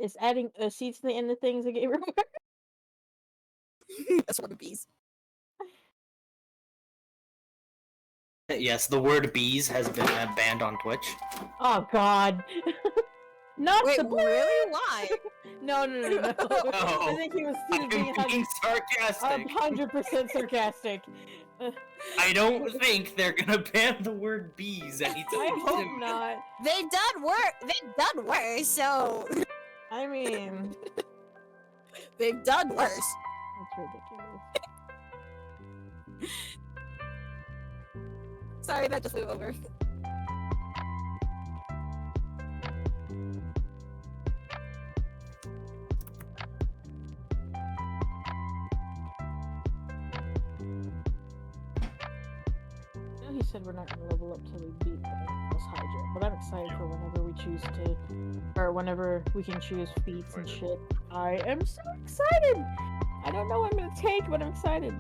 is adding seeds to the end of things a gamer word? That's one of bees. Yes, the word bees has been banned on Twitch. Oh God. Not Wait, the really? Why? No. I think he was being sarcastic. 100% sarcastic. I don't think they're gonna ban the word bees anytime I hope soon. not. They've done worse, so I mean, they've done worse. that's ridiculous. Sorry, that just flew over. He said we're not gonna level up till we beat this Hydra, but I'm excited for whenever we choose to, or whenever we can choose feats and shit. I am so excited! I don't know what I'm gonna take, but I'm excited.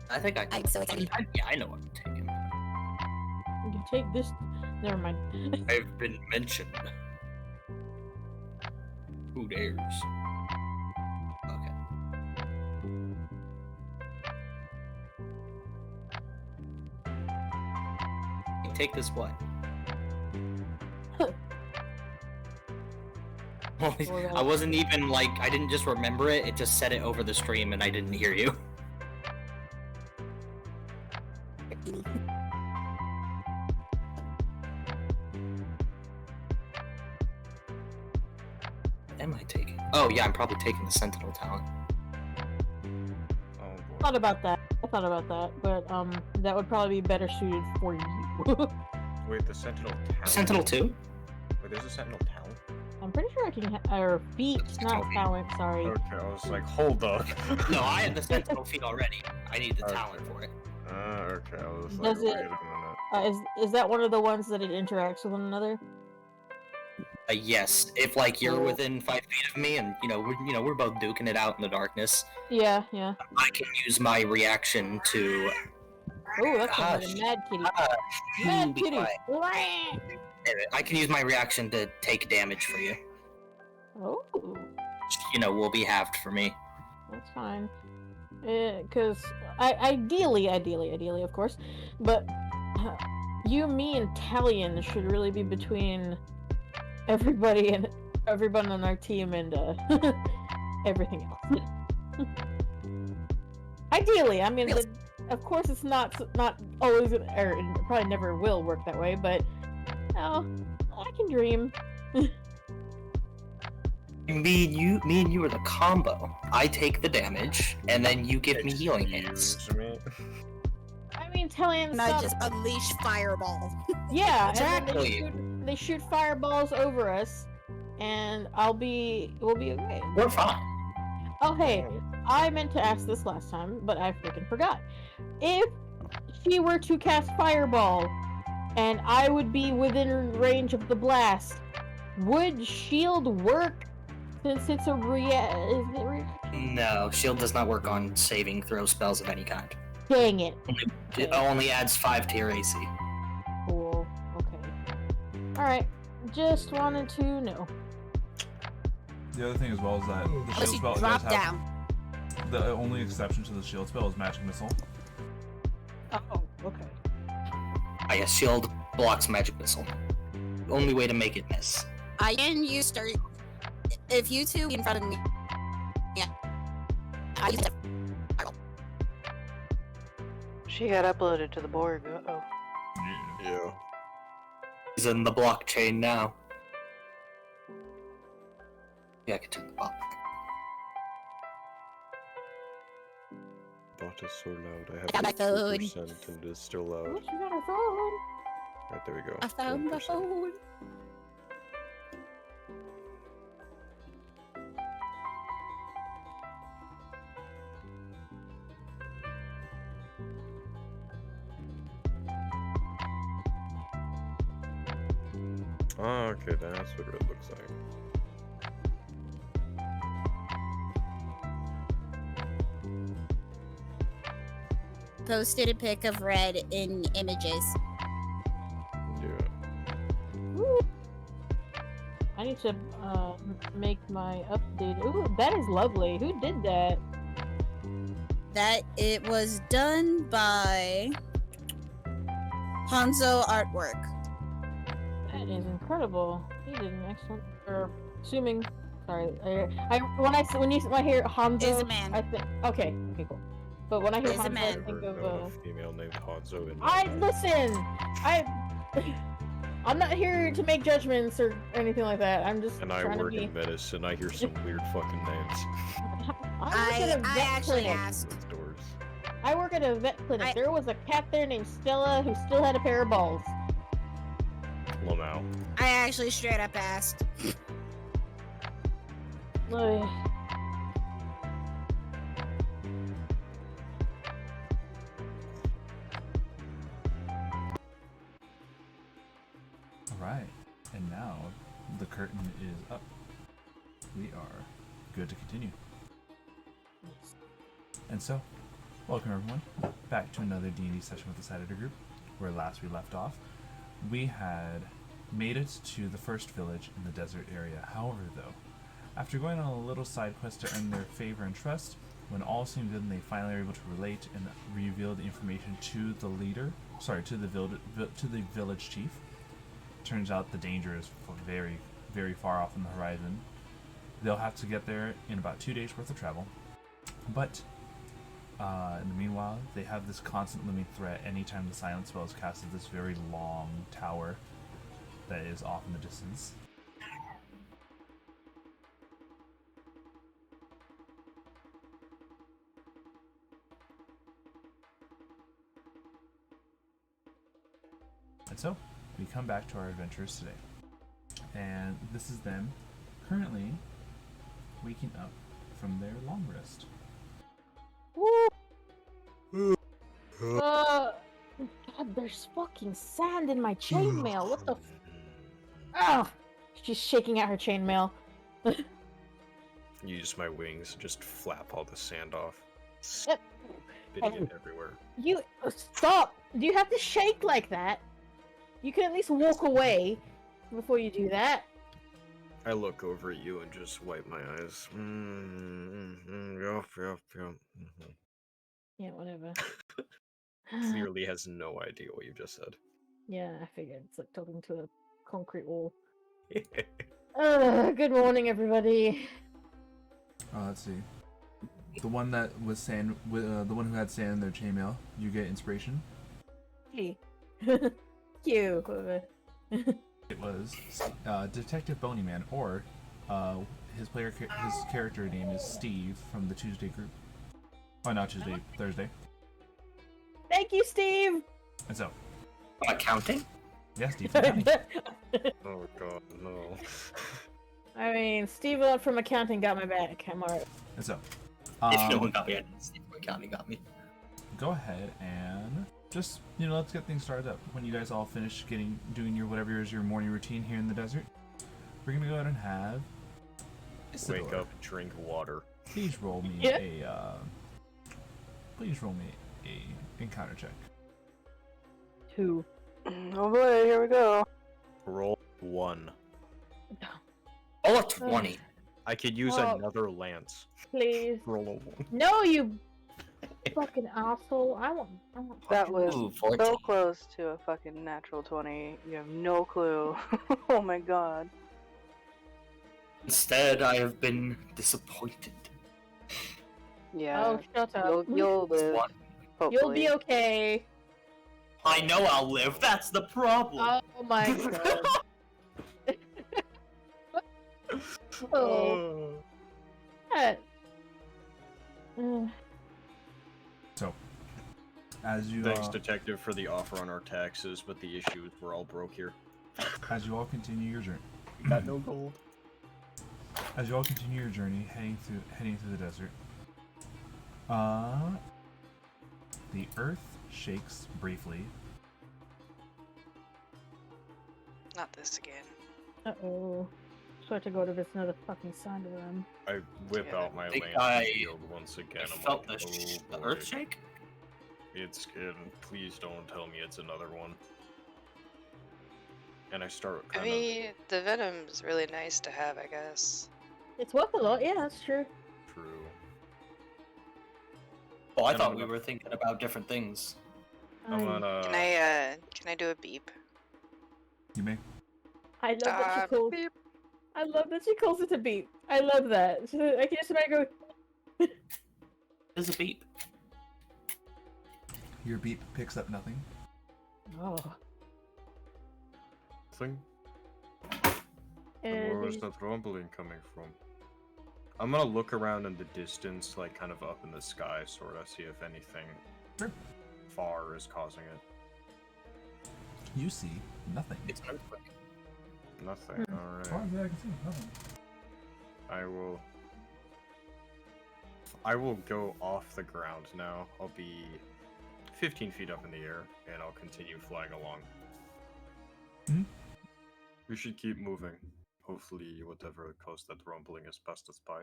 I think I'm so excited. I know what I'm taking. You can take this. Never mind. I've been mentioned. Who dares? Okay. Take this what? I wasn't even like, I didn't just remember it, it just said it over the stream and I didn't hear you. What am I taking? Oh yeah, I'm probably taking the Sentinel talent. Oh boy. I thought about that, but that would probably be better suited for you. Wait, the Sentinel talent? Sentinel 2? Wait, there's a Sentinel talent? I'm pretty sure I can or feet, not talent, sorry. Okay, I was like, hold up. No, I had the Sentinel feat already. I need the talent for it. Okay, I was like, Does wait it- a minute. Is that one of the ones that it interacts with one another? Yes, if like you're within 5 feet of me and we're both duking it out in the darkness, Yeah. I can use my reaction to Oh, that's like a Hush. mad kitty. you Mad be kitty. quiet. I can use my reaction to take damage for you. Oh, Which, will be halved for me. that's fine. Because ideally, of course, but you, me, and Talion should really be between everybody on our team and everything else. Ideally, I mean, of course, it's not always, or it probably never will work that way, but I can dream. Me and you are the combo. I take the damage, and then you give me healing hands. Excuse me. I mean, Talion's And I not... just unleash fireball. Yeah, Exactly. and then they shoot fireballs over us, and we'll be okay. We're fine. Oh, hey, I meant to ask this last time, but I freaking forgot. If she were to cast fireball, and I would be within range of the blast, would shield work? Since it's a No, shield does not work on saving throw spells of any kind. Dang it. It only adds 5 to your AC. Cool. Okay. Alright. Just wanted to know. The other thing as well is that the Unless shield you spell does drop have down. the only exception to the shield spell is magic missile. Oh, okay. Yes, shield blocks magic missile. Only way to make it miss. I can use if you two in front of me. Yeah. I use fireball. She got uploaded to the Borg. Uh-oh. Yeah. He's in the blockchain now. Yeah, I can turn the bot. Bot is so loud. I I got my have phone. 2% and it's still Oh, loud. she got her phone. Right, there we go. I found my 1%. phone. Oh, okay, that's what red looks like. Posted a pic of red in images. Yeah. need to make my update. Ooh, that is lovely. Who did that? That it was done by Hanzo Artwork. That is incredible. He did an excellent. Or assuming, sorry, when I hear Hanzo, Is a man. I think okay, cool. But when I hear Is a Hanzo, I man. think Never of known a female named Hanzo in my I life. listen. I'm not here to make judgments or anything like that. I'm just And I trying work to be. in medicine. I hear some weird fucking names. I work at a vet actually clinic. asked. Those doors. I work at a vet clinic. I- There was a cat there named Stella who still had a pair of balls. Lamau. I actually straight up asked. Ugh. Alright, and now the curtain is up. We are good to continue. And so, welcome everyone back to another D&D session with the Side Editor Group, where last we left off, we had made it to the first village in the desert area. However, though, after going on a little side quest to earn their favor and trust, when all seemed good and they finally were able to relate and reveal the information to the leader, to the village chief, turns out the danger is very, very far off on the horizon. They'll have to get there in about 2 days worth of travel, but in the meanwhile, they have this constant looming threat anytime the silent spell is cast at this very long tower that is off in the distance. And so, we come back to our adventurers today. And this is them currently waking up from their long rest. Woo! God, there's fucking sand in my chainmail. What the? Ah! She's shaking out her chainmail. Use my wings, just flap all the sand off. Yep. Spitting it everywhere. You stop! Do you have to shake like that? You can at least walk away before you do that. I look over at you and just wipe my eyes. Yup. Yeah, whatever. Clearly has no idea what you just said. Yeah, I figured it's like talking to a concrete wall. Good morning, everybody. Let's see. The one that was sand, the one who had sand in their chainmail, you get inspiration. Hey. You. It was Detective Bonyman, or his character name is Steve from the Tuesday group. Oh, not Tuesday, Thursday. Thank you, Steve. And so, Accounting? yeah, Steve. From accounting. Oh god, no. I mean, Steve from accounting got my back. I'm alright. And so, If no one got me, I didn't see what accounting got me. go ahead and just, let's get things started up. When you guys all finish doing your whatever is your morning routine here in the desert, we're gonna go ahead and have Isidore. Wake up, drink water. Please roll me Yeah. Please roll me a encounter check. 2. Oh boy, here we go. Roll 1. Oh, a 20. I could use Oh. another lance. Please. Roll a 1. No, you fucking asshole. I want That was Ooh, so 14. close to a fucking natural 20. You have no clue. Oh my god. Instead, I have been disappointed. Yeah. Oh, shut up. You'll live. What? Hopefully. You'll be okay. I know I'll live, that's the problem! Oh my god. Oh. What? So, as you Thanks, detective, for the offer on our taxes, but the issue is we're all broke here. as you all continue your journey, Got no gold. as you all continue your journey, heading through the desert, the earth shakes briefly. Not this again. Uh-oh. So I have to go to this another fucking side room. I whip Yeah. out my think lance I- and shield once again. I I'm felt like, the oh, boy. earth shake? Please don't tell me it's another one. And I start I mean, the venom's really nice to have, I guess. It's worth a lot. Yeah, that's true. true. Oh, I And thought I'm we gonna- were thinking about different things. I'm gonna. Can I do a beep? You may. I love that she calls. Beep. I love that she calls it a beep. I love that. I can just imagine go. There's a beep. Your beep picks up nothing. Oh. Thing. And Where is that rumbling coming from? I'm gonna look around in the distance, like kind of up in the sky, sort of see if anything Sure. far is causing it. You see nothing. It's an earthquake. Nothing. Hmm. Oh, Alright. yeah, I can see nothing. I will go off the ground now. I'll be 15 feet up in the air, and I'll continue flying along. Hmm? We should keep moving. Hopefully, whatever caused that rumbling has passed us by.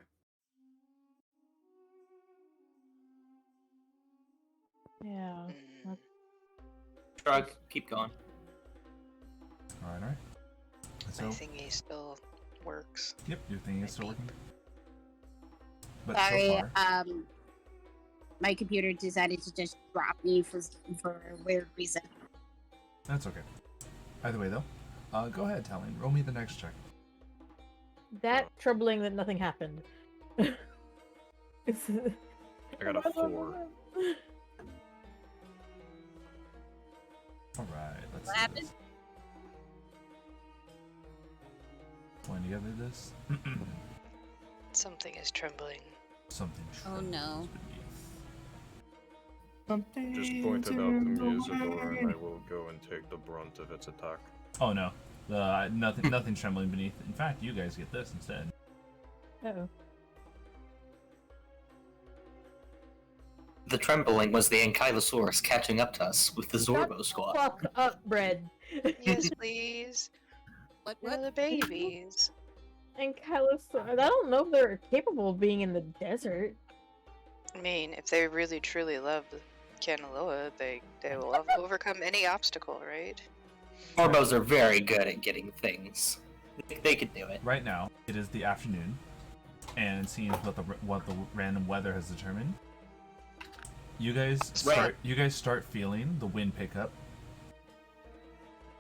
yeah. Mm. Shrug. Keep going. Alright. So, My thingy still works. yep, your thing is still working. But Sorry, so far, my computer decided to just drop me for a weird reason. that's okay. Either way, though, go ahead, Talion. Roll me the next check. That troubling that nothing happened. It's. I got a 4. Alright, let's What see happened? this. Pulling together this. Something is trembling. Something Oh, no. beneath. Just pointed out the Isidore, and I will go and take the brunt of its attack. Oh no, nothing trembling beneath. In fact, you guys get this instead. Oh. The trembling was the Ankylosaurus catching up to us with the Zorbo Shut squad. Fuck up, bread. Yes, please. What? Where are the babies? And Kylosaurus. I don't know if they're capable of being in the desert. I mean, if they really truly love Kanaloa, they will overcome any obstacle, right? Zorbos are very good at getting things. They could do it. Right now, it is the afternoon, and seeing what the random weather has determined, you guys start feeling the wind pick up.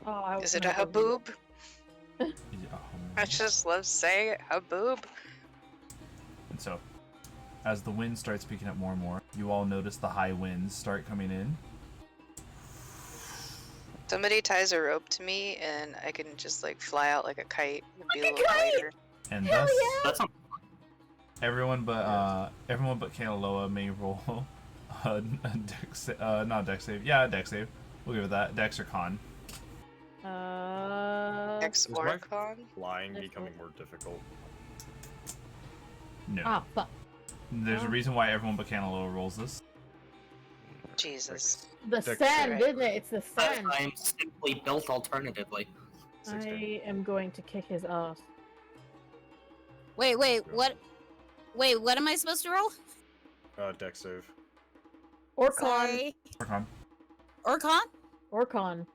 Oh, Is it a haboob? Yeah, I just love saying it, haboob. And so, as the wind starts picking up more and more, you all notice the high winds start coming in. Somebody ties a rope to me, and I can just like fly out like a kite and be a Like a little kite! lighter. And Hell thus, yeah! That's not everyone but Kanaloa may roll a dex, not a dex save. Yeah, a dex save. We'll give it that. Dex or con. Ex Is my Oricon? Flying That's becoming more difficult. No. Ah, fuck. There's a Oh. reason why everyone but Kanaloa rolls this. Jesus. The Dex sand, save. isn't it? It's the sand. I'm simply built alternatively. 16. I am going to kick his ass. Wait, what? Wait, what am I supposed to roll? Dex save. Or con. Sorry. Or con. Or con? Or con.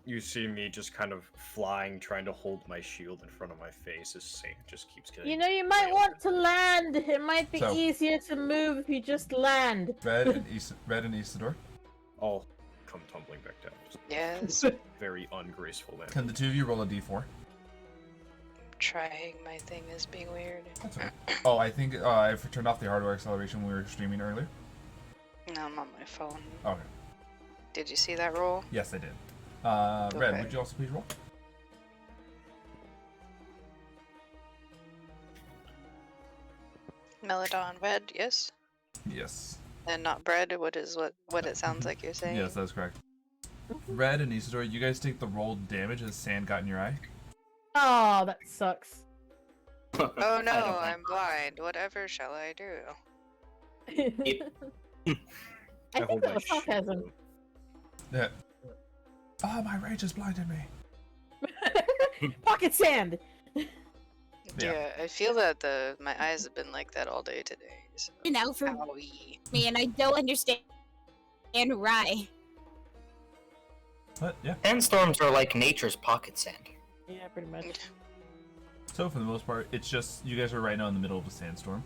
You see me just kind of flying, trying to hold my shield in front of my face as Saint just keeps getting. You know, you might railed. want to land. It might be So- easier to move if you just land. Red and Isidore. I'll come tumbling back down. Just Yes. very ungraceful man. Can the two of you roll a d4? Trying my thing is being weird. That's okay. Oh, I think I turned off the hardware acceleration when we were streaming earlier. No, I'm on my phone. Okay. Did you see that roll? Yes, I did. Red, Okay. would you also please roll? Melidan red, yes. Yes. And not bread. What it sounds like you're saying? Yes, that's correct. Red and Isidore, you guys take the rolled damage as sand got in your eye. Oh, that sucks. Oh I no, don't know. I'm blind. Whatever shall I do? I think hold that my was sarcasm. shield. Yeah. Oh, my rage has blinded me. Pocket sand. Yeah. Yeah, I feel that my eyes have been like that all day today. So. You know, for Owie. me, and I don't understand why. But yeah. Sandstorms are like nature's pocket sand. Yeah, pretty much. So for the most part, it's just you guys are right now in the middle of a sandstorm.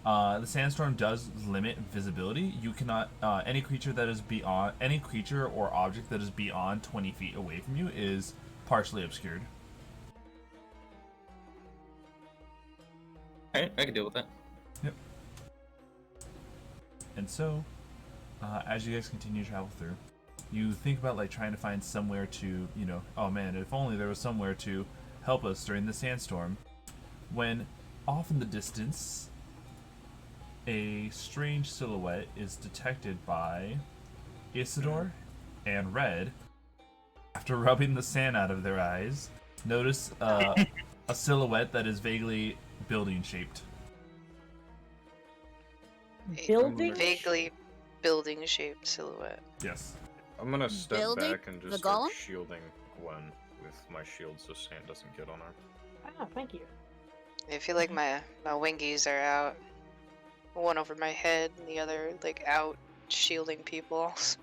The sandstorm does limit visibility. You cannot any creature or object that is beyond 20 feet away from you is partially obscured. Alright, I can deal with that. Yep. And so, as you guys continue to travel through, you think about like trying to find somewhere to, oh man, if only there was somewhere to help us during the sandstorm. When off in the distance, a strange silhouette is detected by Isidore and Red. After rubbing the sand out of their eyes, notice a silhouette that is vaguely building shaped. Building? Vaguely building shaped silhouette. Yes. I'm gonna step Building? back and The just start golem? shielding Gwen with my shield so sand doesn't get on her. Ah, thank you. I feel like my wingies are out. One over my head and the other like out shielding people. So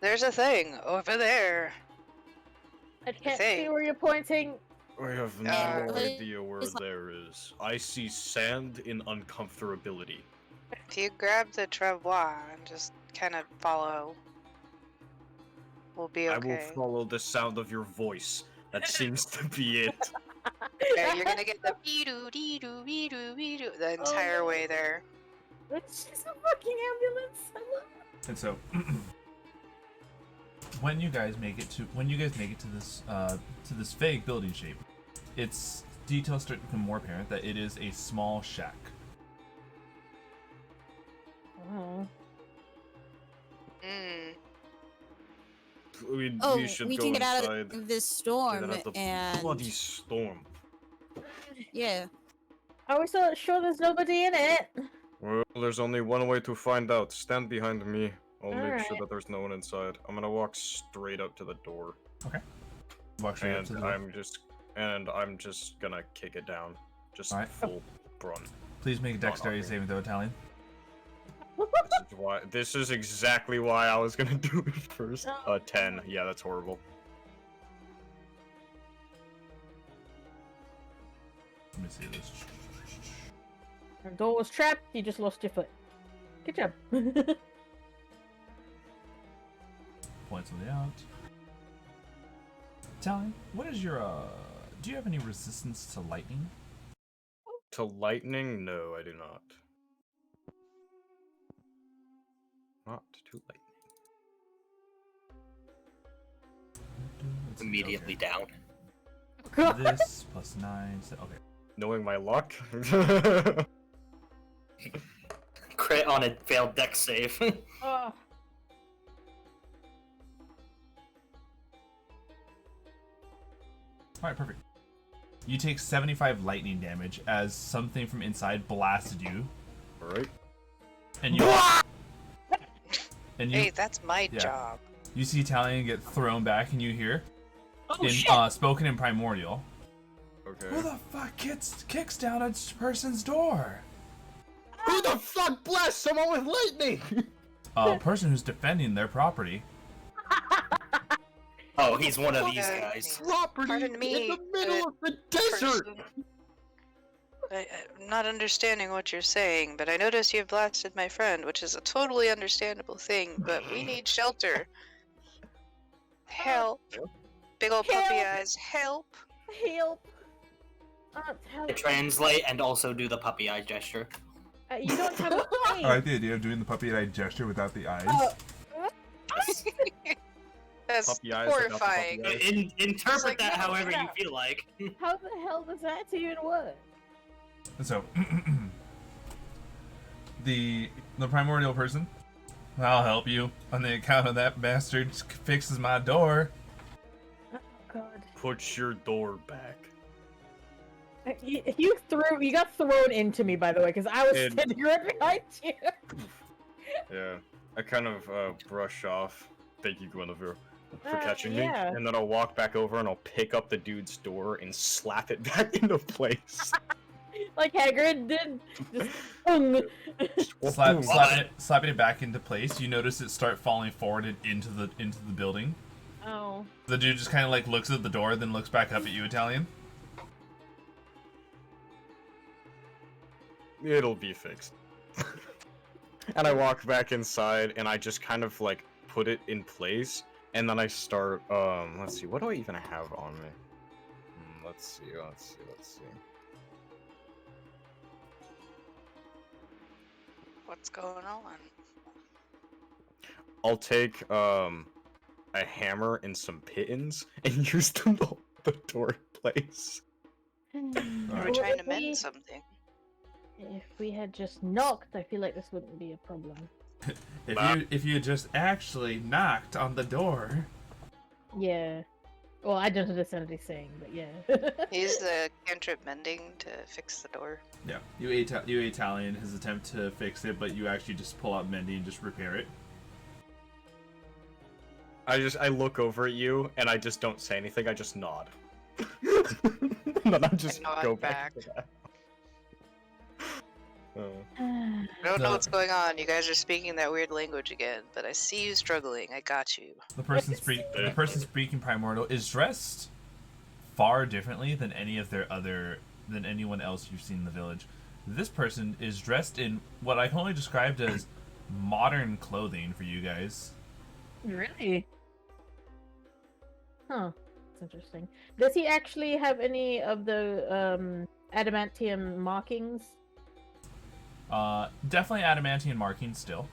there's a thing over there. I can't Say. see where you're pointing. I have no idea where there is. I see sand in uncomfortability. If you grab the travois and just kind of follow, we'll be I will okay. follow the sound of your voice. That seems to be it. Yeah, you're gonna get the dee-doo, dee-doo, dee-doo, dee-doo the entire way there. It's just a fucking ambulance. I love it. And so, when you guys make it to this vague building shape, its details start to become more apparent that it is a small shack. Oh. Mm. We should we go can get out inside. of this Get storm out of the and bloody storm. yeah. Are we so sure there's nobody in it? Well, there's only one way to find out. Stand behind me. I'll make Alright. sure that there's no one inside. I'm gonna walk straight up to the door, Walk straight up and to the door. I'm just gonna kick it down, just Alright. full brunt. Please make a dexterity saving throw, Talion. This is exactly why I was gonna do it first. 10. Yeah, that's horrible. Let me see this. The door was trapped. You just lost your foot. Good job. Points on the out. Talion, what is your do you have any resistance to lightning? To lightning? No, I do not. Not to lightning. Let's see, Immediately down. okay. This plus 9. So, okay. Knowing my luck. Crit on a failed dex save. Oh. Alright, perfect. You take 75 lightning damage as something from inside blasted you, Alright. and you Hey, that's my yeah. job. you see Talion get thrown back, and you hear Oh, shit! spoken in Primordial. Okay. Who the fuck kicks down a person's door? Who the fuck blessed someone with lightning? A person who's defending their property. Oh, he's one of these Okay. guys. Property Pardon me, in the middle of the desert. Person. I'm not understanding what you're saying, but I notice you've blasted my friend, which is a totally understandable thing, but we need shelter. Help. Big old puppy Help. eyes, help. Help. Help. To translate and also do the puppy eye gesture. You don't have a I like the idea of doing the puppy eye gesture without the eyes. That's Puppy eyes without the horrifying. puppy eyes. Interpret like, that no, however no. you feel like. How the hell does that even work? And so, the primordial person, I'll help you on the account of that bastard fixes my door. Oh god. Put your door back. You got thrown into me, by the way, because I was And- standing right behind you. Yeah. I kind of brush off. Thank you, Guinevere, for catching yeah. me. And then I'll walk back over and I'll pick up the dude's door and slap it back into place. Like Hagrid did. Just boom. Slapping it back into place. You notice it start falling forward and into the building. Oh. The dude just kind of like looks at the door, then looks back up at you, Italian. It'll be fixed. And I walk back inside, and I just kind of like put it in place, and then I start. Let's see. What do I even have on me? Let's see. What's going on? I'll take a hammer and some pittons and use them to hold the door in place. We're trying to mend something. If we had just knocked, I feel like this wouldn't be a problem. If you just actually knocked on the door. Yeah. Well, I don't understand what he's saying, but yeah. Use the cantrip mending to fix the door. Yeah, you Italian his attempt to fix it, but you actually just pull out Mendy and just repair it. I look over at you and I just don't say anything. I just nod. And then I just nod go back. back. To that. I don't know what's going on. You guys are speaking that weird language again, but I see you struggling. I got you. The person speaking Primordial is dressed far differently than anyone else you've seen in the village. This person is dressed in what I can only describe as modern clothing for you guys. Really? Huh. That's interesting. Does he actually have any of the adamantium markings? Definitely adamantium markings still.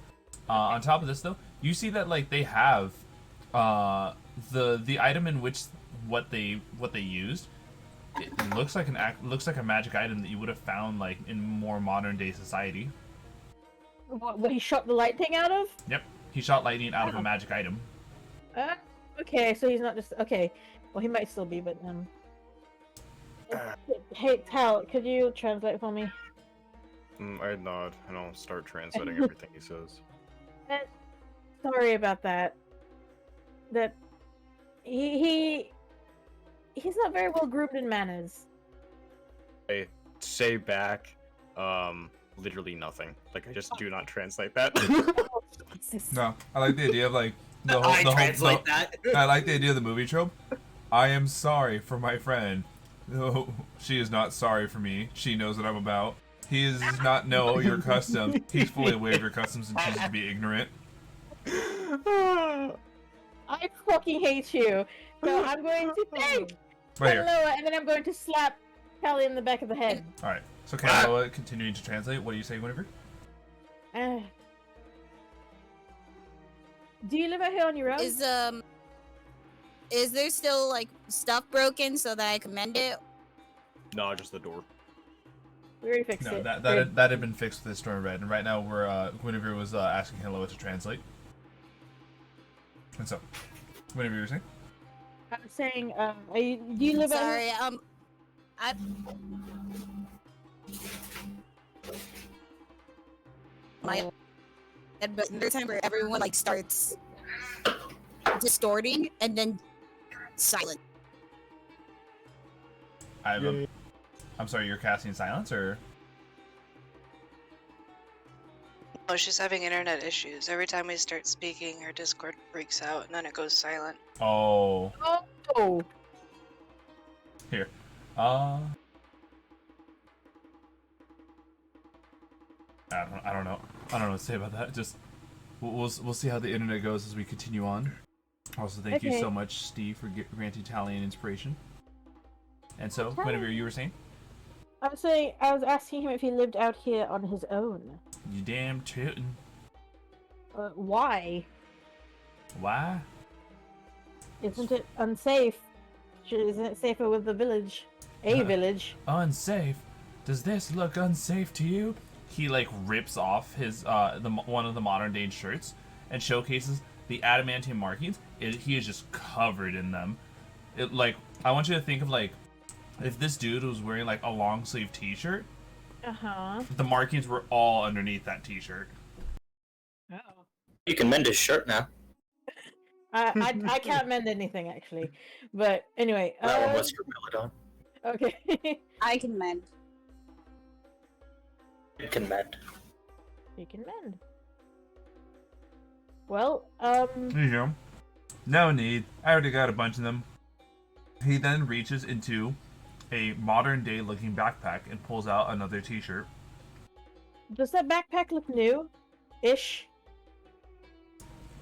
On top of this, though, you see that like they have the item in which what they used. It looks like a magic item that you would have found like in more modern day society. What he shot the lightning out of? Yep, he shot lightning out of a magic item. Okay, so he's not just okay. Well, he might still be, but Hey, Tal, could you translate for me? I nod and I'll start translating everything he says. Sorry about that. That he's not very well groomed in manners. I say back, literally nothing. Like I just do not translate that. No, I like the idea of like the I whole translate that. I like the idea of the movie trope. I am sorry for my friend. No, she is not sorry for me. She knows what I'm about. He does not know your customs. He's fully aware of your customs and chooses to be ignorant. I fucking hate you. So I'm going to take Right here. Kanaloa, and then I'm going to slap Talion in the back of the head. Alright, so Kanaloa continuing to translate. What do you say, Guinevere? Do you live out here on your own? Is there still like stuff broken so that I can mend it? No, just the door. We already fixed No, it. that had been fixed with the Storm Red, and right now we're Guinevere was asking Kanaloa to translate. And so, Guinevere, you were saying? I'm saying, do you live out Sorry, here? I. My. But there's a time where everyone like starts distorting and then silent. I'm sorry, you're casting silence, or? Oh, she's having internet issues. Every time we start speaking, her Discord freaks out and then it goes silent. Oh. Oh. Here. I don't know. I don't know what to say about that. Just we'll see how the internet goes as we continue on. Also, thank you so much, Steve, for granting Talion inspiration. And so, Guinevere, you were saying? I was asking him if he lived out here on his own. You damn tootin'. Why? Why? Isn't it unsafe? Isn't it safer with the village? Village. Unsafe? Does this look unsafe to you? He like rips off his one of the modern day shirts and showcases the adamantium markings. He is just covered in them. I want you to think of like if this dude was wearing like a long sleeve t-shirt. The markings were all underneath that t-shirt. Oh. You can mend his shirt now. I can't mend anything actually, but anyway. That one was for Melidan. Okay. I can mend. You can mend. You can mend. Well, There you go. No need. I already got a bunch of them. He then reaches into a modern day looking backpack and pulls out another t-shirt. Does that backpack look new? Ish.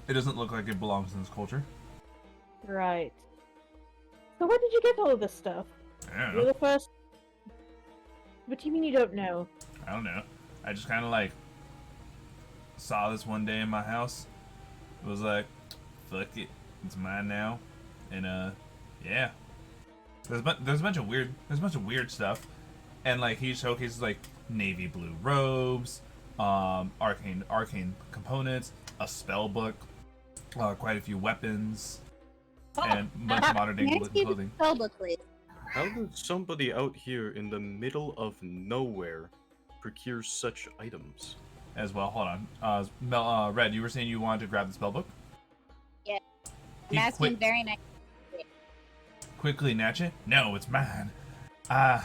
It doesn't look like it belongs in this culture. Right. So where did you get all of this stuff? I don't You're know. the first. What do you mean you don't know? I don't know. I just kind of like saw this one day in my house. It was like, fuck it, it's mine now. And yeah. There's a bunch of weird stuff, and like he showcases like navy blue robes, arcane components, a spell book, quite a few weapons, and a bunch of modern day Can I see the clothing. spellbook, please? How did somebody out here in the middle of nowhere procure such items? As well. Hold on. Red, you were saying you wanted to grab the spell book? Yeah. He I'm asking very nice. quickly snatch it. No, it's mine. I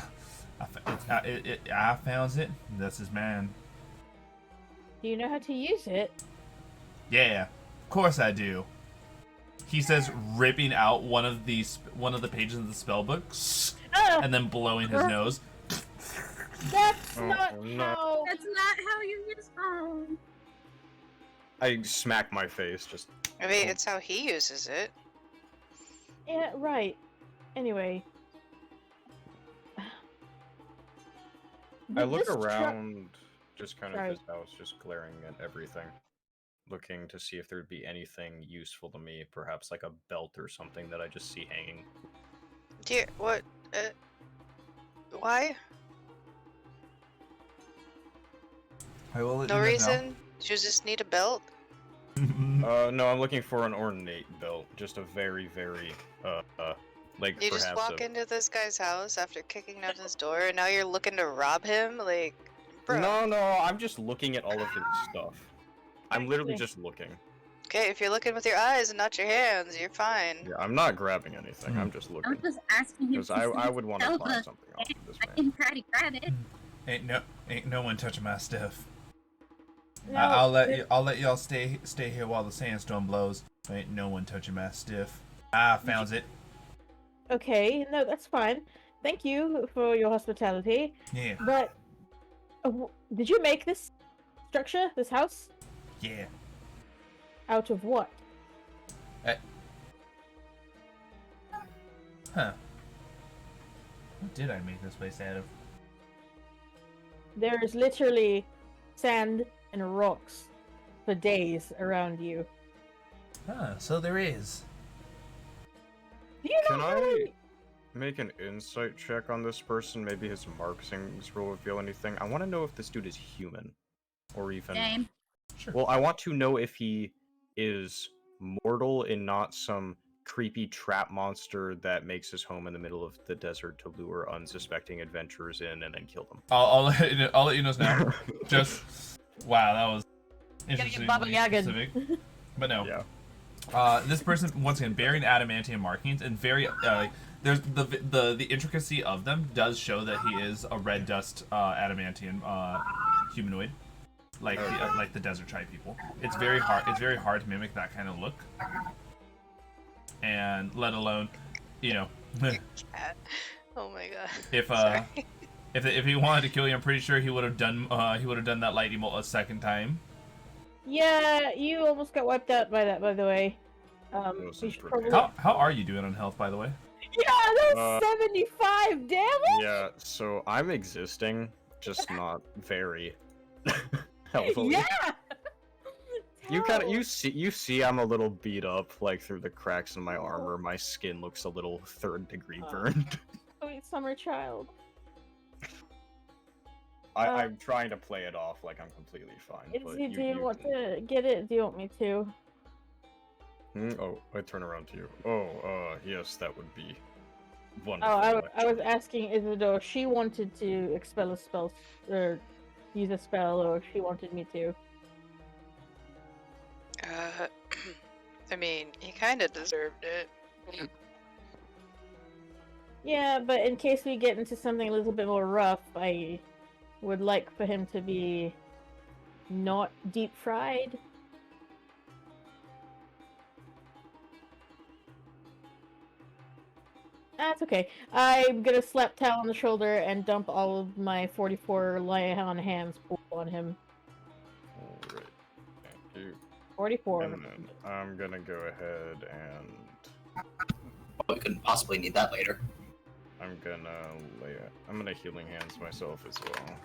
found it. This is mine. Do you know how to use it? Yeah, of course I do. He says, ripping out one of the pages of the spell book, Oh, and then blowing his nose. that's Oh, not no. how. That's not how you use phone. I smack my face, just. I mean, it's how he uses it. Yeah, right. Anyway. I look This truck- around, just kind of Sorry. his house, just glaring at everything. Looking to see if there'd be anything useful to me, perhaps like a belt or something that I just see hanging. Dear, what? Why? I will let No you guys reason? You just need a belt? know. No, I'm looking for an ornate belt. Just a very, very, like You perhaps just walk into this guy's house after kicking down his door, and now you're looking to rob him? Like, bro. No, I'm just looking at all of his stuff. I'm literally Actually- just looking. Okay, if you're looking with your eyes and not your hands, you're fine. Yeah, I'm not grabbing anything. I'm just I looking. was just asking him. Because I would want to buy something off of this I man. didn't try to grab it. Ain't no one touching my stuff. No, I'll it- let y'all stay here while the sandstorm blows. Ain't no one touching my stuff. I found it. Okay, no, that's fine. Thank you for your hospitality. Yeah, But did you make this structure, this house, yeah. out of what? Huh. What did I make this place out of? There's literally sand and rocks for days around you. Huh, so there is. Do you Can know I make an insight check on this person? Maybe his markings will reveal anything. I want to know if this dude is human. Or even... Same. Sure. Well, I want to know if he is mortal and not some creepy trap monster that makes his home in the middle of the desert to lure unsuspecting adventurers in and then kill them. I'll let you know now. Just wow, that was Gotta get interesting. Baba Yaga. Specific. But no. Yeah. This person once again bearing adamantium markings and very there's the intricacy of them does show that he is a red dust adamantium humanoid, like the desert tribe people. It's very hard. It's very hard to mimic that kind of look, and let alone, you know, Cat. Oh my god. if Sorry. if he wanted to kill you, I'm pretty sure he would have done that light emote a second time. Yeah, you almost got wiped out by that, by the way. Those You are should pretty probably... How are you doing on health, by the way? Yeah, that's 75 damage! Yeah, so I'm existing, just not very healthily. Yeah! You kind of Tell. you see I'm a little beat up, like through the cracks in my armor. My skin looks a little third-degree Oh. burned. Sweet summer child. I'm trying to play it off like I'm completely fine. But Do you you want can- to get it? Do you want me to? Oh, I turn around to you. Oh, yes, that would be Oh, wonderful. I was asking Isidore if she wanted to expel a spell, or use a spell, or if she wanted me to. I mean, he kind of deserved it. Yeah, but in case we get into something a little bit more rough, I would like for him to be not deep fried. That's okay. I'm gonna slap Tal on the shoulder and dump all of my 44 lay on hands on him. Alright. Thank you. 44. And then I'm gonna go ahead and We couldn't possibly need that later. I'm gonna healing hands myself as well.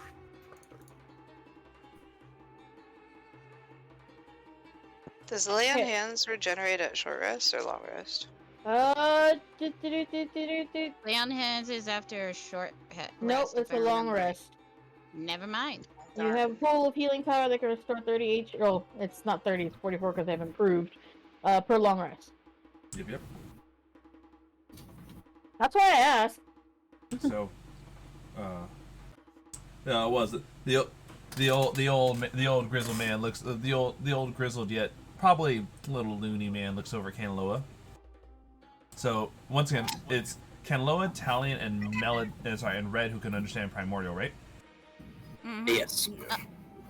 Does lay on Yeah. hands regenerate at short rest or long rest? Lay on hands is after a short rest. Nope, if it's I a long remember right. rest. Never mind. You have a pool of healing power that can restore 30 HP. Oh, it's not 30, it's 44 because they've improved. Per long rest. Yep. That's why I asked. So, was it the old grizzled man looks the old grizzled yet probably little loony man looks over Kanaloa. So once again, it's Kanaloa, Talion, and and Red who can understand primordial, right? Mhm. Yes.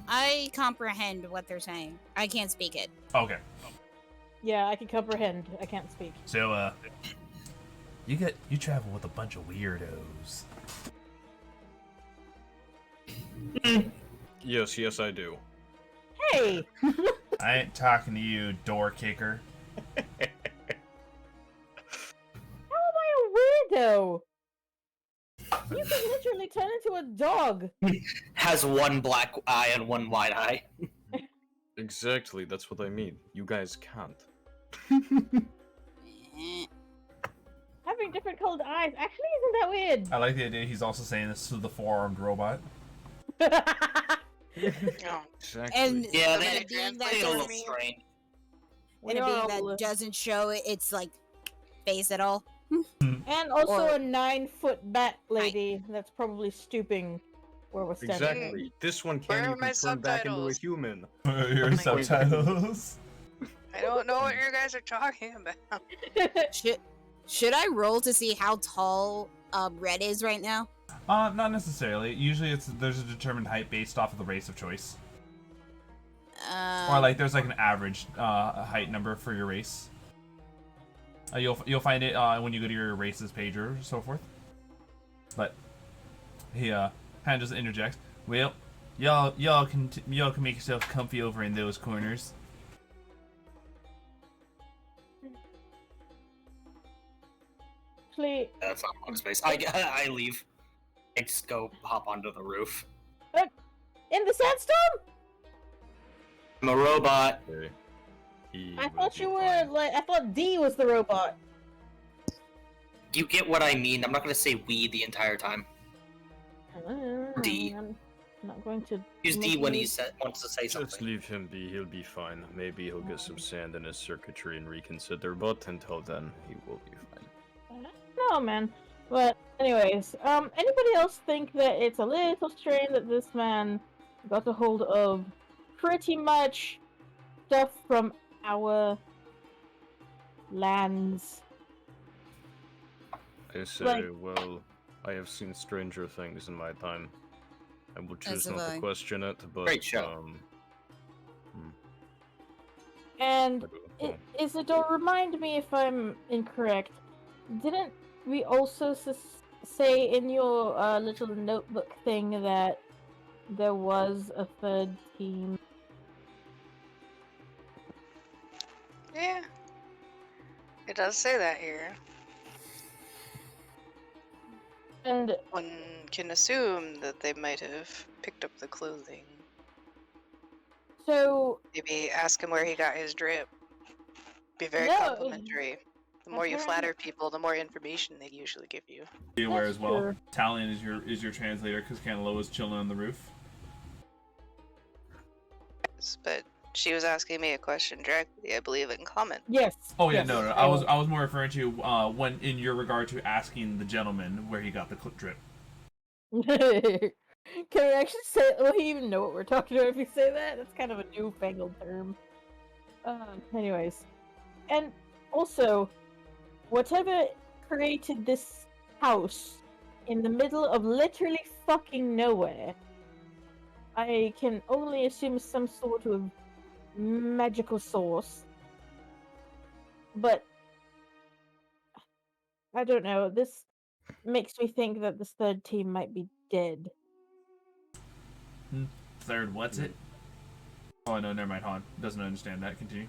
I comprehend what they're saying. I can't speak it. Okay. Yeah, I can comprehend. I can't speak. So you travel with a bunch of weirdos. Yes, I do. Hey! I ain't talking to you, door kicker. How am I a weirdo? You can literally turn into a dog. Has one black eye and one white eye. Exactly, that's what I mean. You guys can't. Eh. Having different colored eyes actually isn't that weird. I like the idea he's also saying this to the four-armed robot. Oh. Exactly. And Yeah, and they a being that a little doesn't, strange. and a being that doesn't show its like face at all. And also Or- a 9-foot bat lady that's probably stooping where we're standing. Exactly. This one Where can't are even my turn back into a subtitles? human. Your my subtitles. I don't know what you guys are talking about. Should I roll to see how tall Red is right now? Not necessarily. Usually, there's a determined height based off of the race of choice, or like there's like an average height number for your race. You'll find it when you go to your races page or so forth. But he kind of just interjects. Well, y'all can make yourself comfy over in those corners. Actually, That's not one space. I leave. I just go hop onto the roof. in the sandstorm? I'm a robot. Okay. He I will thought be you were fine. like, I thought D was the robot. You get what I mean. I'm not gonna say we the entire time. D. I'm not going to. Use D make when you- he wants to say Just something. leave him be, he'll be fine. Maybe he'll get some sand in his circuitry and reconsider, but until then, he will be fine. No, man. But anyways, anybody else think that it's a little strange that this man got a hold of pretty much stuff from our lands? I say, Like- well, I have seen stranger things in my time. I will choose have not I. to question it, but Great show. And oh, Isidore, remind me if I'm incorrect. Didn't we also say in your little notebook thing that there was a third team? Yeah. It does say that here. And One can assume that they might have picked up the clothing. so Maybe ask him where he got his drip. Be very No, complimentary. The more you that's flatter people, the more information they usually give you. Be aware That's as well. true. Talion is your translator because Kanaloa is chilling on the roof. But she was asking me a question directly, I believe, in comment. yes. Oh yeah, yes, no. I was more referring to when in your regard to asking the gentleman where he got the drip. Can we actually say? Will he even know what we're talking about if we say that? That's kind of a newfangled term. Anyways, and also, whatever created this house in the middle of literally fucking nowhere, I can only assume some sort of magical source. But I don't know. This makes me think that this third team might be dead. Third, what's it? Oh no, never mind. Han doesn't understand that. Continue.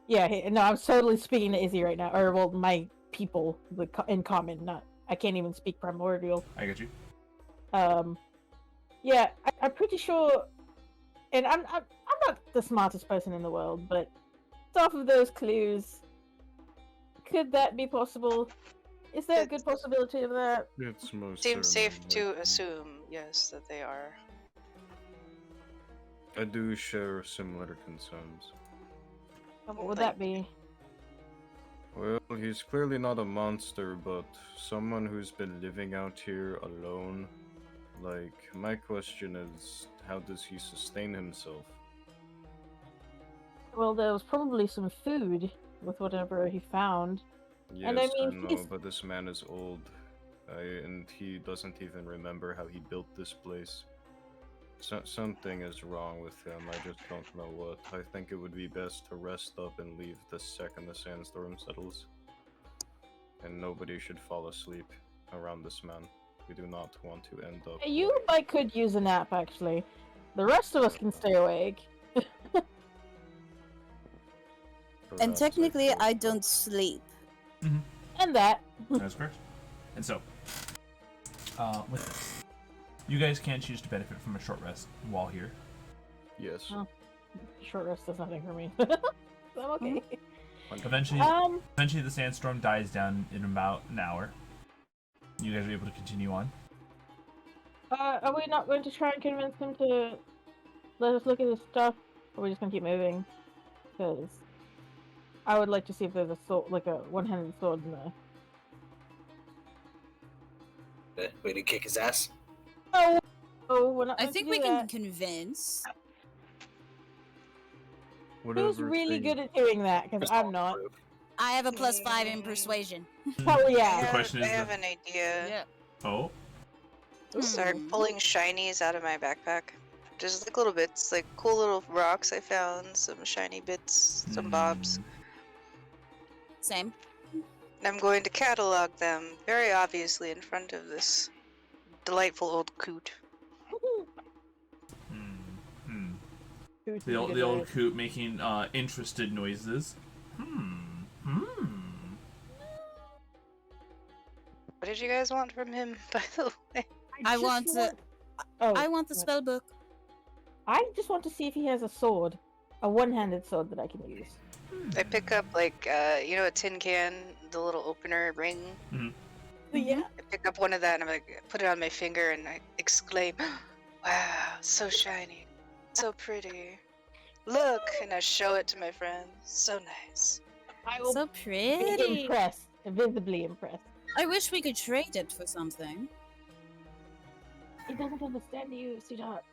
Yeah, no, I'm totally speaking to Izzy right now, or well, my people in common. Not, I can't even speak primordial. I get you. Yeah, I'm pretty sure, and I'm not the smartest person in the world, but off of those clues, could that be possible? Is there a good possibility of that? It's most Seems safe certainly to likely. assume, yes, that they are. I do share similar concerns. What would that be? Well, he's clearly not a monster, but someone who's been living out here alone. Like, my question is, how does he sustain himself? Well, there was probably some food with whatever he found. Yes, And I mean, know, he's- but this man is old, and he doesn't even remember how he built this place. Something is wrong with him, I just don't know what. I think it would be best to rest up and leave the second the sandstorm settles. And nobody should fall asleep around this man. We do not want to end up... You might could use a nap, actually. The rest of us can stay awake. Perhaps And technically, could. I don't sleep. And that. That's correct. And so, with this, you guys can choose to benefit from a short rest while here. Yes. Oh. Short rest does nothing for me. I'm okay. Eventually, the sandstorm dies down in about an hour. You guys are able to continue on. Are we not going to try and convince him to let us look at his stuff? Or are we just gonna keep moving? Because I would like to see if there's a sword, like a one-handed sword in there. Way to kick his ass. Oh, we're not I going think to we do can that. convince. Who's really good at doing that? Because I'm not. I have a +5 in persuasion. Oh yeah. The question is I have the- an idea. Oh, Start pulling shinies out of my backpack. Just like little bits, like cool little rocks I found, some shiny bits, some bobs. Same. And I'm going to catalog them very obviously in front of this delightful old coot. The old coot making interested noises. What did you guys want from him, by the way? I want to. I want the what? spell book. I just want to see if he has a sword, a one-handed sword that I can use. I pick up like you know, a tin can, the little opener ring. Yeah. I pick up one of that and I'm like, put it on my finger and I exclaim, "Wow, so shiny, so pretty! Look!" And I show it to my friends. So nice. I will So be pretty. impressed, visibly impressed. I wish we could trade it for something. He doesn't understand you, sweetheart.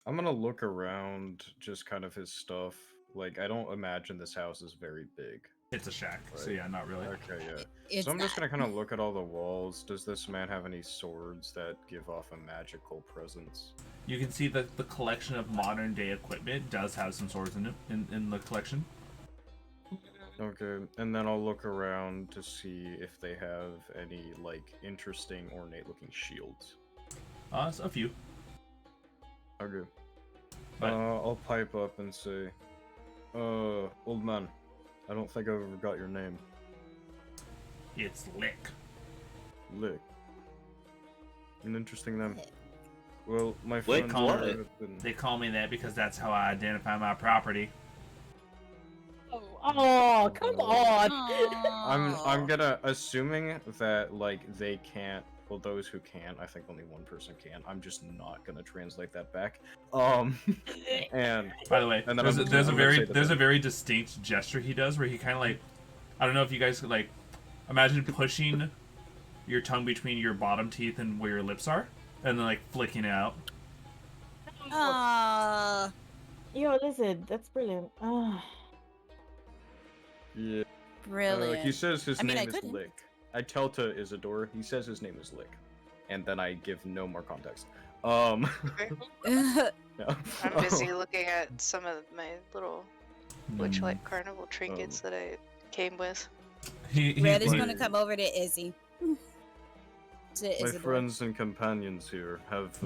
I'm gonna look around just kind of his stuff. Like, I don't imagine this house is very big. It's a shack, so Right. yeah, not really. Okay, yeah. It's So I'm just not. gonna kind of look at all the walls. Does this man have any swords that give off a magical presence? You can see that the collection of modern day equipment does have some swords in it in the collection. Okay, and then I'll look around to see if they have any, like, interesting, ornate-looking shields. So a few. Okay. But- I'll pipe up and say, old man, I don't think I've ever got your name. It's Lick. Lick. An interesting name. Well, my Lick, friends call here it. have been... They call me that because that's how I identify my property. Oh, come on! I'm gonna assuming that like they can't. Well, those who can, I think only one person can. I'm just not gonna translate that back. And By the way, And then there's I'm a gonna say very that there's a they're- very distinct gesture he does where he kind of like, I don't know if you guys could like, imagine pushing your tongue between your bottom teeth and where your lips are, and then like flicking it out. Ah. Yo, lizard, that's brilliant. Ah. yeah, Brilliant. he says his I mean, I name is couldn't. Lick. I tell to Isidore, he says his name is Lick, and then I give no more context. Yeah. I'm busy looking at some of my little which like carnival trinkets that I came with. Red is like- going to come over to Izzy. To My Isidore. friends and companions here have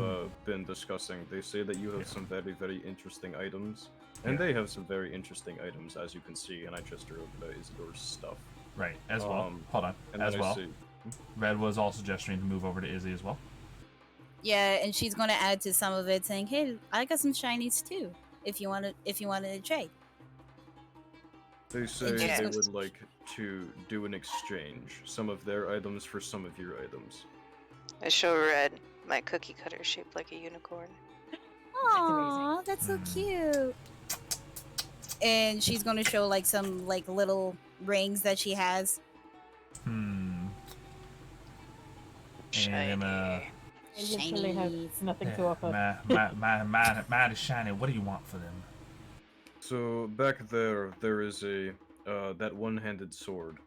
been discussing. They say that you have some very, very interesting items. And they have some very interesting items, as you can see, and I just drew over Isidore's stuff. Right, as well. Hold on. And As then I well. see- Red was also gesturing to move over to Izzy as well. Yeah, and she's going to add to some of it, saying, "Hey, I got some shinies too. If you wanted to trade." They say Yeah. they would like to do an exchange. Some of their items for some of your items. I show Red my cookie cutter shaped like a unicorn. Aw, that's so cute. And she's going to show like some like little rings that she has. And Shiny. And literally has nothing to offer. Mine is shiny. What do you want for them? So back there is a that one-handed sword,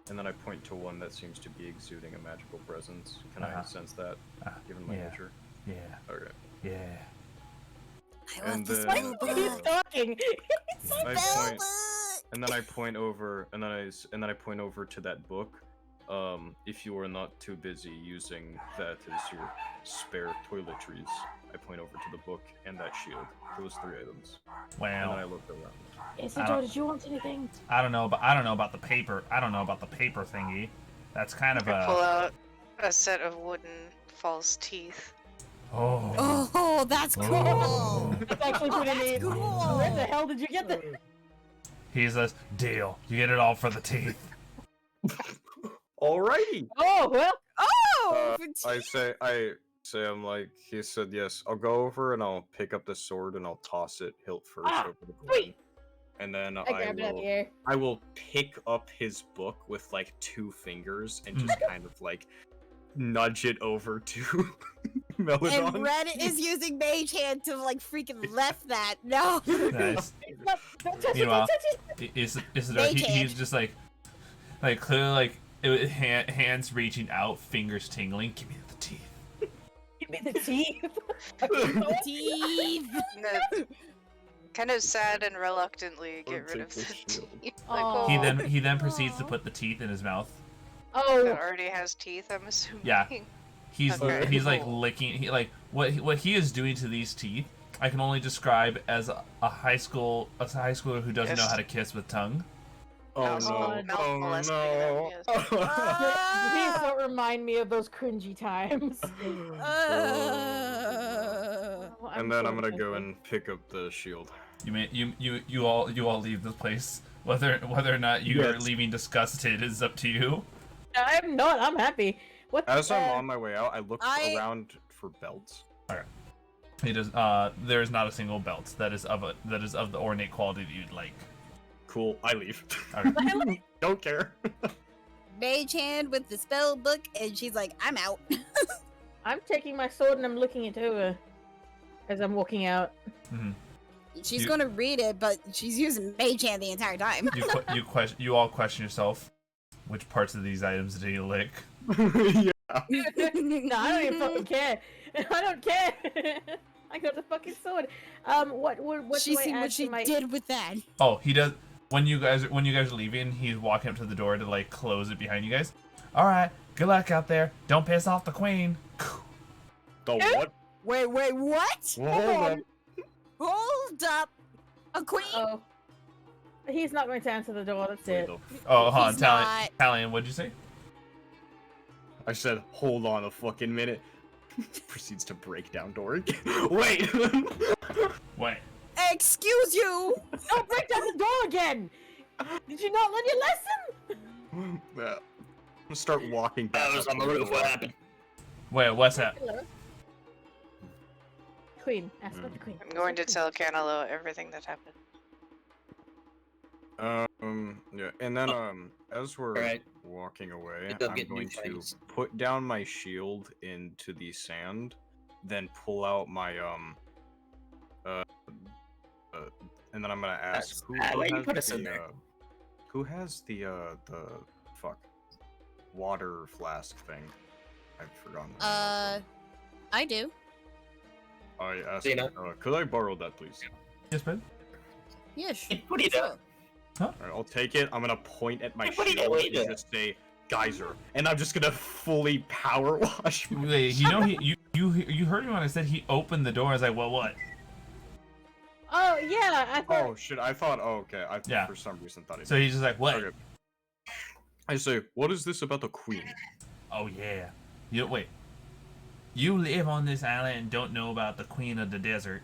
and then I point to one that seems to be exuding a magical presence. Can I sense that, given my yeah. nature? Yeah. Okay. Yeah. I want And this then He's talking. I point, and then I point over, and then I point over to that book. If you are not too busy using that as your spare toiletries, I point over to the book and that shield. Those 3 items. And then I Well, look around. Isidore, did you want anything? I don't know about the paper. I don't know about the paper thingy. That's kind of I pull a. out a set of wooden false teeth. Oh. Oh, that's cool. Oh. That's actually pretty neat. cool. Where the hell did you get that? He says, "Deal. You get it all for the teeth." Alrighty. Oh, well. Oh, I say I'm like, he said yes. I'll go over and I'll pick up the sword and I'll toss it hilt first over the ground. Sweet. And then I grabbed it out of the air. I will pick up his book with like 2 fingers and just kind of like nudge it over to Melidan. and Red is using Mage Hand to like freaking left that. No. Nice. Don't touch Meanwhile, it, don't touch it. Isidore, They can't. he's just like clearly hands reaching out, fingers tingling. Give me the teeth. Give me the teeth. Teeth. Kind of sad and reluctantly get rid take of the the shield. teeth. Aw. He then proceeds to put the teeth in his mouth. That Oh, already has teeth, I'm assuming. Yeah. He's Okay. he's like licking. He like what he is doing to these teeth. I can only describe as a high schooler who doesn't know how to kiss with tongue. Oh Mouth- no! mouth Oh molesting them, yes. no! please don't remind me of those cringy times. Oh, And then so I'm gonna go offended. and pick up the shield. You all leave this place. Whether or not you are Yes. leaving disgusted is up to you. I'm not. I'm happy. What? As I'm on my way out, I look I- around for belts. It is there is not a single belt that is of the ornate quality that you'd like. Cool, I leave. Alright. Don't care. Mage Hand with the spell book, and she's like, "I'm out." I'm taking my sword and I'm looking it over as I'm walking out. She's You- gonna read it, but she's using Mage Hand the entire time. You all question yourself. Which parts of these items did he lick? Yeah. No, I don't even fucking care. I don't care. I got the fucking sword. What She's do I seen add what she to my... did with that. Oh, he does. When you guys are leaving, he's walking up to the door to like close it behind you guys. All right, good luck out there. Don't piss off the queen. The what? Wait, what? Well, hold on. Hold up. A queen? Oh. He's not going to answer the door, that's it. Oh, hold on, He's Talion, what'd you say? I said, hold on a fucking minute. Proceeds to break down door again. Wait! Wait. Excuse you. Don't break down the door again! Did you not learn your lesson? Yeah. I'm gonna start walking back. I was up on the to roof. door. What happened? Wait, what's that? Queen, ask about the queen. I'm going to tell Kanaloa everything that happened. Yeah, and then, as we're Alright. walking away, It does I'm get new going to things. put down my shield into the sand, then pull out my, and then I'm gonna ask That's why you put us in there. who has the fuck, water flask thing? I've forgotten. the name of it. I do. I asked, Dana? could I borrow that, please? Yes, man. Yeah, sure. What are you doing? Alright, I'll take it. I'm gonna point at my What are you shield doing? and just say geyser, and I'm just gonna fully power wash. Wait, you know you heard me when I said he opened the door. I was like, well, what? Oh yeah, I thought. Oh shit! I thought. Oh, okay. I Yeah. for some reason thought it. So he's just like, what? Okay. I say, what is this about the queen? Oh yeah. You wait. You live on this island and don't know about the Queen of the Desert.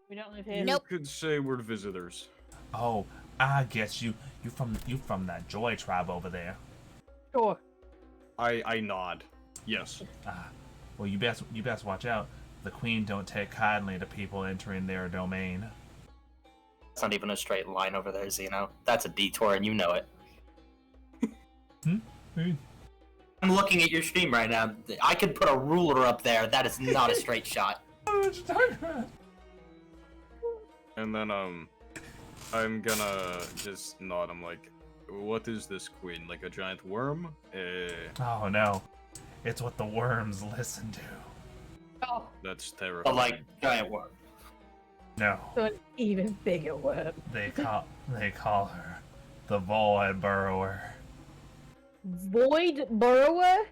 We don't live here. Nope. You could say we're visitors. Oh, I guess you from that Joy tribe over there. Sure. I nod. Yes. Ah, well you best watch out. The Queen don't take kindly to people entering their domain. It's not even a straight line over there, Zeno. That's a detour, and you know it. Hmm? I'm looking at your stream right now. I could put a ruler up there. That is not a straight shot. What you talking about? And then I'm gonna just nod. I'm like, what is this queen? Like a giant worm? Oh no, it's what the worms listen to. Oh, That's But terrifying. like, giant worm. No, so an even bigger worm. they call her the Void Burrower. Void burrower?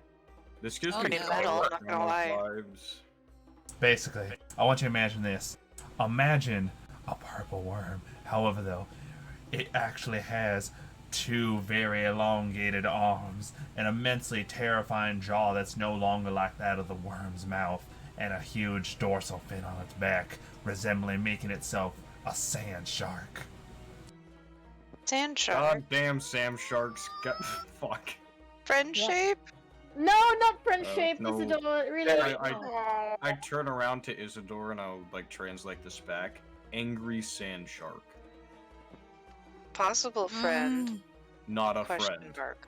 This gives Oh, me no. Metal, not gonna lie. vibes. Basically, I want you to imagine this. Imagine a purple worm. However, though, it actually has two very elongated arms, an immensely terrifying jaw that's no longer like that of the worm's mouth, and a huge dorsal fin on its back, resembling making itself a sand shark. Sand shark. God damn Sam Sharks. Fuck. Friend Yeah. shape? No, not friend shape. no. Isidore, really. I turn around to Isidore and I'll like translate this back. Angry sand shark. Possible friend? Not a Question friend. mark.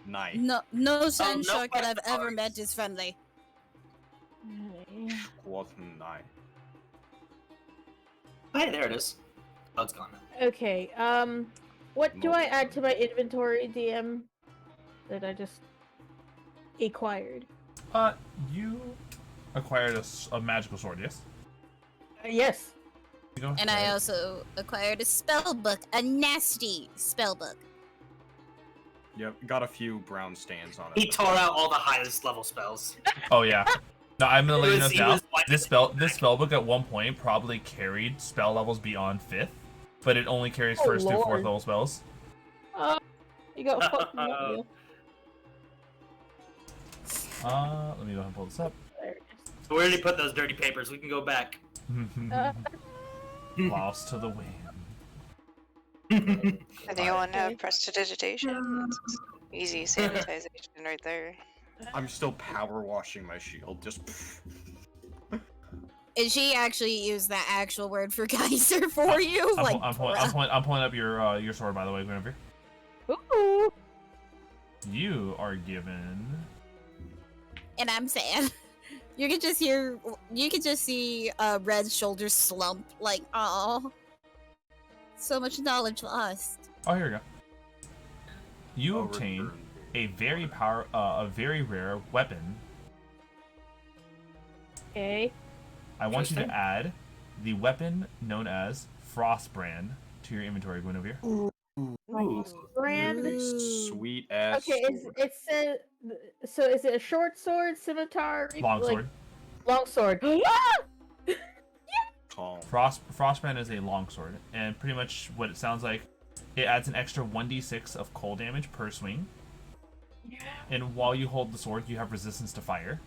Night. No sand no shark that I've question ever marks. met is friendly. What night? Hey, there it is. Oh, it's gone now. Okay, what do I add to my inventory, DM? That I just acquired? You acquired a magical sword, yes? Yes. You go And I ahead. also acquired a spell book, a nasty spell book. Yep, got a few brown stands on it. He tore out all the highest level spells. Oh yeah. No, I'm gonna let you know He now. was like- This spell book at one point probably carried spell levels beyond 5th, but it only carries Oh, 1st through 4th Lord. level spells. You got fucked me up, Neil. Let me go ahead and pull this up. There it We already put those dirty papers. We can go back. Lost to the wind. Anyone have Okay. prestidigitation? It's easy sanitization right there. I'm still power washing my shield. Just. And she actually used that actual word for geyser for you? I'm pulling up your sword, by the way, Guinevere. Ooh. You are given. and I'm sad. You can just see Red's shoulders slump, like, oh, so much knowledge lost. Oh, here we go. You I'll obtain return. a very rare weapon. Okay. I want you to Interesting. add the weapon known as Frostbrand to your inventory, Guinevere. Ooh. Brand. Sweet ass. Okay, so is it a short sword, scimitar, Longsword. Long sword. Calm. Frostbrand is a longsword, and pretty much what it sounds like, it adds an extra 1d6 of cold damage per swing. And while you hold the sword, you have resistance to fire.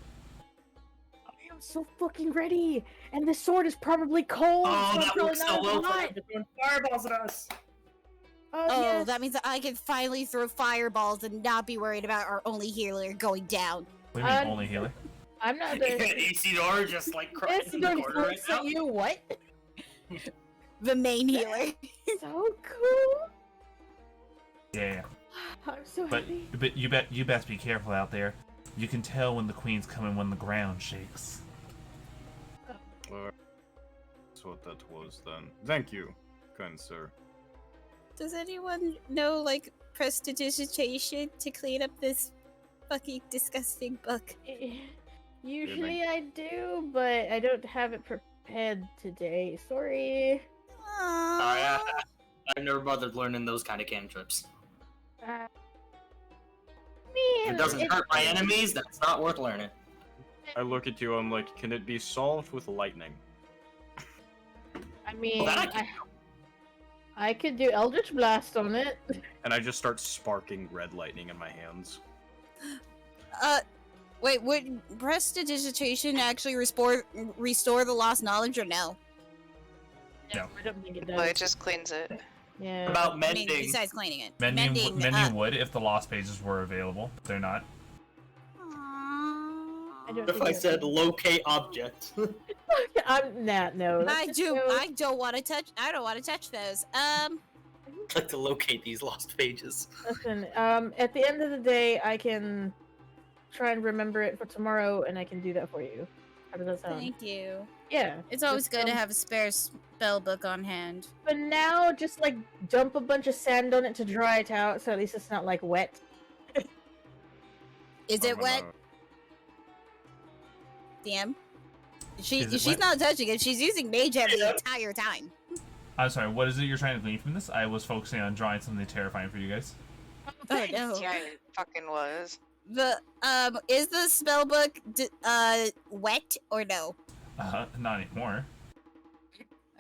I'm so fucking ready, and the sword is probably cold. Oh, so that it's works so not well for hot. them throwing fireballs at us. Oh, Oh, yes. that means that I can finally throw fireballs and not be worried about our only healer going down. What do you mean, Um, only healer? I'm not the. Isidore just like crying in the Isidore corner right looks now. at you. What? The main healer. So cool. Yeah. I'm so But happy. you best be careful out there. You can tell when the queen's coming when the ground shakes. That's what that was then. Thank you, kind sir. Does anyone know, like, prestidigitation to clean up this fucking disgusting book? Usually I do, but I don't have it prepared today. Sorry. Oh, yeah. I've never bothered learning those kind of cantrips. Man, If it doesn't hurt my enemies, that's not worth learning. I look at you, I'm like, can it be solved with lightning? I mean, Well, that I can I could do Eldritch Blast on it. And I just start sparking red lightning in my hands. Wait, would prestidigitation actually restore the lost knowledge or no? No. I don't think it does. Well, it just cleans it. Yeah. About I mending. mean, besides cleaning it. Mending would if the lost pages were available. They're not. I don't What if think I it said does. locate object? I'm not. No. I don't want to touch. I don't want to touch those. I'd like to locate these lost pages. Listen. At the end of the day, I can try and remember it for tomorrow, and I can do that for you. How does that sound? Thank you. Yeah. It's always just, good to have a spare spell book on hand. But now, just like dump a bunch of sand on it to dry it out, so at least it's not like wet. Is it wet? DM? She's wet? not touching it. She's using Mage Hand the entire time. I'm sorry, what is it you're trying to glean from this? I was focusing on drawing something terrifying for you guys. Oh no. Yeah, it fucking was. The is the spell book wet or no? Not anymore.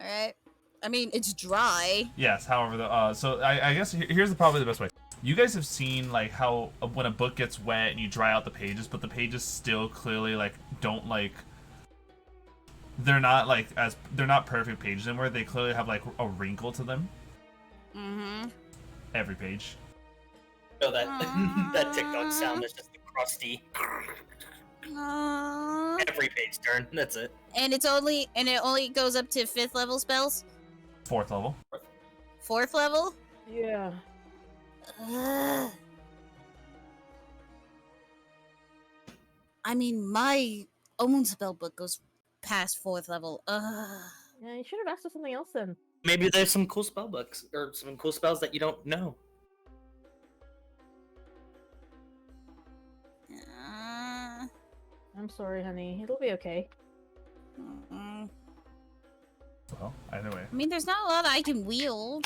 All right. I mean, it's dry. Yes, however, so I guess here's probably the best way. You guys have seen like how when a book gets wet and you dry out the pages, but the pages still clearly like don't like they're not perfect pages anymore. They clearly have like a wrinkle to them. Mm-hmm. Every page. No, that that TikTok sound is just the crusty. Every page turn. That's it. And it only goes up to 5th level spells. 4th level. 4th level. Yeah. I mean, my own spell book goes past 4th level. Yeah, you should have asked for something else then. Maybe there's some cool spell books or some cool spells that you don't know. I'm sorry, honey. It'll be okay. Well, either way. I mean, there's not a lot I can wield.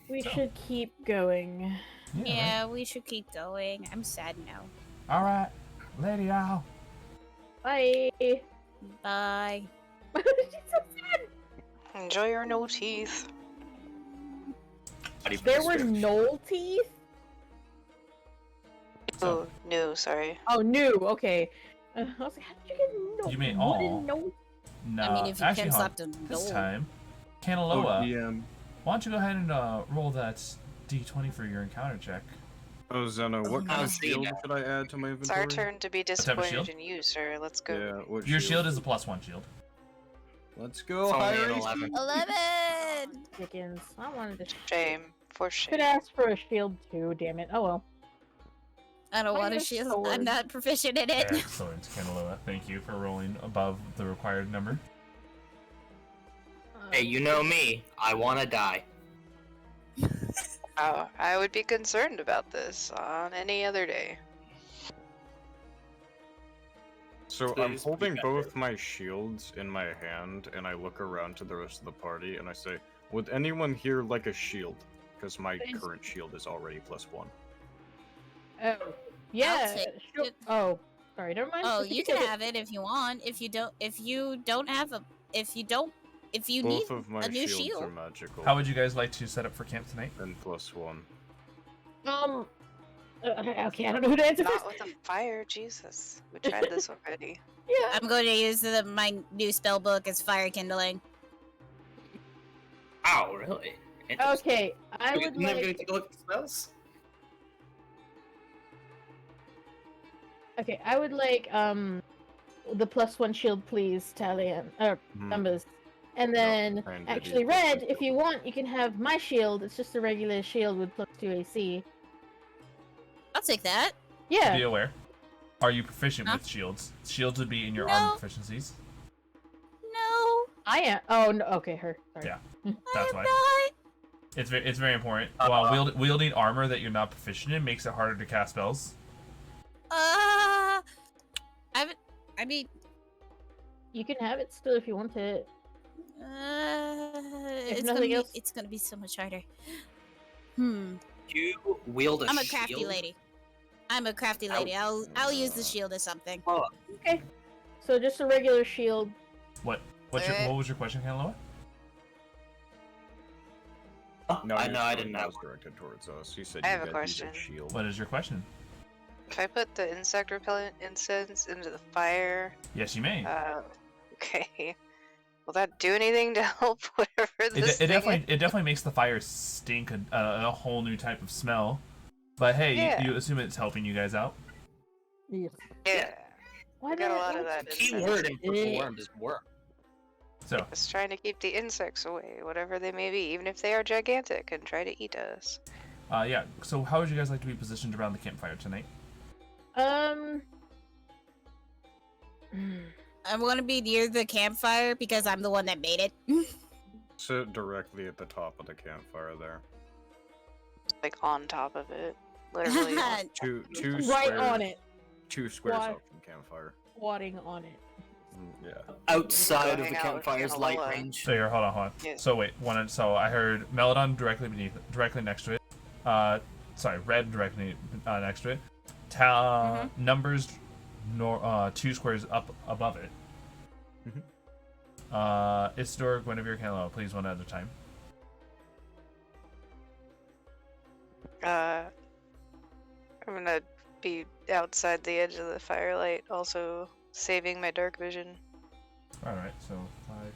We should keep going. Yeah, we should keep going. I'm sad now. All right, Lady Owl. Bye. Bye. She's so sad. Enjoy your no teeth. There were no teeth? Oh, no, sorry. Oh, new. Okay. I was like, how did you get no? You mean wooden all? No? No, I mean, if you actually, can hold slap on. them, This no. time, Kanaloa, why don't you go ahead and roll that d20 for your encounter check? Oh, Zeno, what kind of no. shield should I add to my It's inventory? our turn to be type of disappointed shield? in you, sir. Let's go. Yeah, what Your shield is a +1 shield. Let's go, It's only higher an HP. 11. 11! Dickens. I wanted to. Shame. For shame. Could ask for a shield too. Damn it. Oh well. I don't Mine want a is shield. sword. I'm not proficient in it. Excellent, Kanaloa. Thank you for rolling above the required number. Hey, you know me. I want to die. Oh, I would be concerned about this on any other day. So Please I'm be holding better. both my shields in my hand, and I look around to the rest of the party, and I say, would anyone here like a shield? Because my Thanks. current shield is already +1. Oh. Yeah. take Sure. it. Oh. Sorry. Never mind. Oh, Just you take can it. have it if you want. If you need Both of my a new shields are shield. magical. How would you guys like to set up for camp tonight? And +1. Okay, I don't know who to answer Not first. with a fire, Jesus. We tried this already. Yeah. I'm going to use my new spell book as fire kindling. Ow, really? Interesting. Okay. I You would never like. gonna take a look at the spells? Okay, I would like the +1 shield, please, Talion. Mhm. Numbers. And then, and it actually, is Red, +1 if you want, you can have my shield. It's just a regular shield with +2 AC. I'll take that. Yeah. Be aware. Are you proficient Huh? with shields? Shields would be in your No. armor proficiencies. No, I am. Oh, no. Okay, her. Sorry. Yeah. I That's am why. not. It's very important. While wielding armor that you're not proficient in makes it harder to cast spells. I mean, You can have it still if you want it. nothing else- It's gonna be so much harder. Hmm. You wield a I'm a shield. crafty lady. I'm a crafty lady. I'll use the shield or something. Oh, Okay. So just a regular shield. What was your question, Kanaloa? No, I know. I didn't that know. was directed towards us. You said I you have a had used question. shield. What is your question? If I put the insect repellent incense into the fire, Yes, you may. okay. Will that do anything to help whatever this It thing definitely makes the fire stink a whole new type of smell. But hey, Yeah. you assume it's helping you guys out. Yes. Yeah. Why I got a not? lot of that Key incense. word in performed is work. So Just trying to keep the insects away, whatever they may be, even if they are gigantic and try to eat us. yeah. So how would you guys like to be positioned around the campfire tonight? Hmm. I want to be near the campfire because I'm the one that made it. Sit directly at the top of the campfire there. Like on top of it. Literally. Two Right squares. on it. 2 squares Why? up from campfire. Squatting on it. Yeah. Outside of Going the out with campfire's light Kanaloa. range. So here, hold on. Yeah. So wait, so I heard Melidan directly next to it. Red directly next to it. Numbers, 2 squares up above it. Isidore, Guinevere, Kanaloa, please one at a time. I'm gonna be outside the edge of the firelight, also saving my dark vision. Alright, so 5, 10,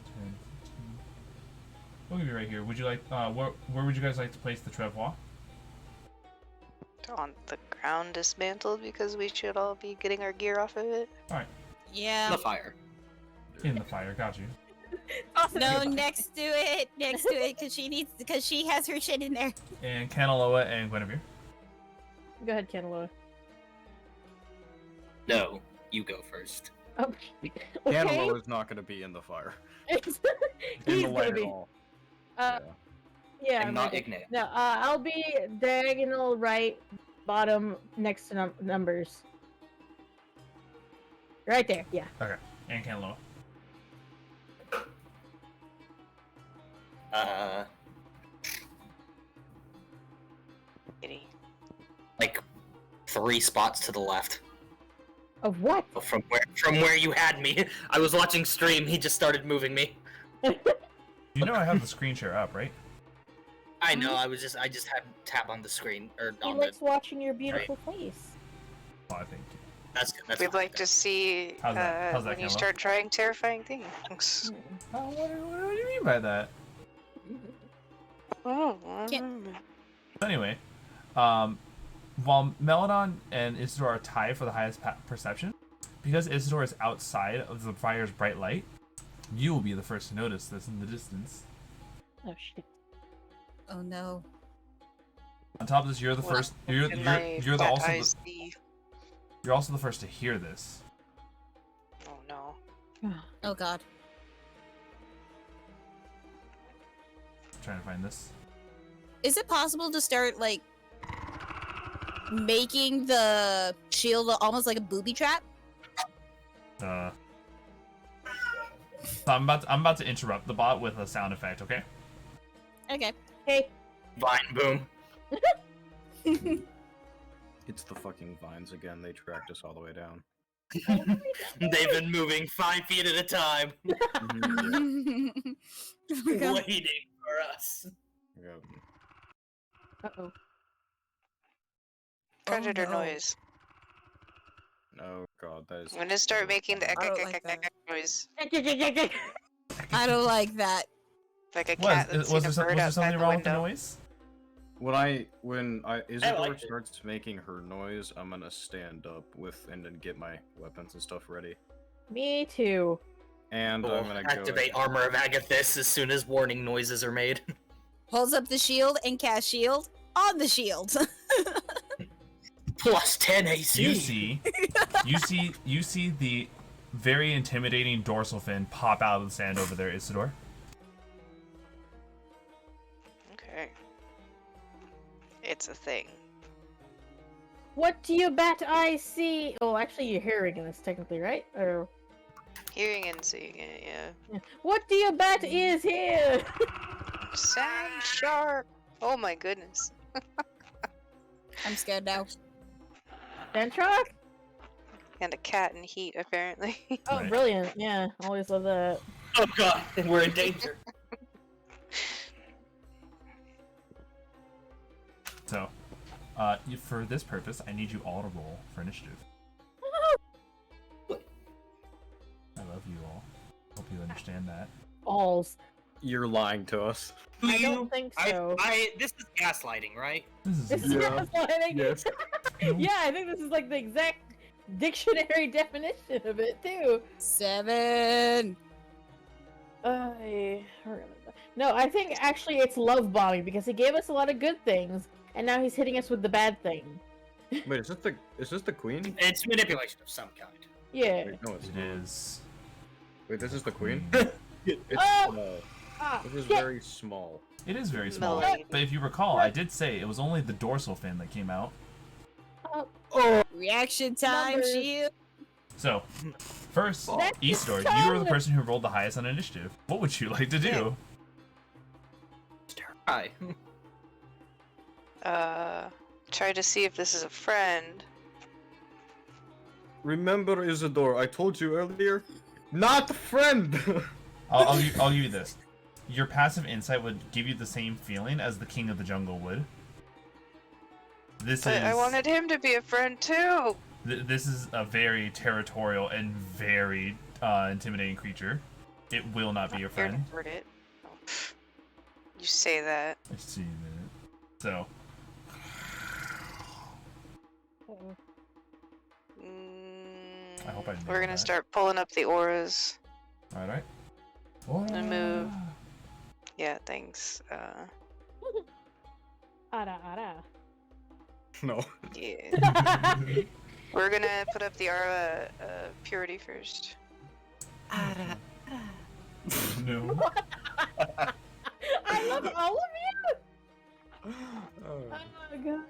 15. We'll give you right here. Would you like, where would you guys like to place the travois? On the ground dismantled because we should all be getting our gear off of it. Yeah. The fire. In the fire, got you. No, next to it, because she has her shit in there. And Kanaloa and Guinevere. Go ahead, Kanaloa. No, you go first. Oh, Kanaloa is not going to be in the fire. He's In the gonna light at be. all. Yeah, I'm I'm not ready. ignorant. No, I'll be diagonal right, bottom next to numbers. Right there, yeah. Okay. And Kanaloa. Kitty. Like 3 spots to the left. Of what? From where you had me. I was watching stream, he just started moving me. You know I have the screen share up, right? I know, I just had tab on the screen or He on the likes watching your beautiful face. Oh, I think. that's We'd fine. like to see How's that when you Kanaloa? start trying terrifying things. Oh, what do you mean by that? Anyway, while Melidan and Isidore are tied for the highest perception, because Isidore is outside of the fire's bright light, you will be the first to notice this in the distance. Oh shit. Oh no. On top of this, you're the Well, first. You're in my the fat also eyes the, see. you're also the first to hear this. Oh no. Oh god. trying to find this. Is it possible to start like making the shield almost like a booby trap? So I'm about to interrupt the bot with a sound effect. Okay. Okay. Hey. Vine boom. It's the fucking vines again. They tracked us all the way down. They've been moving 5 feet at a time, Oh my God. waiting for us. Yep. Uh-oh. Predator no. noise. Oh god, that is. I'm gonna start making the I don't like that. noise. I don't like that. Like a cat that's Was seen a there bird outside something the wrong with the window. noise? When Isidore liked it. starts making her noise, I'm gonna stand up and then get my weapons and stuff ready. Me too. And We'll I'm gonna activate go. Armor of Agathis as soon as warning noises are made. Holds up the shield and cast shield on the shield. Plus 10 AC. You see the very intimidating dorsal fin pop out of the sand over there, Isidore. Okay. It's a thing. What do you bet I see? Oh, actually, you're hearing this technically, right? Or Hearing and seeing it, yeah. What do you bet is here? Sand shark! Oh my goodness. I'm scared now. Sand shark? And a cat in heat, apparently. Oh, Right. brilliant. Yeah, always love that. Oh god, we're in danger. So, for this purpose, I need you all to roll for initiative. I love you all. Hope you understand that. Balls. You're lying to us. I don't think so. This is gaslighting, right? This It's is gaslighting. Yes. Yeah, I think this is like the exact dictionary definition of it too. 7. No, I think actually it's love bombing because he gave us a lot of good things, and now he's hitting us with the bad thing. Wait, is this the queen? It's manipulation of some kind. Yeah. Wait, no, it's It not. is. Wait, this is the queen? Queen. It's Oh! it is shit. very small. It is very small. Melidan. But if you recall, I did say it was only the dorsal fin that came out. Reaction time, Numbers. shield. So, first, That's Isidore, the you were the tongue! person who rolled the highest on initiative. What would you like to do? Hi. Try to see if this is a friend. Remember, Isidore, I told you earlier, not a friend. I'll give you this. Your passive insight would give you the same feeling as the King of the Jungle would. This But is. I wanted him to be a friend too! This is a very territorial and very intimidating creature. It will not be your Here to friend. hurt it. Oh. You say that. I see that. So, I hope I We're nailed gonna that. start pulling up the auras. alright. Gonna move. Yeah, thanks. Ara. No. Yeah. We're gonna put up the aura purity first. No. I love all of you. Oh. Oh my god.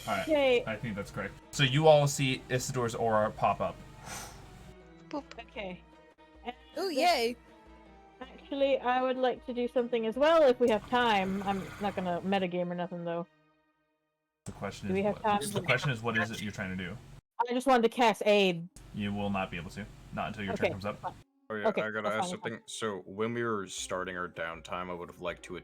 Alright, Okay. I think that's correct. So you all see Isidore's aura pop up. Boop. Okay. Oh, yay. Actually, I would like to do something as well if we have time. I'm not gonna metagame or nothing though. The question Do we is, have time? the question is, what is it you're trying to do? I just wanted to cast aid. You will not be able to. Not until your Okay. turn comes up. Oh yeah, Okay, I gotta that's ask fine, something. So when we were starting our downtime, I would have liked to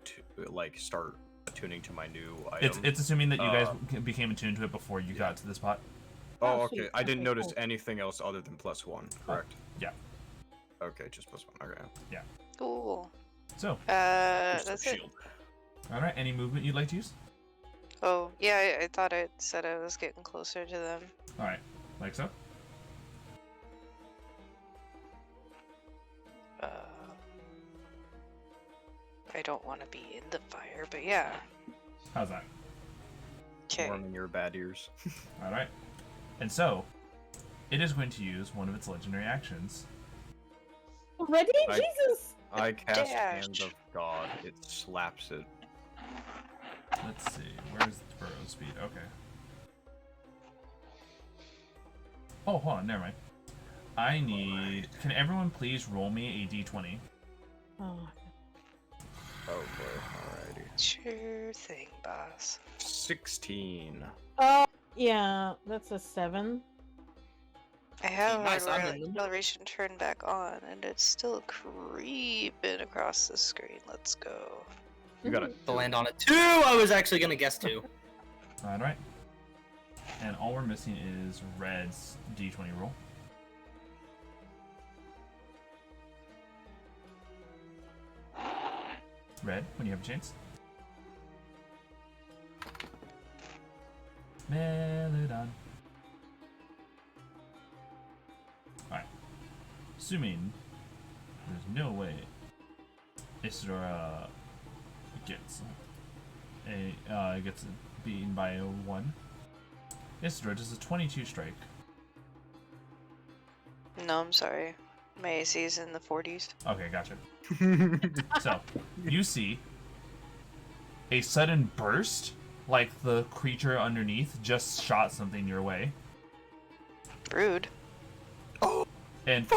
start attuning to my new item. It's assuming that you guys became attuned to it before you yeah. got to this spot. Oh, Oh, okay. sweet. I didn't Okay, notice cool. anything else other than +1. Correct. Yeah. Okay, just +1. Okay. Cool. So, Just a That's it. shield. alright, any movement you'd like to use? Oh, yeah, I thought it said I was getting closer to them. Alright, like so? I don't want to be in the fire, but yeah. How's that? Okay. Warming your bad ears. Alright. And so, it is going to use one of its legendary actions. Already? I- Jesus! I cast Dash. Hand of God. It slaps it. Let's see, where's the burrow speed? Okay. Oh, hold on, never mind. I need... Can everyone please roll me a d20? Oh. Oh boy. Alrighty. Sure thing, boss. 16. Oh, yeah, that's a 7. I have Nice, my I'm in the- acceleration turned back on, and it's still creeping across the screen. Let's go. You got it. To land on it. 2! I was actually gonna guess 2. Alright. And all we're missing is Red's d20 roll. Red, when you have a chance. Melidan. Alright. Assuming there's no way Isidore gets beaten by a 1. Isidore does a 22 strike. No, I'm sorry. My AC is in the 40s. Okay, gotcha. So, you see a sudden burst, like the creature underneath just shot something your way. Rude. And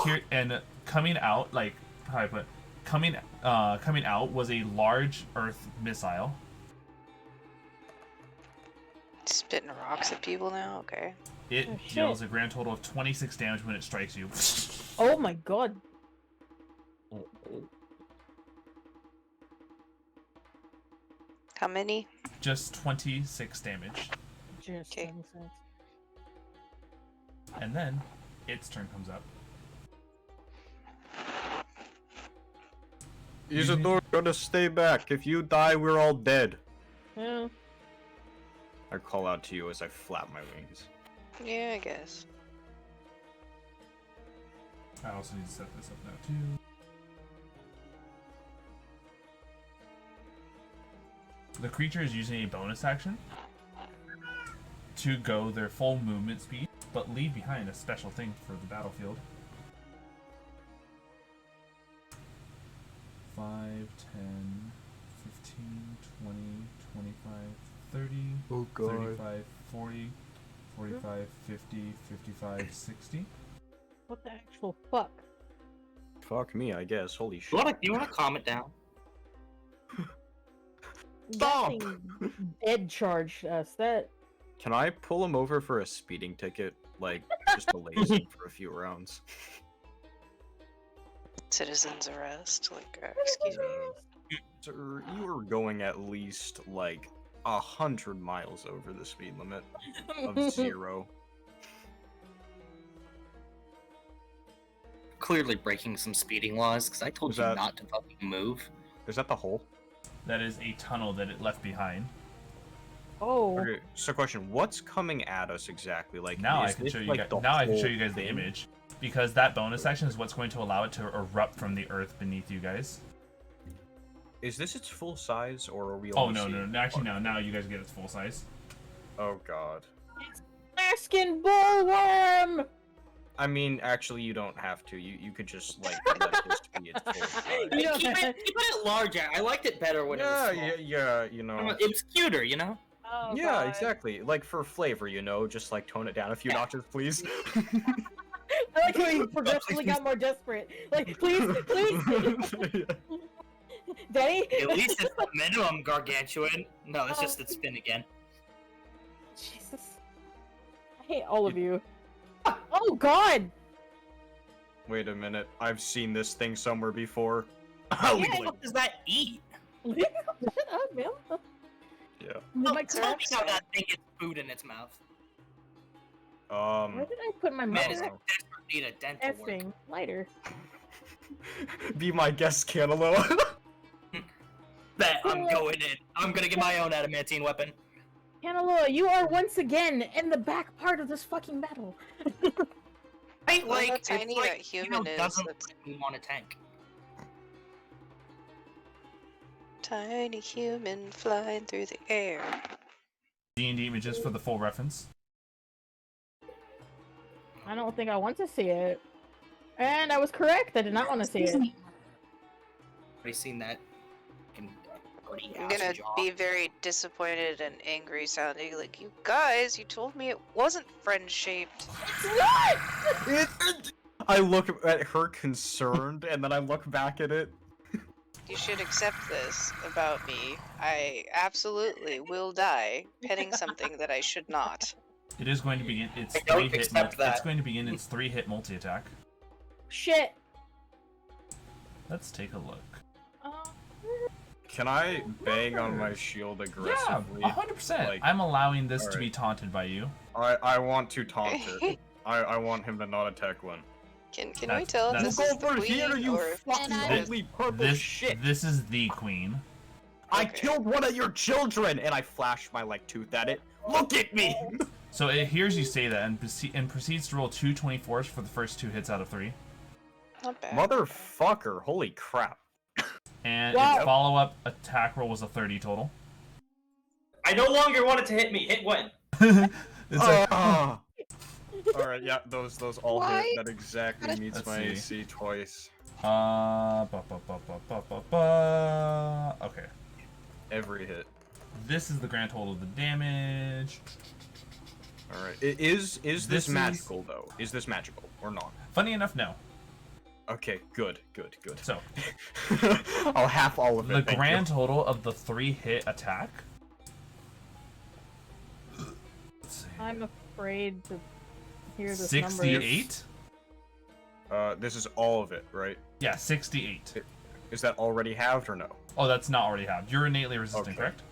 coming out, like how I put it, coming out was a large Earth missile. Spitting rocks at people now? Okay. It Oh, shit. deals a grand total of 26 damage when it strikes you. Oh my god. How many? Just 26 damage. Just Okay. 26. And then its turn comes up. Isidore, gotta stay back. If you die, we're all dead. Yeah. I call out to you as I flap my wings. Yeah, I guess. I also need to set this up now too. The creature is using a bonus action to go their full movement speed, but leave behind a special thing for the battlefield. 5, 10, 15, 20, 25, 30, Oh god. 35, 40, 45, 50, 55, 60. What the actual fuck? Fuck me, I guess. Holy shit. You wanna calm it down? Stop! That thing dead charged us. That. Can I pull him over for a speeding ticket? Like, just to laze him for a few rounds. Citizen's arrest. Like, excuse me. Sir, you were going at least, like, 100 miles over the speed limit of 0. Clearly breaking some speeding laws, because I told Was you that- not to fucking move. Is that the hole? That is a tunnel that it left behind. Oh. Okay, so question, what's coming at us exactly? Like, Now I is can this, show you like, guys. the Now I can show whole you guys the thing? image, because that bonus action is what's going to allow it to erupt from the earth beneath you guys. Is this its full size, or are we Oh only no, seeing no, actually part? no. Now you guys get its full size. Oh god. Asking bullworm! I mean, actually, you don't have to. You could just, like, let this be its full size. You know keep that. it large. I liked it better when it was small. Yeah, you know. It was cuter, you know? Oh, Yeah, God. exactly. Like, for flavor, you know, just, like, tone it down a few notches, please. I like how he progressively got more desperate. Like, please, please. Daddy? At least it's the minimum gargantuan. No, it's just its spin again. Jesus. I hate all of you. Oh, God! Wait a minute. I've seen this thing somewhere before. What the fuck does that eat? Shut up, man. Yeah. My Tell me crap how set. that thing gets food in its mouth. Where did I put my Man, it's mother desperate need a dental work. effing lighter? Be my guest, Kanaloa. Bet I'm going in. I'm gonna get my own adamantine weapon. Kanaloa, you are once again in the back part of this fucking battle. Right, Look how like, tiny it's like, that human is. doesn't That's really want a tank. tiny human flying through the air. D&D images for the full reference. I don't think I want to see it. And I was correct. I did not want to see it. Already seen that. I'm gonna be very disappointed and angry sounding. Like, you guys, you told me it wasn't friend shaped. I look at her concerned, and then I look back at it. You should accept this about me. I absolutely will die petting something that I should not. It is going to begin its I don't 3-hit. accept that. It's going to begin its 3-hit multi-attack. Shit. Let's take a look. Can I bang on my shield Yeah, aggressively? 100%. Like, I'm allowing this to alright. be taunted by you. I want to taunt her. I want him to not attack one. Can we That's- tell if that's- this is the Over queen here, you or fucking I- ugly purple This shit! this is the queen. I Okay. killed one of your children, and I flashed my like tooth at it. Look at me! So it hears you say that and, proceeds to roll 2 24s for the first 2 hits out of 3. not bad. Motherfucker! Holy crap! And Wow. its follow-up attack roll was a 30 total. I no longer want it to hit me. Hit when? It's like, Ah! Alright, yeah, those all Why? hit. That exactly meets Let's my see. AC twice. Okay. Every hit. This is the grand total of the damage. All right. Is this magical though? Is this magical or not? Funny enough, no. Okay, good. So I'll half all of it. the thank grand you. total of the 3-hit attack. Let's see. I'm afraid to hear this 68. This is all of it, right? Yeah, 68. Is that already halved or no? Oh, that's not already halved. You're innately resistant, Okay. correct?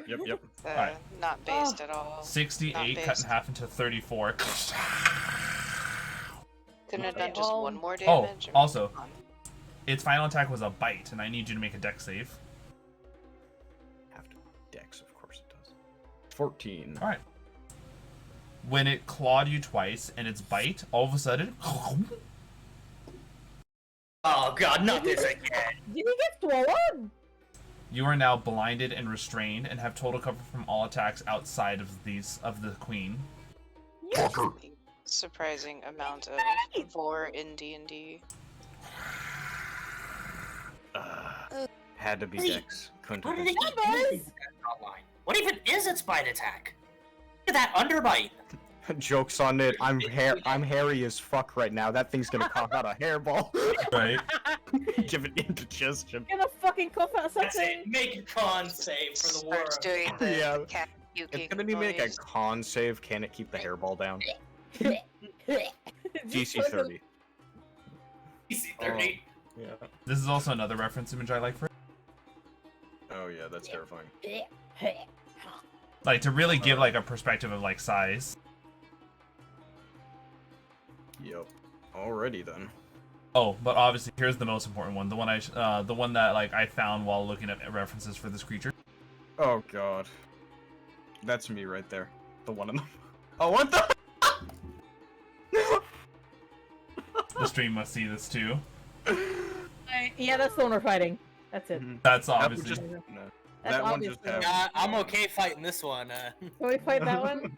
Yep. Alright. Not based at all. 68 cut based. in half into 34. Couldn't have Okay, done just well- one more Oh, damage. or- also, its final attack was a bite, and I need you to make a dex save. Have to dex, of course it does. 14. Alright. When it clawed you twice and its bite, all of a sudden, Oh god, not this again. Did he get swallowed? you are now blinded and restrained and have total cover from all attacks outside of the queen. Surprising amount of vor in D&D. Had to be Wait, dex. Couldn't How have did been. it get anything online? What even is its bite attack? Look at that underbite. Joke's on it. I'm hairy as fuck right now. That thing's gonna cough out a hairball. Right? Give it indigestion. Gonna fucking cough out That's something. it. Make a con save for the war. Starts doing the Yeah. cat puking It's gonna be make a noise. con save. Can it keep the hairball down? DC 30. DC 30. Yeah. This is also another reference image I like for it. Oh yeah, that's terrifying. Like, to really give, like, a perspective of, like, size. Yep. Alrighty then. Oh, but obviously, here's the most important one. The one that, like, I found while looking at references for this creature. Oh god. That's me right there. The one in the. Oh, what the? The stream must see this, too. Yeah, that's the one we're fighting. That's it. That's That one obviously... just. No. That's That one just obviously- have. I'm okay fighting this one. Can we fight that one?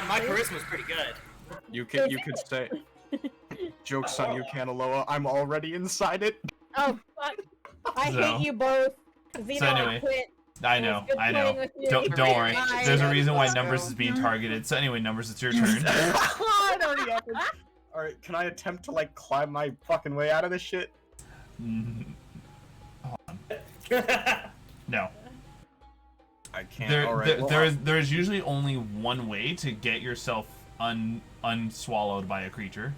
My charisma's pretty good. You could say. Joke's on you, Kanaloa. I'm already inside it. Oh, fuck. I So- hate you both. Zeno, anyway, I quit. I It know, was good I playing know. with you. Don't worry. Bye. There's a reason why Let's Numbers go. is being targeted. So anyway, Numbers, it's your turn. It already happened. Alright, can I attempt to like climb my fucking way out of this shit? Hold on. No. I can't. Alright. There is usually only one way to get yourself unswallowed by a creature.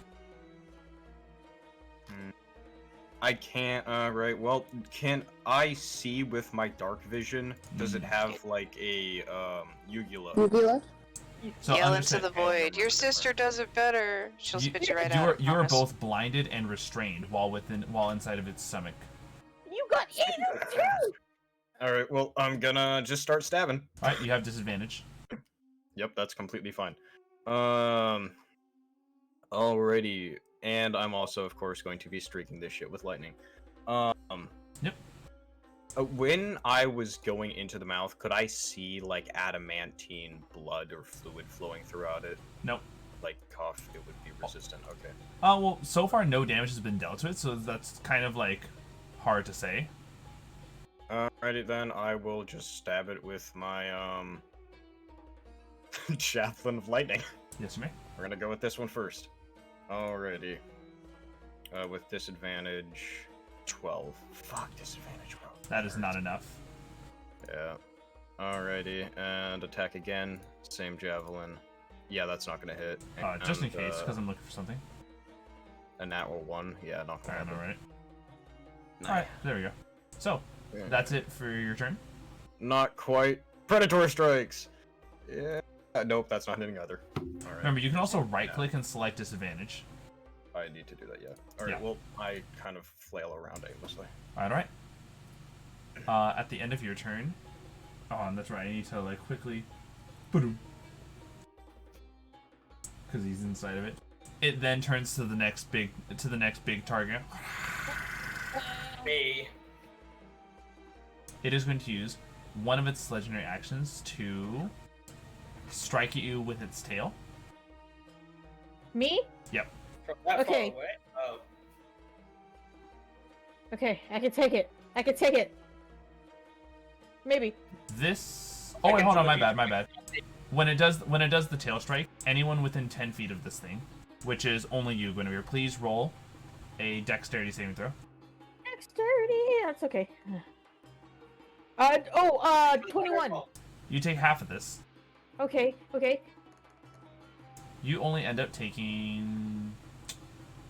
I can't. Right. Well, can I see with my dark vision? Does it have like a uvula? So Yell into understand, the void. Your sister does it better. She'll spit you right you out. are I you are promise. both blinded and restrained while inside of its stomach. You got eaten too! Alright. Well, I'm gonna just start stabbing. All right, you have disadvantage. Yep, that's completely fine. Alrighty. And I'm also, of course, going to be streaking this shit with lightning. Yep. When I was going into the mouth, could I see, like, adamantine blood or fluid flowing throughout it? Nope. Like, cough, it would be resistant. Okay. Well, so far no damage has been dealt to it, so that's kind of like hard to say. Alrighty then, I will just stab it with my, Javelin of Lightning. Yes, you may. We're gonna go with this one first. Alrighty. With disadvantage, 12. Fuck, disadvantage 12. That is not enough. Yeah. Alrighty, and attack again. Same javelin. Yeah, that's not gonna hit. Just in And, case, because I'm looking for something. A natural 1. Yeah, not gonna Alright, happen. alright. Nah. Alright, there we go. So, Yeah. that's it for your turn. Not quite. Predatory strikes! Yeah. Nope, that's not hitting either. Alright. Remember, you can also right-click and select disadvantage. I need to do that, yeah. Alright, Yeah. well, I kind of flail around aimlessly. Alright. At the end of your turn... Oh, and that's right, I need to, like, quickly... Because he's inside of it. It then turns to the next big target. Me. It is going to use one of its legendary actions to strike at you with its tail. Me? Yep. From that Okay. far away? Oh. Okay, I can take it. I can take it. Maybe. This... Oh, wait, hold on, my bad. When it does the tail strike, anyone within 10 feet of this thing, which is only you, Guinevere, please roll a dexterity saving throw. Dexterity, that's okay. 21. You take half of this. Okay. You only end up taking,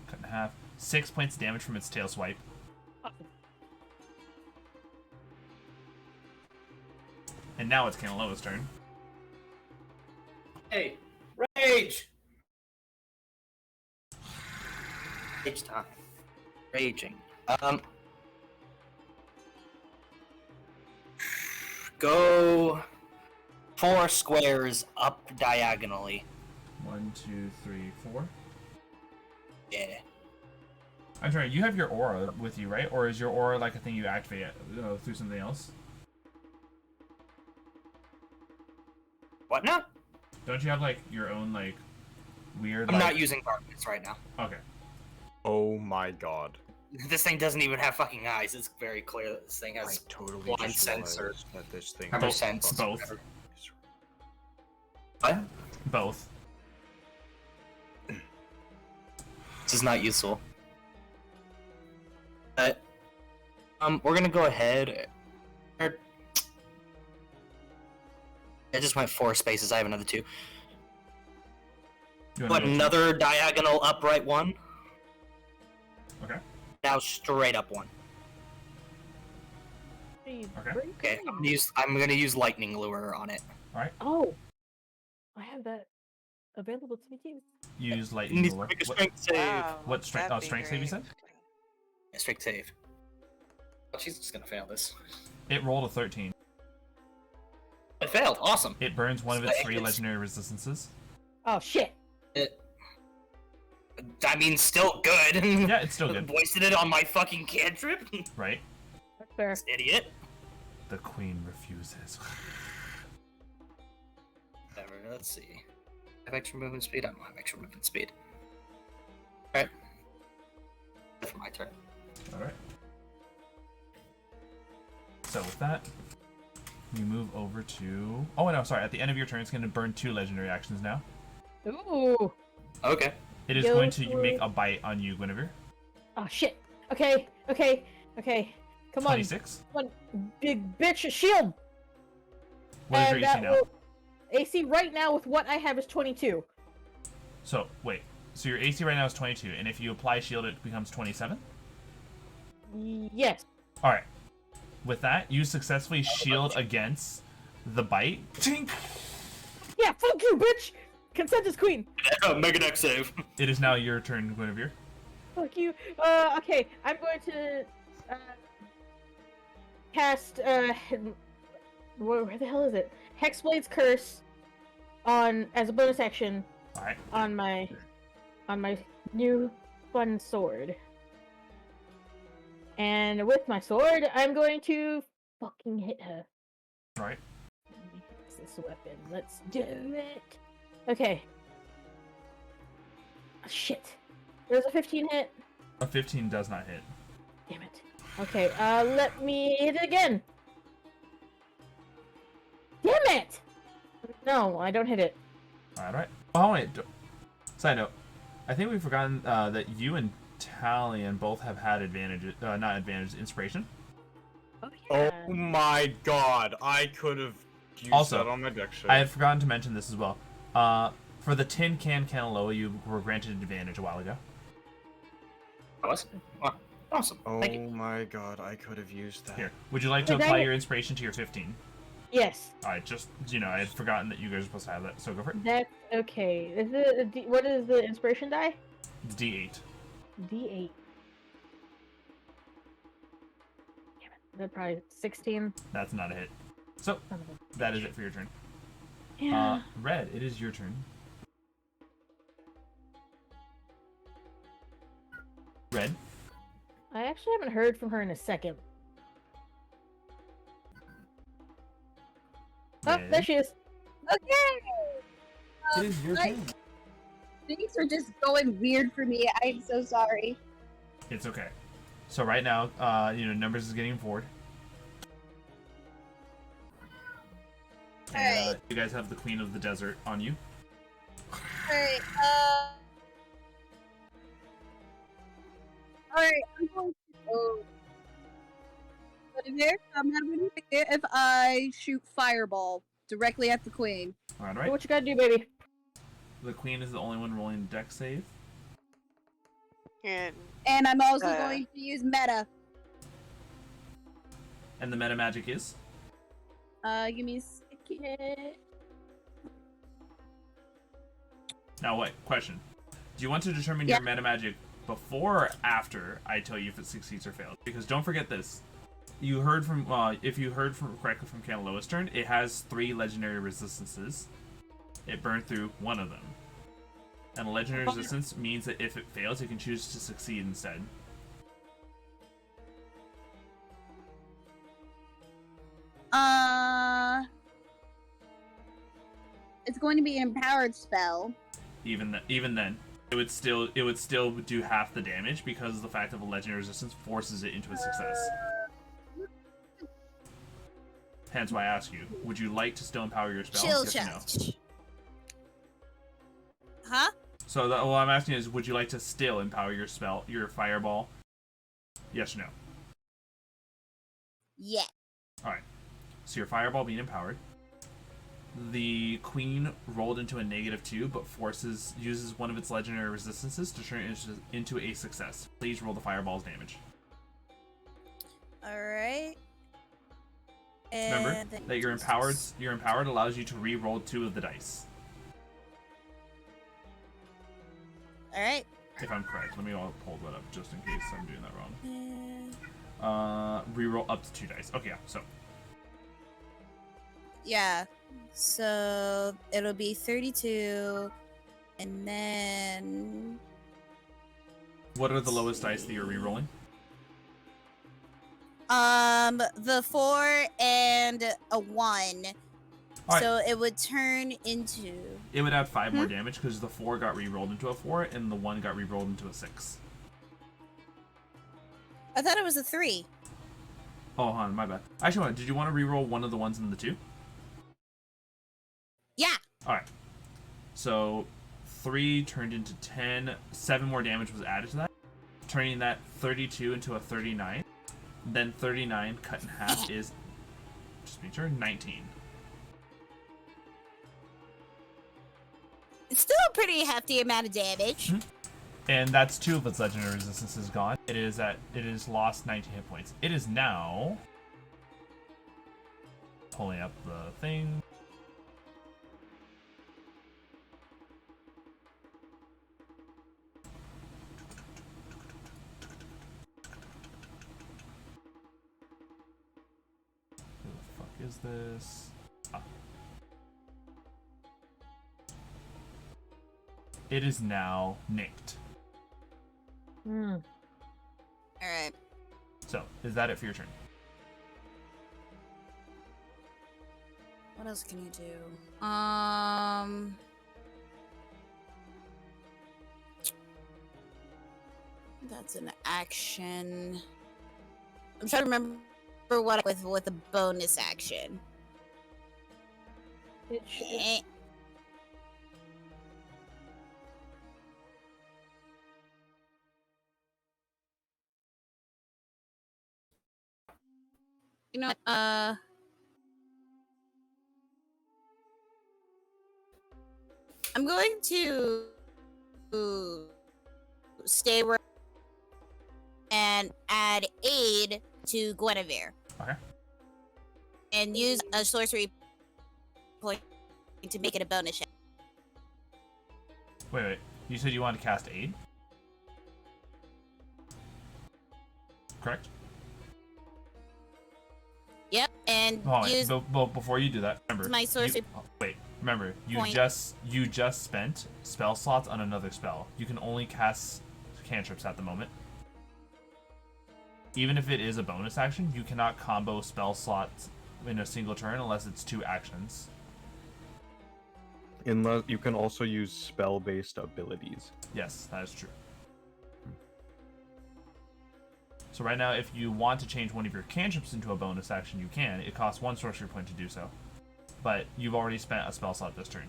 cut in half, 6 points of damage from its tail swipe. Awesome. And now it's Kanaloa's turn. Hey, rage! Rage time. Raging. Go 4 squares up diagonally. 1, 2, 3, 4. Yeah. I'm sorry, you have your aura with you, right? Or is your aura like a thing you activate through something else? What now? Don't you have like your own like weird? I'm not using darkness right now. Okay. Oh my god. This thing doesn't even have fucking eyes. It's very clear that this thing I has totally blind just realized sensor. that this thing Hammer has sense. fucking- Both. What? Both. This is not useful. But we're gonna go ahead. I just went 4 spaces. I have another 2. You wanna But go another diagonal upright one. Okay. Now straight up one. Okay. Okay, I'm gonna use lightning lure on it. Oh, I have that available to me too. Use It lightning needs to lure. make a What, strength save. Wow, what strength? that'd be Strength save you great. said? Yeah, strength save. Oh, she's just gonna fail this. It rolled a 13. I failed. Awesome. It burns one of its 3 It's- legendary resistances. Oh shit! I mean, still good. Yeah, it's still good. Wasted it on my fucking cantrip. Right? That's fair. Idiot. The queen refuses. Whatever. Let's see. I have extra movement speed. I don't have extra movement speed. Alright. That's my turn. Alright. So with that, we move over to... Oh, no, sorry. At the end of your turn, it's going to burn 2 legendary actions now. Ooh. Okay. It is Go going to for make it. a bite on you, Guinevere. Oh shit. Okay. Come on. 26. Come on, big bitch, a shield. What is your And AC that now? will- AC right now with what I have is 22. So, wait. So your AC right now is 22, and if you apply shield, it becomes 27? Yes. Alright. With that, you successfully shield against the bite. Tink! Yeah. Fuck you, bitch. Consent is queen. Make an X save. It is now your turn, Guinevere. Fuck you. Okay. I'm going to cast where the hell is it? Hexblade's Curse on as a bonus action Alright. on my new fun sword. And with my sword, I'm going to fucking hit her. Alright. Let me fix this weapon. Let's do it. Okay. Oh, shit. There's a 15 hit. A 15 does not hit. Damn it. Okay, let me hit it again. Damn it! No, I don't hit it. Alright. Oh, wait. Side note. I think we've forgotten that you and Talion both have had advantages. Not advantages, inspiration. Oh, Oh my god, I could have used Also, that on my deck sheet. I had forgotten to mention this as well. For the tin can Kanaloa, you were granted advantage a while ago. Awesome. Thank you. Oh my god, I could have used that. Here. Would you like to Did apply I- your inspiration to your 15? Yes. Alright, just, I had forgotten that you guys were supposed to have that, so go for it. That's okay. Is it what is the inspiration die? It's D8. D8. Damn it. That's probably 16. That's not a hit. So, Son of a that is it for your turn. Yeah. Red, it is your turn. Red, I actually haven't heard from her in a second. Oh, Red, there she is. Okay. it is your I- turn. Things are just going weird for me. I'm so sorry. It's okay. So right now, numbers is getting forward. And you guys have the Queen of the Desert on you. Alright, Alright, I'm going to go. Guinevere, I'm not going to if I shoot fireball directly at the queen. All So right. what you gotta do, baby? The Queen is the only one rolling deck save. And And I'm also going to use meta. And the meta magic is? Give me a second. Now, what? Question. Do you want to determine your meta magic before or after I tell you if it succeeds or fails? Because don't forget this. You heard from, if you heard correctly from Kanaloa's turn, it has 3 legendary resistances. It burned through one of them. And a legendary resistance means that if it fails, it can choose to succeed instead. It's going to be an empowered spell. Even then, it would still do half the damage because the fact of a legendary resistance forces it into a success. Hence why I ask you, would you like to still empower your spell? Chill Yes or no? challenge. Huh? So what I'm asking is, would you like to still empower your spell, your fireball? Yes or no? Yeah. Alright. So your fireball being empowered. The queen rolled into a -2, but uses one of its legendary resistances to turn it into a success. Please roll the fireball's damage. Alright. Remember that your empowered allows you to re-roll 2 of the dice. Alright. If I'm correct. Let me pull that up just in case I'm doing that wrong. Re-roll up to 2 dice. Okay, yeah, so. Yeah. So it'll be 32, and then. What are the lowest dice that you're re-rolling? The 4 and a 1. Right. So it would turn into. It would add 5 more damage because the 4 got re-rolled into a 4 and the 1 got re-rolled into a 6. I thought it was a 3. Oh, hold on, my bad. Actually, did you want to re-roll one of the ones in the 2? Yeah. Alright. So 3 turned into 10. 7 more damage was added to that, turning that 32 into a 39. Then 39 cut in half is, just make sure, 19. It's still a pretty hefty amount of damage. And that's 2 of its legendary resistances gone. It is lost 19 hit points. It is now pulling up the thing. Who the fuck is this? It is now nicked. Alright. So, is that it for your turn? What else can you do? That's an action. I'm trying to remember what with a bonus action. It should. Eh. You know what? I'm going to stay where and add aid to Guinevere. Okay. And use a sorcery point to make it a bonus shot. Wait. You said you wanted to cast aid? Correct? Yep, and use before you do that, remember. my sorcery. Remember, you point. just spent spell slots on another spell. You can only cast cantrips at the moment. Even if it is a bonus action, you cannot combo spell slots in a single turn unless it's 2 actions. Unless you can also use spell-based abilities. Yes, that is true. So right now, if you want to change one of your cantrips into a bonus action, you can. It costs 1 sorcery point to do so. but you've already spent a spell slot this turn.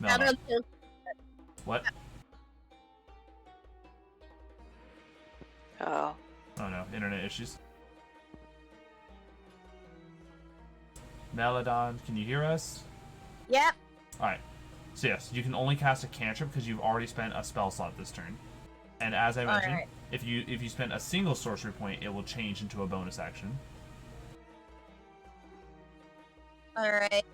I No. don't know. What? Oh. Oh no, internet issues. Melidan, can you hear us? Yep. Alright. So yes, you can only cast a cantrip because you've already spent a spell slot this turn. And as I mentioned, Alright. if you spend a single sorcery point, it will change into a bonus action. Alright.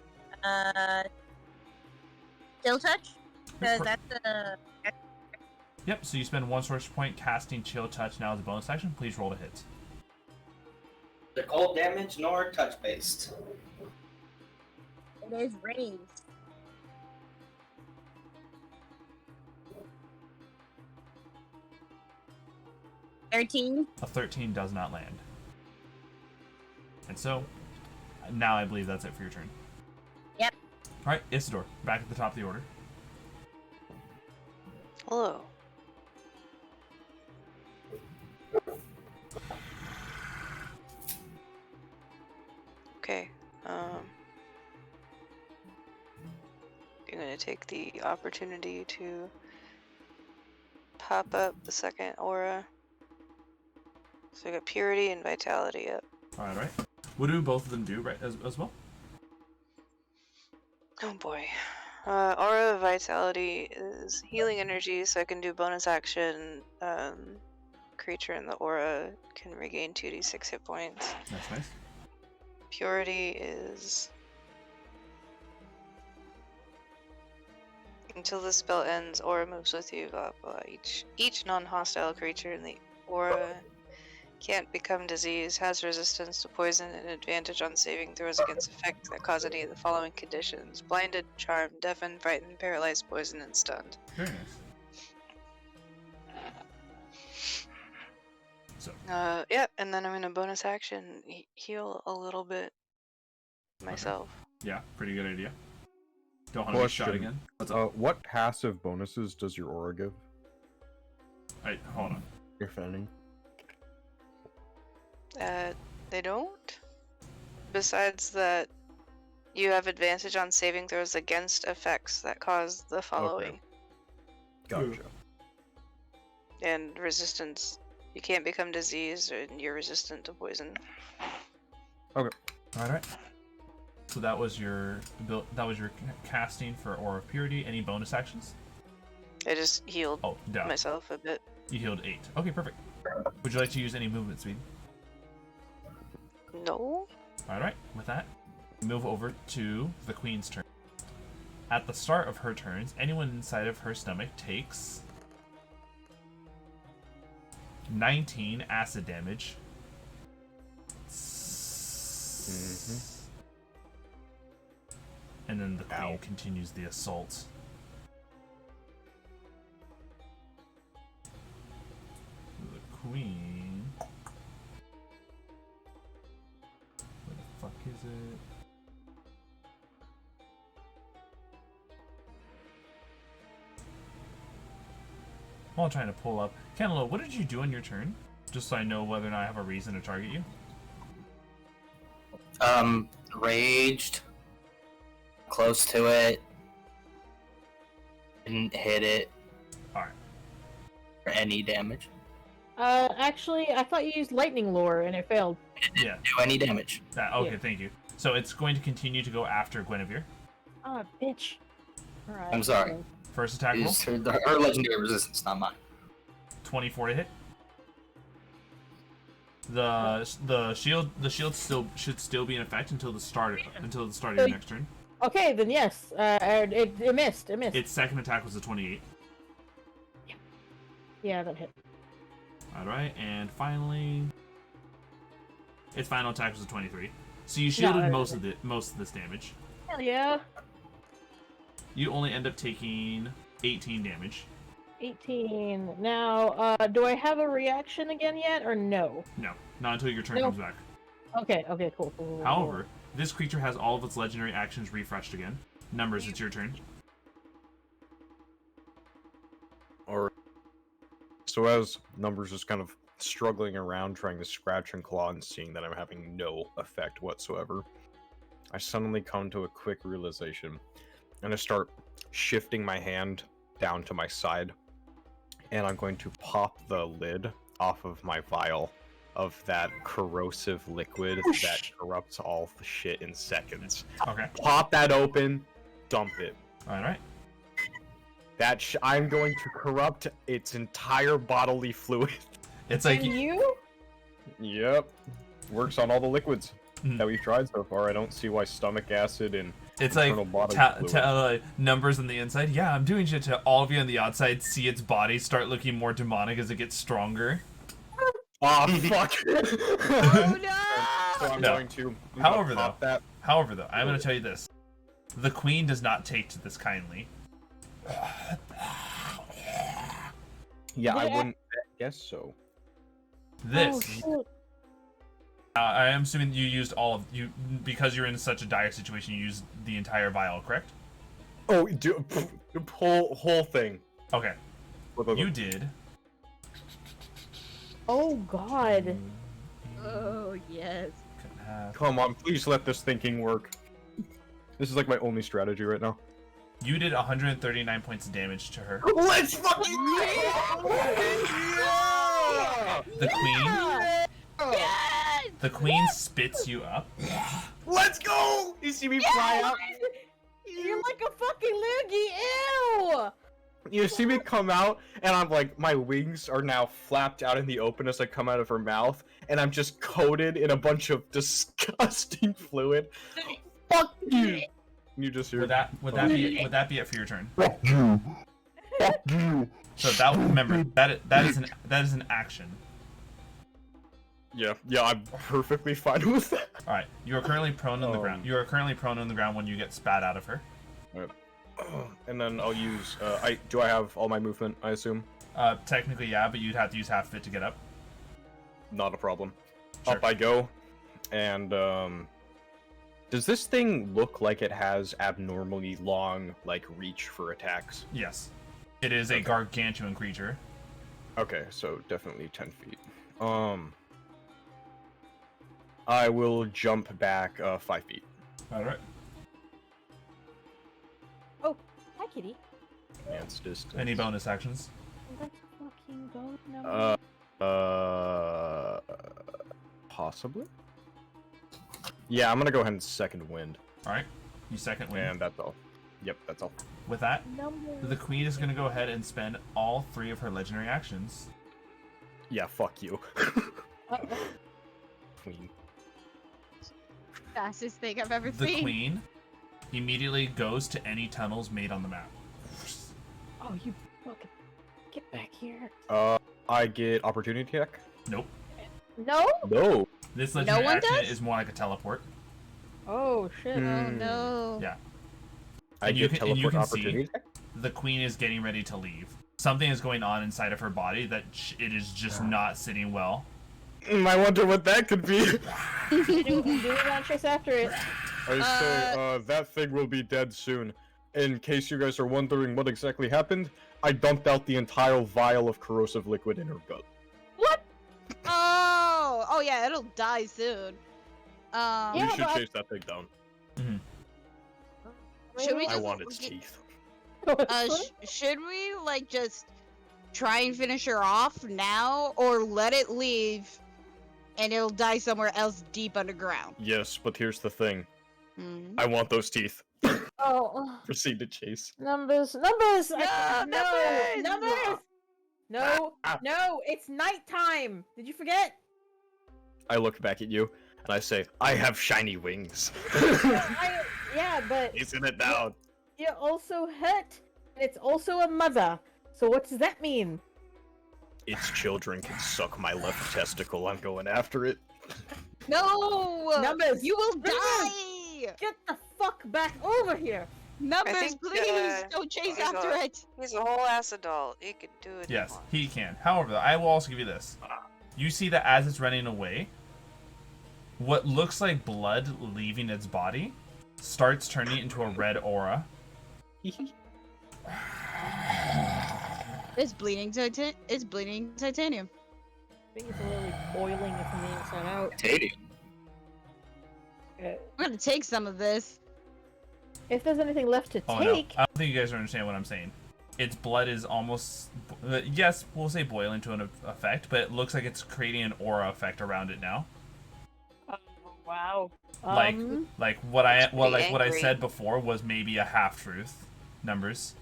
Still touch? Because Per- that's a. Yep, so you spend one sorcery point casting Chill Touch now as a bonus action. Please roll to hit. They're cold damage nor touch based. It is raised. $13. A 13 does not land. And so, now I believe that's it for your turn. Yep. Alright, Isidore, back at the top of the order. Hello. Okay. I'm gonna take the opportunity to pop up the second aura. So I got purity and vitality up. Alright. What do both of them do right as well? Oh boy. Aura of Vitality is healing energy, so I can do bonus action. Creature in the aura can regain 2d6 hit points. That's nice. Purity is until the spell ends, aura moves with you. Blah, blah. Each non-hostile creature in the aura can't become diseased, has resistance to poison, and advantage on saving throws against effects that cause any of the following conditions: blinded, charmed, deafened, frightened, paralyzed, poisoned, and stunned. Very nice. So, Yeah, and then I'm gonna bonus action heal a little bit myself. yeah, pretty good idea. Don't want to be shot Question. again. What's up? What passive bonuses does your aura give, Alright, hold on. if any? They don't. Besides that, you have advantage on saving throws against effects that cause the following. Gotcha. And resistance. You can't become diseased, and you're resistant to poison. Alright. So that was your casting for Aura of Purity. Any bonus actions? I just healed Oh, duh. myself a bit. You healed 8. Okay, perfect. Would you like to use any movement speed? No? Alright, with that, move over to the Queen's turn. At the start of her turns, anyone inside of her stomach takes 19 acid damage. And then the Queen continues the assault. The Queen... Where the fuck is it? While I'm trying to pull up. Kanaloa, what did you do on your turn? Just so I know whether or not I have a reason to target you. Raged. Close to it. Didn't hit it. Alright. For any damage. Actually, I thought you used lightning lure and it failed. Yeah. Do any damage. Okay, Yeah. thank you. So it's going to continue to go after Guinevere. Ah, bitch. Alright. I'm sorry. First attack roll, It's her legendary resistance, not mine. 24 to hit. The shield should still be in effect until the start of your next turn. Okay, then yes. It missed. It missed. Its second attack was a 28. Yeah, that hit. Alright, and finally its final attack was a 23. So you shielded most of this damage. Hell yeah. You only end up taking 18 damage. 18. Now, do I have a reaction again yet, or no? No, not until your turn No. comes back. Okay, cool. However, this creature has all of its legendary actions refreshed again. Numbers, it's your turn. Or So as Numbers is kind of struggling around, trying to scratch and claw and seeing that I'm having no effect whatsoever, I suddenly come to a quick realization. And I start shifting my hand down to my side, and I'm going to pop the lid off of my vial of that corrosive liquid that corrupts all the shit in seconds. Okay. Pop that open, dump it. All right. I'm going to corrupt its entire bodily fluid. It's like And you? Yep. Works on all the liquids Mhm. that we've tried so far. I don't see why stomach acid and it's like internal bodily fluid. Numbers on the inside. Yeah, I'm doing shit to all of you on the outside. See its body start looking more demonic as it gets stronger. Oh fuck! Oh no! So I'm No. going to However, pop that. However, though, I'm going to tell you this: the queen does not take to this kindly. Yeah, I Yeah. wouldn't guess so. This. Oh, shit. I am assuming you used all of you because you're in such a dire situation. You used the entire vial, correct? Oh, whole thing. Okay. Look. You did. Oh god. Oh yes. Cut in half. Come on, please let this thinking work. This is like my only strategy right now. You did 139 points of damage to her. Let's fucking The queen. Yes! The queen spits you up. Let's go! You see me fly out? You're like a fucking loogie. Ew! You see me come out, and I'm like, my wings are now flapped out in the open as I come out of her mouth, and I'm just coated in a bunch of disgusting fluid. Fuck you! You just hear Would that be it for your turn? Fuck you. Fuck you. So that remember that is an action. Yeah, I'm perfectly fine with that. All right, you are currently prone on the ground. You are currently prone on the ground when you get spat out of her. And then I'll use. Do I have all my movement? I assume. Technically, yeah, but you'd have to use half of it to get up. Not a problem. Sure. Up I go, and does this thing look like it has abnormally long, like, reach for attacks? Yes, it is a gargantuan creature. Okay, so definitely 10 feet. I will jump back 5 feet. All right. Oh, hi, kitty. Advanced distance. Any bonus actions? Let's fucking go now. Possibly? Yeah, I'm gonna go ahead and second wind. All right. You second win. And that's all. Yep, that's all. With that, Number. the queen is going to go ahead and spend all 3 of her legendary actions. Yeah, fuck you. Uh-oh. Queen. Fastest thing I've ever The seen. queen immediately goes to any tunnels made on the map. Oh, you fucking get back here. I get opportunity attack? Nope. No? No. This legendary one action does? is more like a teleport. Oh shit. Oh no. Yeah. I And you get can- and you teleport can see- opportunity attack? The queen is getting ready to leave. Something is going on inside of her body that it is just not sitting well. I wonder what that could be. do not chase after it. I say, that thing will be dead soon. In case you guys are wondering what exactly happened, I dumped out the entire vial of corrosive liquid in her gut. What? Oh yeah, it'll die soon. Yeah, We should but chase that thing down. Should we I just want its teeth. should we like just try and finish her off now, or let it leave and it'll die somewhere else deep underground? Yes, but here's the thing. Hmm. I want those teeth. Oh, Proceed to chase. numbers. No, No, numbers! No, no, it's nighttime. Did you forget? I look back at you, and I say, I have shiny wings. Yeah, but Isn't it down? you're also hurt, and it's also a mother. So what does that mean? Its children can suck my left testicle. I'm going after it. No! Numbers, You will numbers! die! Get the fuck back over here! Numbers, think, please don't chase he's after a- it. He's a whole ass adult. He can do it. Yes, he can. However, I will also give you this. You see that as it's running away, what looks like blood leaving its body starts turning into a red aura. It's bleeding titanium. I think it's literally boiling it from the inside out. Tadium. I'm gonna take some of this. If there's anything left to Oh take, no, I don't think you guys understand what I'm saying. Its blood is almost, yes, we'll say boiling to an effect, but it looks like it's creating an aura effect around it now. oh, wow. Like what I what I angry. said before was maybe a half truth. Numbers.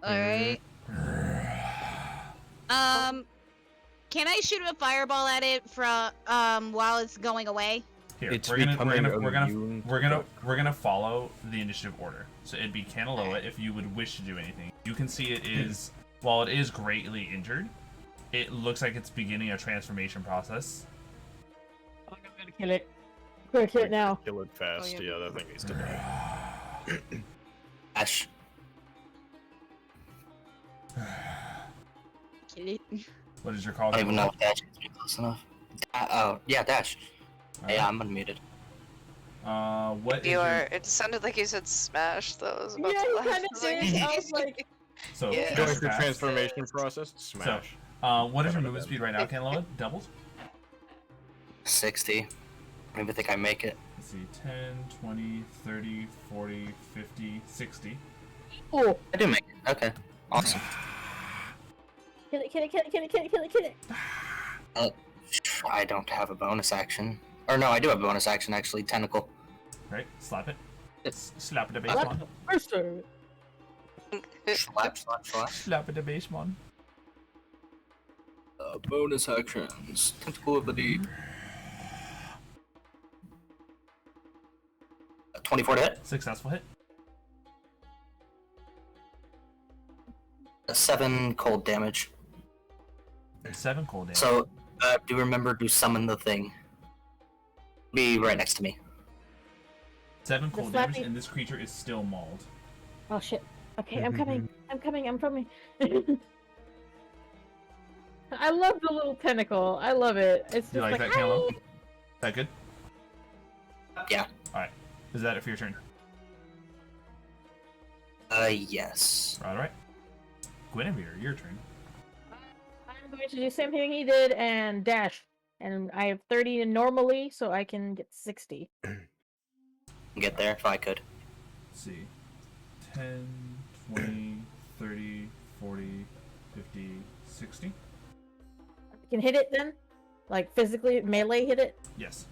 All right. Can I shoot a fireball at it from while it's going away? Here, It's we're becoming gonna immune we're gonna follow the initiative order. So it'd be Kanaloa if you would wish to do anything. You can see it is, while it is greatly injured, it looks like it's beginning a transformation process. I'm gonna kill it. I'm gonna kill it now. Kill it fast. Oh, Yeah, that thing needs to die. Ash. Kill it. What is your call? I don't even know if Dash is close enough. Oh, yeah, Dash. Alright. Yeah, I'm unmuted. What is You your... are. It sounded like you said smash, though. I was about Yeah, to you laugh. kinda I was like- did. I was like, So, Yeah. Going through fast. transformation process. Smash. What is your movement speed right now, Kanaloa? Doubled? 60. I don't even think I make it. Let's see, 10, 20, 30, 40, 50, 60. oh, I do make it. Okay. Awesome. kill it, kill it, kill it, kill it, kill it, kill it, kill it. I don't have a bonus action. Or no, I do have a bonus action actually. Tentacle. Right? Slap it. It's Slap it a base What one. the first one? slap, slap, slap. Slap it a base one. Bonus actions. Tentacle of the deep. 24 to hit. Successful hit. 7 cold damage. 7 cold damage. So, do remember to summon the thing. Be right next to me. 7 cold slappy- damage, and this creature is still mauled. Oh shit. Okay, I'm coming. I'm coming. I'm coming. I love the little tentacle. I love it. It's just You like that, "Hi." Kanaloa? That good? Yeah. Alright. Is that it for your turn? Yes. Alright. Guinevere, your turn. I'm going to do the same thing he did and dash. And I have 30 normally, so I can get 60. Get there if I could. Let's see. 10, 20, 30, 40, 50, 60. I can hit it then? Like physically melee hit it? Yes.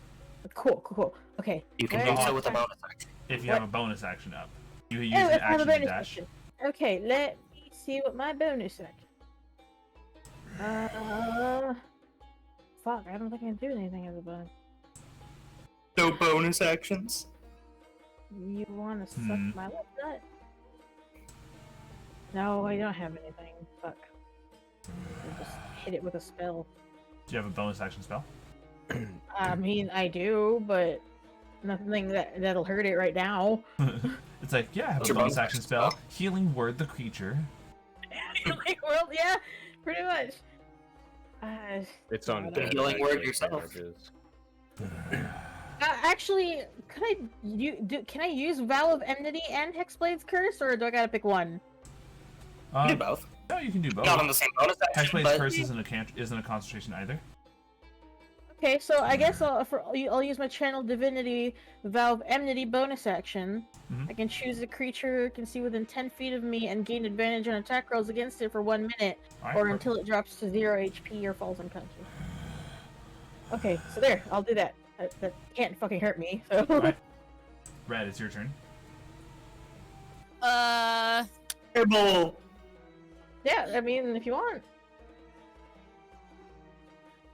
Cool, cool, cool. Okay. You can Very do so with a nice. bonus action. If you What? have a bonus action up. You use Oh, an let's have a action to bonus dash. action. Okay, let me see what my bonus action. Fuck, I don't think I can do anything as a bonus. No bonus actions. You want to suck Hmm. my lip nut? No, I don't have anything. Fuck. I'll just hit it with a spell. Do you have a bonus action spell? I mean, I do, but nothing that'll hurt it right now. It's like, yeah, I have What's a your bonus bonus action action spell. spell? Healing word the creature. Like, well, yeah, pretty much. It's on The dead. healing word actually, yourself. damages. Actually, can I use Vow of Enmity and Hexblade's Curse, or do I gotta pick one? You can do both. No, you can do both. Not on the same bonus action, Hexblade's but Curse isn't a concentration either. Okay, so I guess I'll use my Channel Divinity Vow of Enmity bonus action. Mhm. I can choose a creature can see within 10 feet of me and gain advantage on attack rolls against it for 1 minute, Alright, or perfect. until it drops to 0 HP or falls unconscious. Okay, so there, I'll do that. That can't fucking hurt me. So. Alright. Red, it's your turn. Pebble. Yeah, I mean, if you want.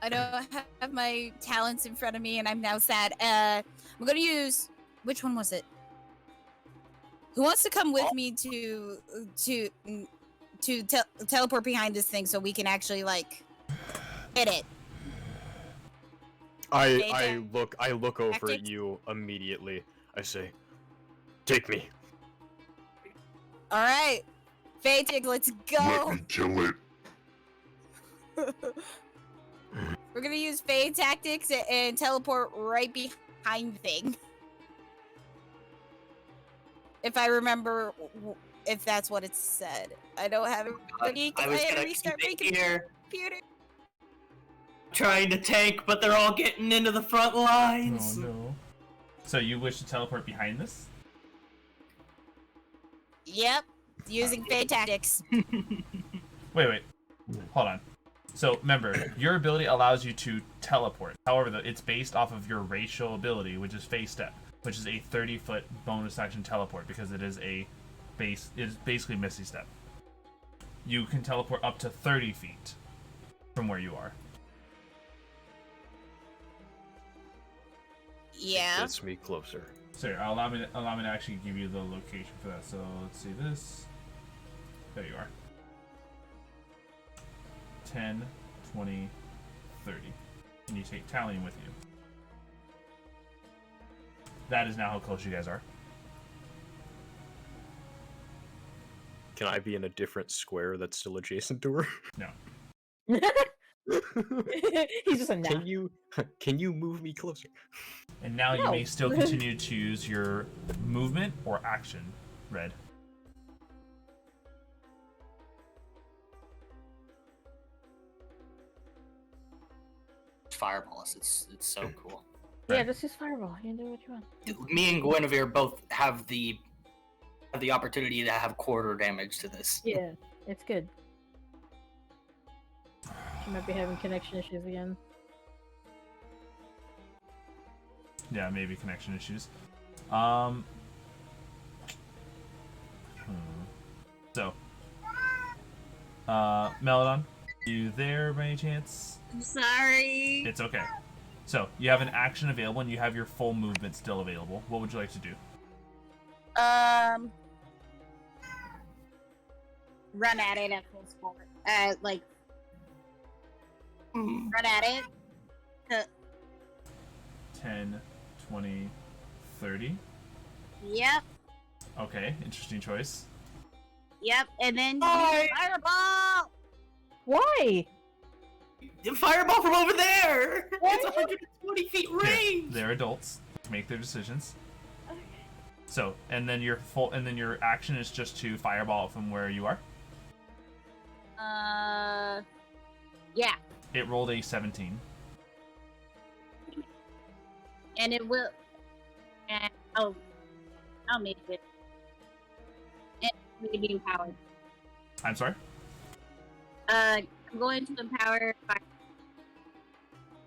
I don't have my talents in front of me, and I'm now sad. I'm gonna use which one was it? Who wants to come with me to teleport behind this thing so we can actually like hit it? I look over at Tactics? you immediately. I say, "Take me." All right, Fatic, let's Let go. me kill it. We're gonna use Fade tactics and teleport right behind the thing. If I remember if that's what it said. I don't have it. I was had to gonna restart keep my it here, computer. trying to tank, but they're all getting into the front lines. Oh no. So you wish to teleport behind this? Yep. Using Fey tactics. Wait. Hold on. So remember, your ability allows you to teleport. However, it's based off of your racial ability, which is Fey Step, which is a 30-foot bonus action teleport because it is basically Misty Step. You can teleport up to 30 feet from where you are. Yeah. Gets me closer. Sorry, allow me to actually give you the location for that. So let's see this. There you are. 10, 20, 30. And you take Talion with you. That is now how close you guys are. Can I be in a different square that's still adjacent to her? No. He's just a nah. Can you move me closer? And now you No. may still continue to use your movement or action, Red. Fireballs, it's so cool. Yeah, just use fireball. You can do what you want. Me and Guinevere both have the opportunity to have quarter damage to this. Yeah, it's good. She might be having connection issues again. Yeah, maybe connection issues. So, Melidan, you there by any chance? I'm sorry. It's okay. So, you have an action available and you have your full movement still available. What would you like to do? Run at it at full sport. Run at it. 10, 20, 30. Yep. Okay, interesting choice. Yep. And then Bye. fireball. Why? Fireball from over there! It's 120 feet Here, range! they're adults. Make their decisions. So, and then your action is just to fireball from where you are. Yeah. It rolled a 17. And it will. And I'll make it. It's going to be empowered. I'm sorry? I'm going to empower fire.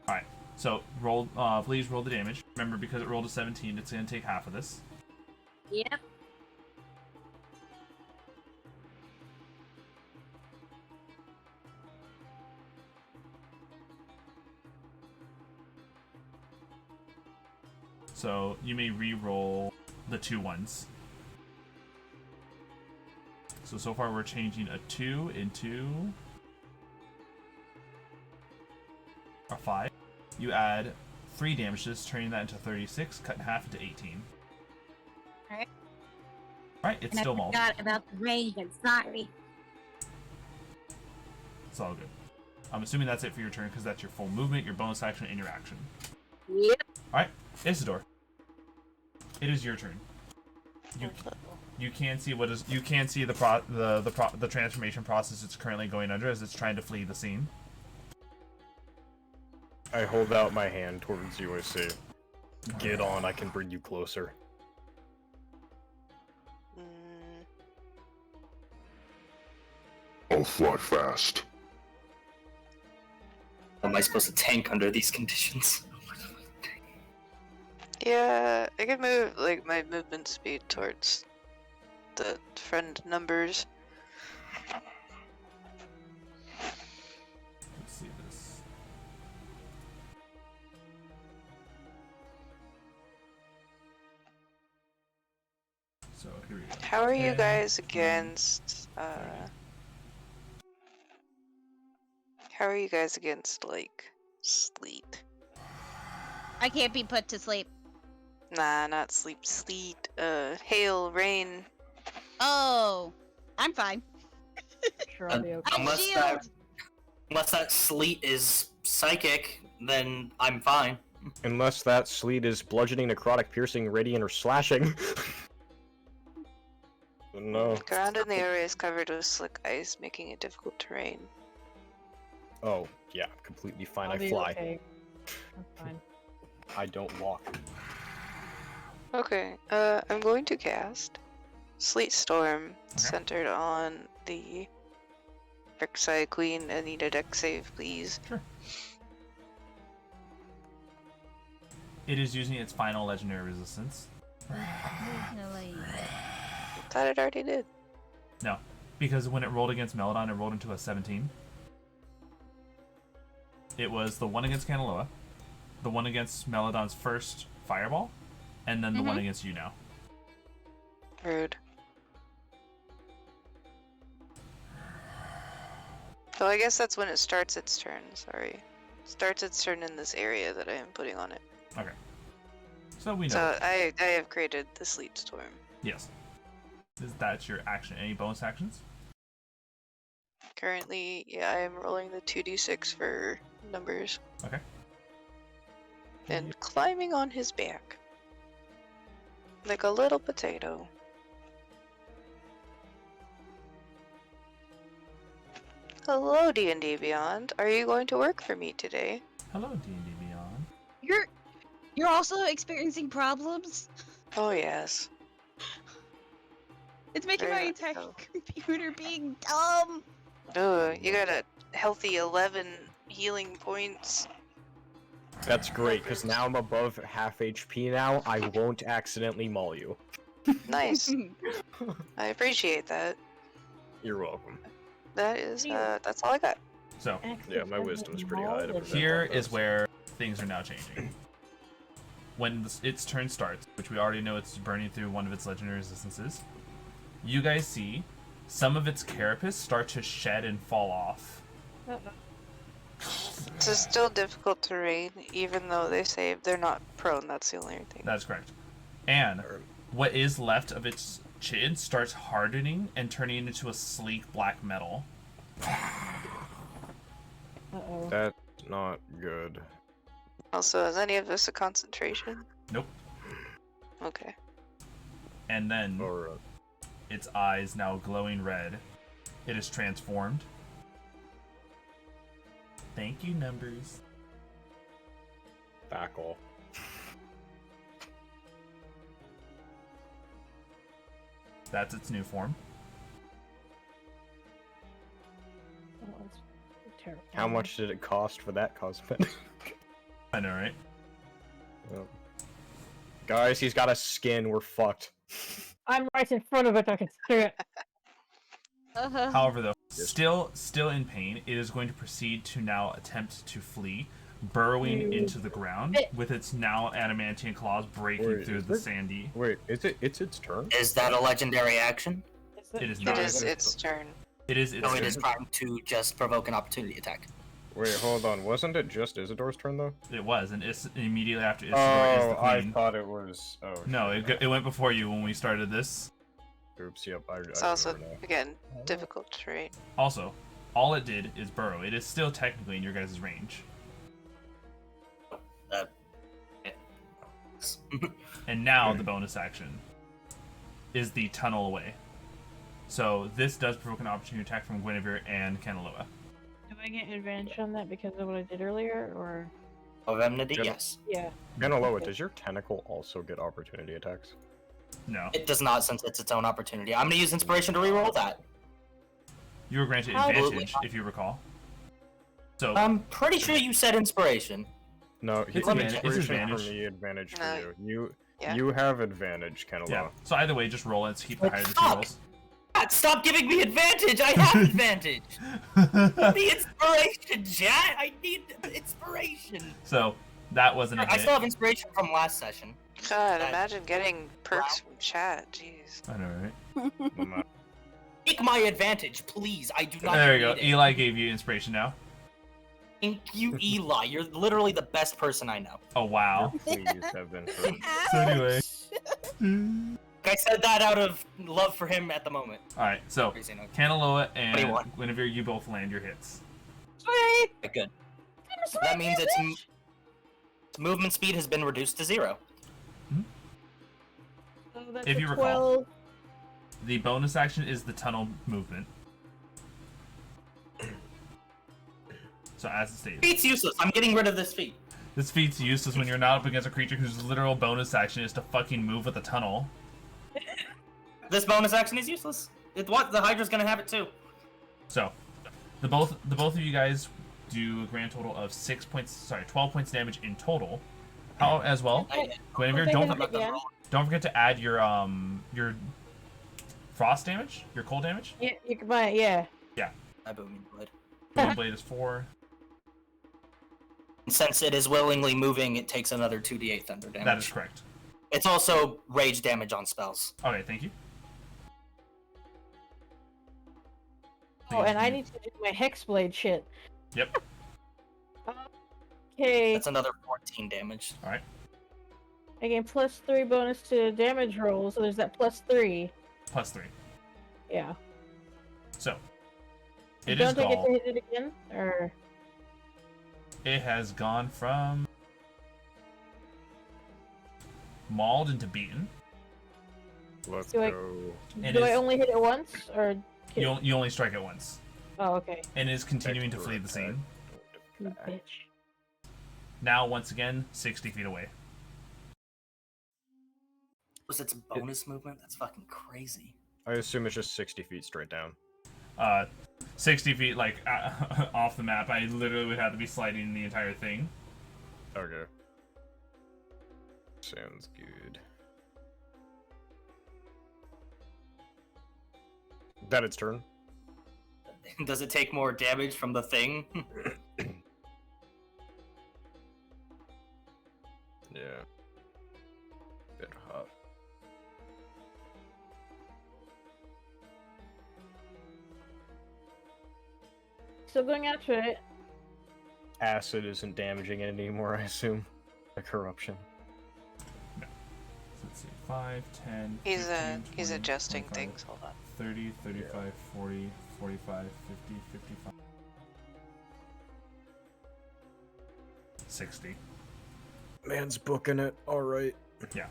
Alright, so roll. Please roll the damage. Remember, because it rolled a 17, it's going to take half of this. Yep. So you may re-roll the 2 ones. So far we're changing a 2 into a 5. You add 3 damage to this, turning that into 36, cut in half into 18. Alright. Alright, it's And still I mauled. forgot about the range. I'm sorry. It's all good. I'm assuming that's it for your turn because that's your full movement, your bonus action, and your action. Yep. Alright, Isidore. It is your turn. You can see the transformation process it's currently going under as it's trying to flee the scene. I hold out my hand towards you. I say, "Get on. I can bring you closer." I'll fly fast. How am I supposed to tank under these conditions? Yeah, I could move like my movement speed towards the friend numbers. Let's see this. So here we go. How are you 10, guys against how are you guys against like sleet? I can't be put to sleep. Nah, not sleep. Sleet, hail, rain. Oh, I'm fine. Sure, I'll be okay. Unless that sleet is psychic, then I'm fine. Unless that sleet is bludgeoning, necrotic, piercing, radiant, or slashing. No. Ground in the area is covered with slick ice, making it difficult terrain. Oh, yeah, completely fine. I'll I be fly. okay. That's fine. I don't walk. Okay, I'm going to cast Sleet Storm, centered on the Darkside Queen. I need a deck save, please. Sure. It is using its final legendary resistance. Thought it already did. No, because when it rolled against Melidan, it rolled into a 17. It was the one against Kanaloa, the one against Melidan's first fireball, and then the one against you now. Rude. So I guess that's when it starts its turn, sorry. Starts its turn in this area that I am putting on it. Okay. So we know. So I have created the Sleet Storm. Yes. Is that your action? Any bonus actions? Currently, yeah, I am rolling the 2d6 for numbers. Okay. And climbing on his back. Like a little potato. Hello, D&D Beyond. Are you going to work for me today? Hello, D&D Beyond. You're also experiencing problems? Oh, yes. It's making Very my much entire so. computer being dumb. Ugh, you got a healthy 11 healing points. That's great, because now I'm above half HP now. I won't accidentally maul you. Nice. I appreciate that. You're welcome. That is, that's all I got. So, Yeah, my wisdom's pretty high. To prevent here that is mess. where things are now changing. When its turn starts, which we already know it's burning through one of its legendary resistances, you guys see some of its carapace start to shed and fall off. This is still difficult terrain, even though they say they're not prone. That's the only thing. That's correct. And what is left of its chin starts hardening and turning into a sleek black metal. Uh-oh. That's not good. Also, is any of this a concentration? Nope. Okay. And then Alright. its eyes now glowing red. It is transformed. Thank you, numbers. Back off. That's its new form. Oh, that's terrifying. How much did it cost for that cosmetic? I know, right? Well, guys, he's got a skin. We're fucked. I'm right in front of it. I can see it. However, though, still in pain, it is going to proceed to now attempt to flee, burrowing into the ground with its now adamantine claws breaking through the sandy. Wait, it's its turn? Is that a legendary action? It is It not. is its turn. It is its No, turn. it is trying to just provoke an opportunity attack. Wait, hold on. Wasn't it just Isidore's turn, though? It was, and immediately after Isidore is the I queen. thought it was... Oh, No, shit. it went before you when we started this. Oops, yep, I It's also, remember now. again, difficult terrain. Also, all it did is burrow. It is still technically in your guys' range. And now the bonus action is the tunnel away. So this does provoke an opportunity attack from Guinevere and Kanaloa. Do I get advantage on that because of what I did earlier, or? Of enmity, yes. Yeah. Kanaloa, does your tentacle also get opportunity attacks? No. It does not, since it's its own opportunity. I'm gonna use inspiration to reroll that. You were granted How- advantage, if you recall. So I'm pretty sure you said inspiration. No, It's advantage advantage. for me, advantage for No, you. yeah. You have advantage, Kanaloa. yeah. So either way, just roll it to keep the higher the two Fuck! rolls. God, stop giving me advantage! I have advantage! The inspiration, chat! I need inspiration! So that wasn't a I hit. still have inspiration from last session. God, imagine getting perks from chat. Jeez. I know, right? Take my advantage, please. I do not There you go. need it. Eli gave you inspiration now. Thank you, Eli. You're literally the best person I know. Oh wow. Please have been heard. So anyway. I said that out of love for him at the moment. Alright, so Crazy, no. Kanaloa and 21. Guinevere, you both land your hits. Sweet! Okay, good. That means its movement speed has been reduced to 0. So that's If a you recall. 12. The bonus action is the tunnel movement. So as it states, Feat's useless. I'm getting rid of this feat. this feat's useless when you're not up against a creature whose literal bonus action is to fucking move with the tunnel. This bonus action is useless. What? The Hydra's gonna have it too. So, the both of you guys do a grand total of 12 points damage in total. How as well, Guinevere, don't forget to add your frost damage, your cold damage. Yeah, you can buy it. Yeah. Yeah. My booming blade. Booming blade is 4. And since it is willingly moving, it takes another 2d8 thunder damage. That is correct. It's also rage damage on spells. Okay, thank you. Oh, and I need to do my Hexblade shit. Yep. Okay. That's another 14 damage. All right. I gain +3 bonus to damage rolls, so there's that +3. +3. Yeah. So, You it is don't get Gaul. to hit it again, or It has gone from mauled into beaten. Let's Do I- go. And do I is- only hit it once, or? You only strike it once, Oh, okay. and is continuing to flee the Extra scene. You bitch. Now, once again, 60 feet away. Was its bonus movement? That's fucking crazy. I assume it's just 60 feet straight down. 60 feet, like, off the map. I literally would have to be sliding the entire thing. Okay. Sounds good. That its turn. Does it take more damage from the thing? Yeah. Bit hot. Still going after it. Acid isn't damaging it anymore, I assume. A corruption. So let's see. 5, 10, He's 15, he's 20, adjusting 25, things. Hold on. 30, 35, 40, 45, 50, 55. 60. Man's booking it. Alright. Yeah.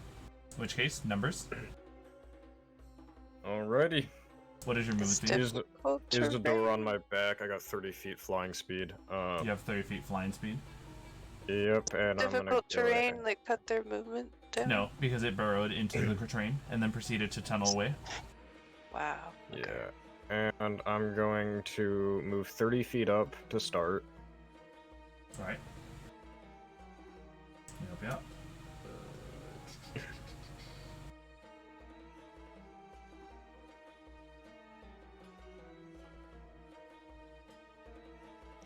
In which case, numbers. Alrighty. What is your movement speed? Is the door on my back? I got 30 feet flying speed. You have 30 feet flying speed? Yep, and I'm gonna Difficult go terrain, like cut their movement down? No, because it burrowed into the terrain and then proceeded to tunnel away. Wow. Yeah. And I'm going to move 30 feet up to start. Alright. Help you out.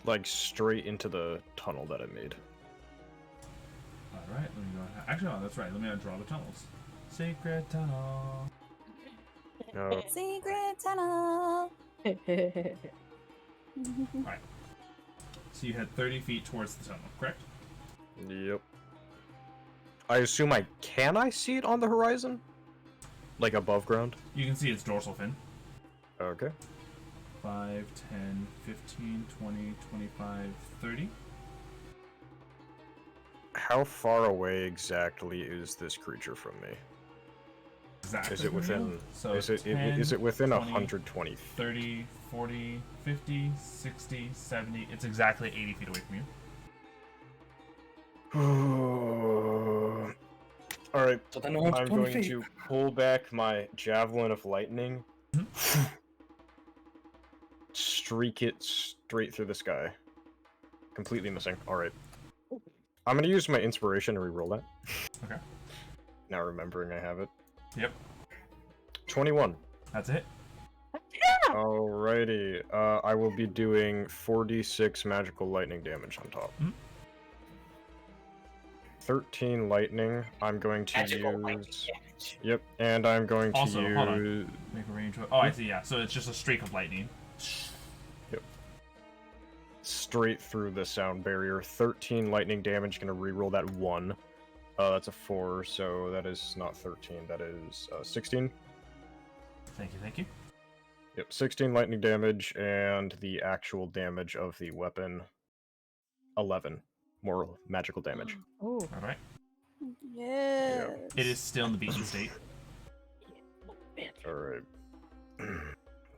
Like straight into the tunnel that I made. Alright, let me go. Actually, no, that's right. Let me draw the tunnels. Secret tunnel. Secret tunnel. Alright. So you had 30 feet towards the tunnel, correct? Yep. I assume can I see it on the horizon? Like above ground? You can see its dorsal fin. Okay. 5, 10, 15, 20, 25, 30. How far away exactly is this creature from me? Exactly. Is it within? So is it 10, is it within 20, 120? 30, 40, 50, 60, 70. It's exactly 80 feet away from you. All right. So then I'm going to pull back my javelin of lightning. Streak it straight through the sky. Completely missing. Alright. I'm gonna use my inspiration to reroll that. Okay. Now remembering I have it. Yep. 21. That's it. Alrighty. I will be doing 4d6 magical lightning damage on top. 13 lightning. I'm going to use... Yep, and I'm going to Also, use... hold on. Make a range. Oh, I see. Yeah. So it's just a streak of lightning. Yep. Straight through the sound barrier. 13 lightning damage. Gonna reroll that 1. That's a 4, so that is not 13. That is 16. Thank you. Thank you. Yep, 16 lightning damage, and the actual damage of the weapon, 11 more magical damage. Oh. All right. Yeah. It is still in the beaten state. Alright. What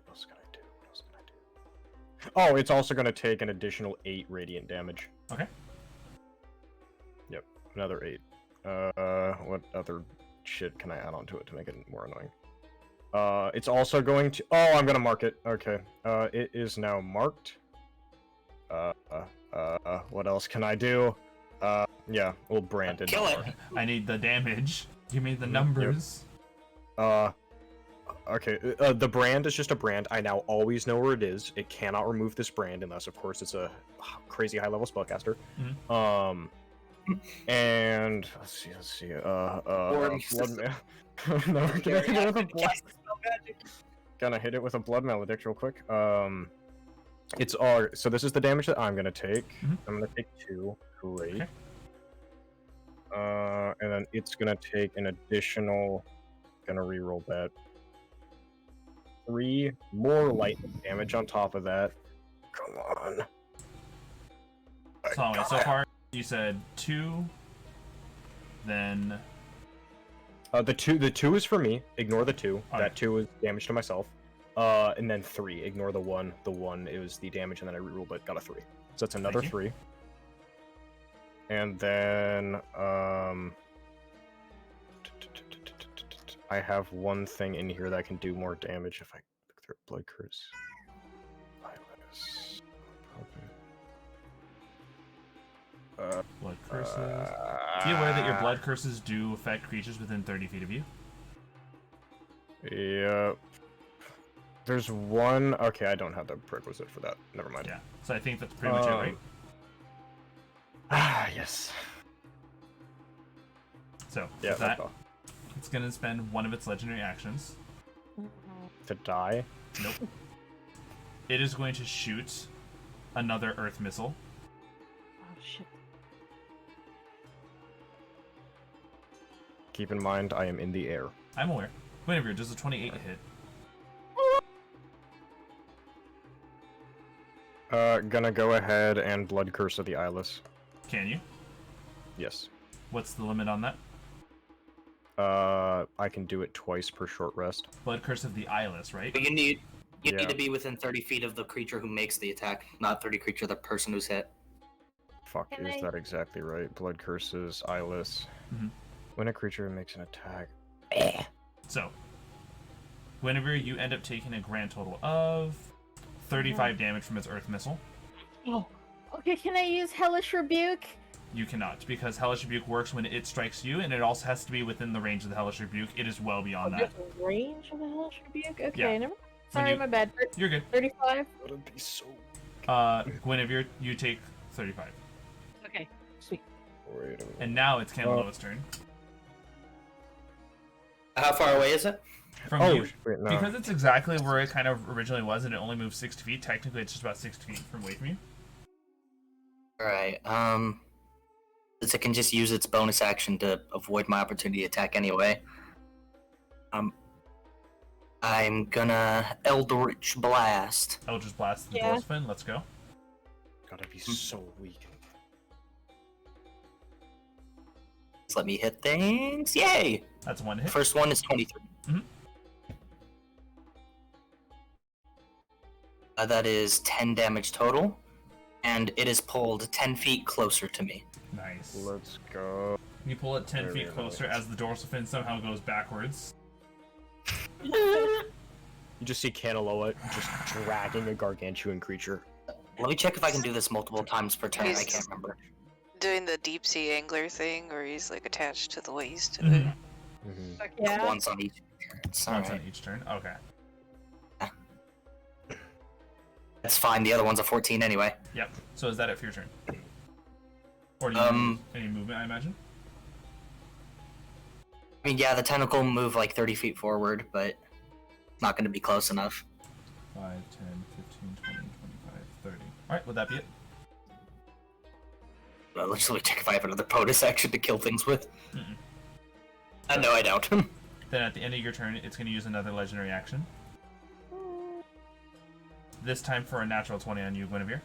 else can I do? Oh, it's also gonna take an additional 8 radiant damage. Okay. Yep, another 8. What other shit can I add onto it to make it more annoying? It's also going to. Oh, I'm gonna mark it. Okay. It is now marked. What else can I do? Yeah, we'll brand it. Kill it. I need the damage. Give me the numbers. Okay, the brand is just a brand. I now always know where it is. It cannot remove this brand unless, of course, it's a crazy high-level spellcaster. And let's see. Blood no, gonna hit it with a blood. Gonna hit it with a blood maledict real quick. It's all. So this is the damage that I'm gonna take. I'm gonna take 2. Great. Okay. And then it's gonna take an additional. Gonna reroll that. 3 more lightning damage on top of that. Come on. So far, you said 2. Then. The two is for me. Ignore the 2. All that right. 2 is damage to myself. And then 3. Ignore the 1. The 1 it was the damage, and then I rerolled it. Got a 3. So that's another 3. And then I have one thing in here that can do more damage if I look through blood curse. Blood curses. Be aware that your blood curses do affect creatures within 30 feet of you. Yep. There's one. Okay, I don't have the prerequisite for that. Never mind. Yeah. So I think that's pretty much it, right? Yes. So Yeah, with that's that, all. it's gonna spend one of its legendary actions. To die. Nope. It is going to shoot another earth missile. Oh shit. Keep in mind, I am in the air. I'm aware. Guinevere, does a 28 hit? Gonna go ahead and blood curse of the eyeless. Can you? Yes. What's the limit on that? I can do it twice per short rest. Blood curse of the eyeless, right? But you need Yeah. to be within 30 feet of the creature who makes the attack, not 30 feet of the person who's hit. Fuck, Can is I- that exactly right? Blood curses, eyeless. Mhm. When a creature makes an attack. So, Guinevere, you end up taking a grand total of 35 damage from its earth missile. Oh. Okay, can I use Hellish Rebuke? You cannot, because Hellish Rebuke works when it strikes you, and it also has to be within the range of the Hellish Rebuke. It is well beyond that. Just range of the Hellish Rebuke? Okay, Yeah. never. Sorry, you- my bad. You're good. 35? That would be so Guinevere, you take 35. Okay, sweet. Wait a minute. And now it's Kanaloa's turn. How far away is it? From Oh, you. wait, no. Because it's exactly where it kind of originally was, and it only moves 60 feet, technically it's just about 60 feet from away from you. Alright, since it can just use its bonus action to avoid my opportunity attack anyway. I'm gonna Eldritch Blast. Eldritch Blast the Yeah. Dwarfin, let's go. Gotta be so weak. Just let me hit things. Yay! That's one hit. First one is 23. Mhm. That is 10 damage total, and it is pulled 10 feet closer to me. Nice. Let's go. You pull it 10 Very feet closer nice. as the dorsal fin somehow goes backwards. You just see Kanaloa just dragging a gargantuan creature. Let me check if I can do this multiple times per turn. I He's- can't remember. Doing the deep sea angler thing, where he's like attached to the waist of Mhm. it. Mm-hmm. Fuck yeah. Once on each turn. Once Alright. on each turn. Okay. That's fine. The other one's a 14 anyway. Yep. So is that it for your turn? Or do you any movement, I imagine? I mean, yeah, the tentacle will move like 30 feet forward, but not going to be close enough. 5, 10, 15, 20, 25, 30. Alright, would that be it? Let's really check if I have another bonus action to kill things with. Mm-mm. No, I don't. Then at the end of your turn, it's going to use another legendary action. This time for a natural 20 on you, Guinevere.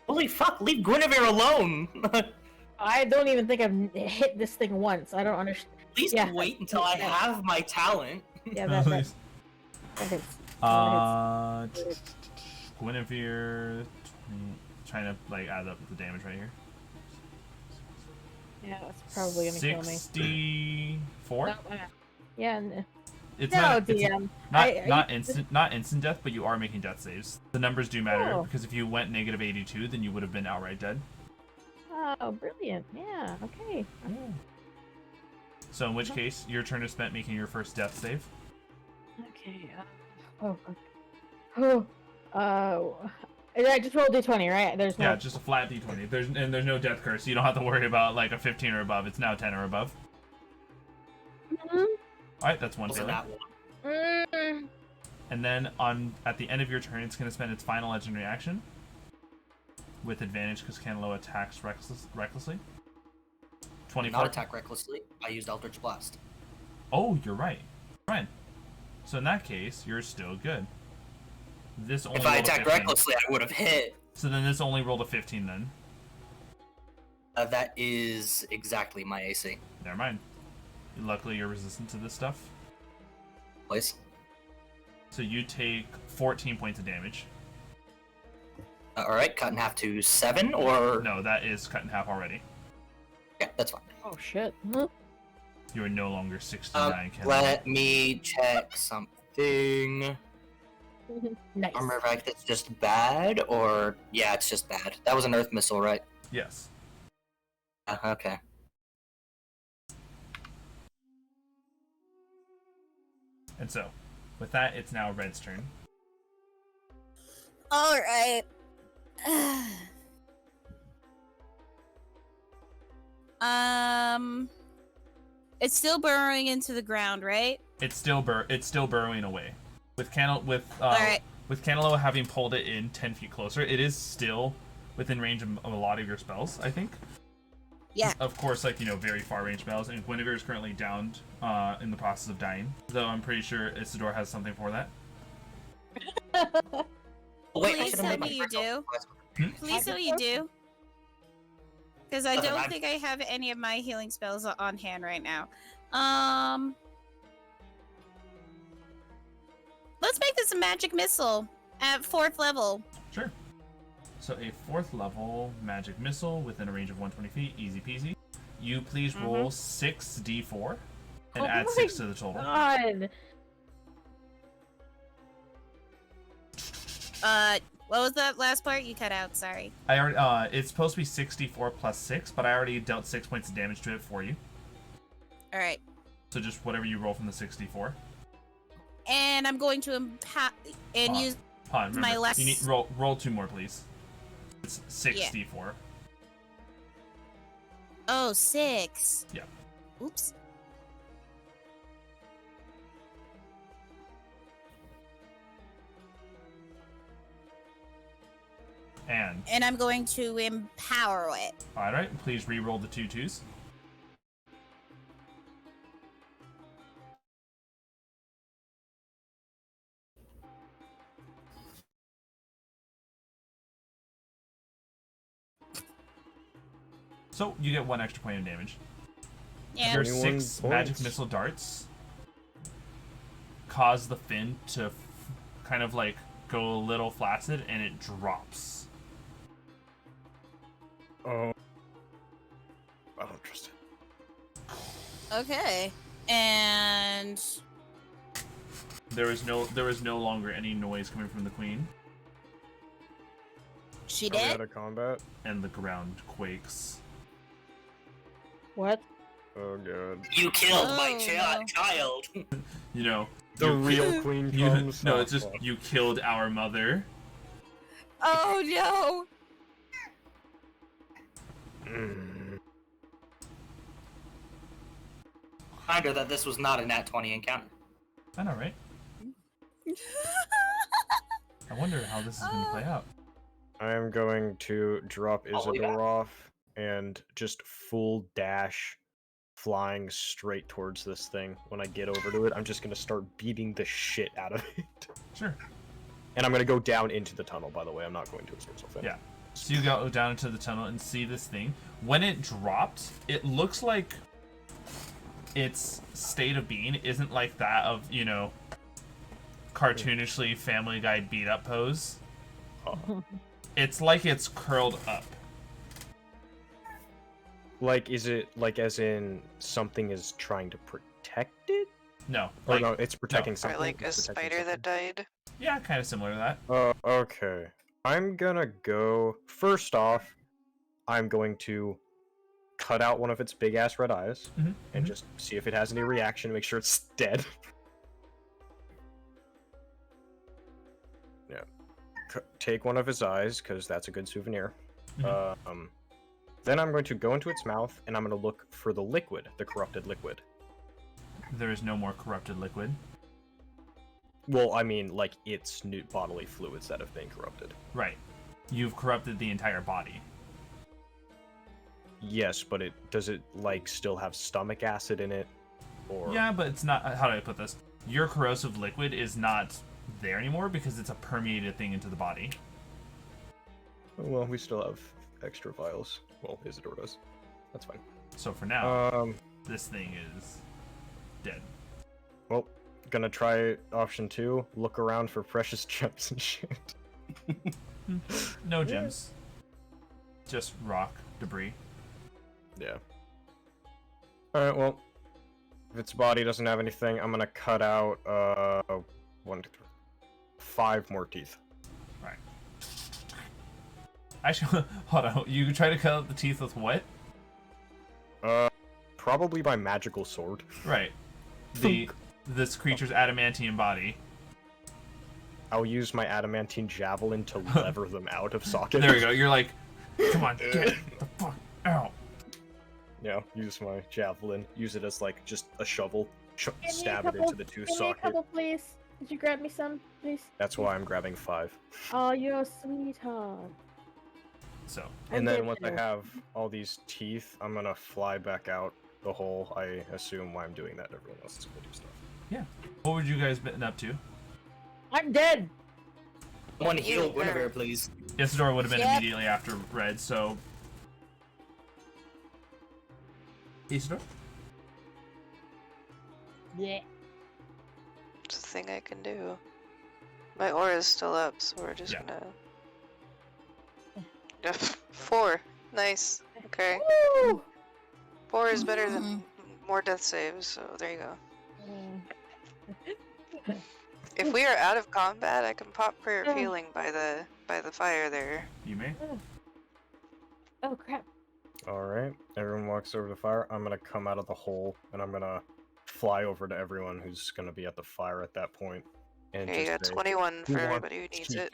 Holy fuck, leave Guinevere alone! At I don't even think I've hit this thing once. I don't understand. least Yeah. wait until I have my talent. Yeah, At that least. hits. Guinevere, trying to like add up the damage right here. Yeah, that's probably gonna kill me. 64. No, yeah, no, It's no, not, it's DM. not instant death, but you are making death saves. The numbers do matter Oh. because if you went negative 82, then you would have been outright dead. Oh, brilliant. Yeah, okay. So in which case, your turn is spent making your first death save. Okay. I just rolled d20, right? There's no. Yeah, just a flat d20. There's no death curse. You don't have to worry about like a 15 or above. It's now 10 or above. Mhm. All right, that's one Was it failure. that one? And then at the end of your turn, it's going to spend its final legendary action with advantage because Kanaloa attacks recklessly. Did 24. not attack recklessly. I used Eldritch Blast. Oh, you're right. Right. So in that case, you're still good. This only If I rolled a attacked 15. recklessly, I would have hit. So then this only rolled a 15 then. That is exactly my AC. Never mind. Luckily, you're resistant to this stuff. Please. So you take 14 points of damage. Alright, cut in half to 7, or... No, that is cut in half already. Yeah, that's fine. Oh shit. You are no longer 69. Let me check something. Nice. Armor Vac, that's just bad, or... Yeah, it's just bad. That was an Earth Missile, right? Yes. Okay. And so, with that, it's now Red's turn. Alright. It's still burrowing into the ground, right? It's still burrowing away. With Alright. with Kanaloa having pulled it in 10 feet closer, it is still within range of a lot of your spells, I think. Yeah. Of course, like, very far range spells, and Guinevere is currently downed in the process of dying. Though I'm pretty sure Isidore has something for that. Oh, wait, I Please should've tell made my me you first do. roll. Please tell me you do. Because I Listen, don't I'm- think I have any of my healing spells on hand right now. Let's make this a magic missile at 4th level. Sure. So a 4th level magic missile within a range of 120 feet, easy peasy. You please roll 6d4 and add 6 to the total. God. What was that last part? You cut out, sorry. I already it's supposed to be 64 plus 6, but I already dealt 6 points of damage to it for you. Alright. So just whatever you roll from the 64. And I'm going to use Remember, my last... you need roll 2 more, please. It's 64. Oh, 6. Yeah. Oops. And I'm going to empower it. Alright, please re-roll the 2 2s. So you get 1 extra point of damage. Yeah. Your 21 6 magic points. missile darts cause the fin to kind of like go a little flaccid, and it drops. Oh. I don't trust it. Okay. And There is no longer any noise coming from the queen, she Are we did? out of combat? and the ground quakes. What? Oh god. You killed my Oh, no. child! You know, The you- real queen you- comes. no, Oh, it's just fuck. you killed our mother. Oh no! Reminder that this was not a nat 20 encounter. I know, right? I wonder how this is going to play out. I am going to drop Oh, yeah. Isidore off and just full dash flying straight towards this thing. When I get over to it, I'm just going to start beating the shit out of it. Sure. And I'm going to go down into the tunnel, by the way. I'm not going to a source of it. Yeah. So you go down into the tunnel and see this thing. When it dropped, it looks like its state of being isn't like that of, cartoonishly Family Guy beat up pose. It's like it's curled up. Like, is it like as in something is trying to protect it? No. Or Like, no, it's protecting Or something. like a it's protecting spider that died. yeah, kind of similar to that. Okay. I'm gonna go. First off, I'm going to cut out one of its big ass red eyes and just see if it has any reaction. Make sure it's dead. Yeah. Take one of his eyes because that's a good souvenir. Then I'm going to go into its mouth and I'm going to look for the liquid, the corrupted liquid. There is no more corrupted liquid. Well, I mean, like, its new bodily fluids that have been corrupted. Right. You've corrupted the entire body. Yes, but does it, like, still have stomach acid in it? Or... Yeah, but it's not... How do I put this? Your corrosive liquid is not there anymore because it's a permeated thing into the body. Well, we still have extra vials. Well, Isidore does. That's fine. So for now, this thing is dead. Well, gonna try option 2. Look around for precious gems and shit. No gems. Just rock, debris. Yeah. Alright, well, if its body doesn't have anything, I'm gonna cut out, 1, 2, 3, 5 more teeth. Right. Actually, hold on. You try to cut out the teeth with what? Probably by magical sword. Right. This creature's adamantium body. I'll use my adamantine javelin to lever them out of socket. There we go. You're like, come on, get the fuck out. Yeah, use my javelin. Use it as, like, just a shovel. Give me a Stab it couple- into the tooth Give me a socket. couple, please. Did you grab me some, please? That's why I'm grabbing 5. Oh, you're a sweetheart. So. And then once I have all these teeth, I'm gonna fly back out the hole. I assume while I'm doing that, everyone else is gonna do stuff. Yeah. What would you guys been up to? I'm dead. One heal Guinevere, please. Isidore would have been Yep. immediately after Red, so... Isidore? Yeah. It's a thing I can do. My aura is still up, so we're just gonna... 4. Nice. Okay. Woo! 4 is better than more death saves, so there you go. If we are out of combat, I can pop prayer of healing by the fire there. You may. Oh crap. Alright, everyone walks over to the fire. I'm gonna come out of the hole, and I'm gonna fly over to everyone who's gonna be at the fire at that point. And Here you got just say, 21 "Who for wants everybody who needs teeth?" it.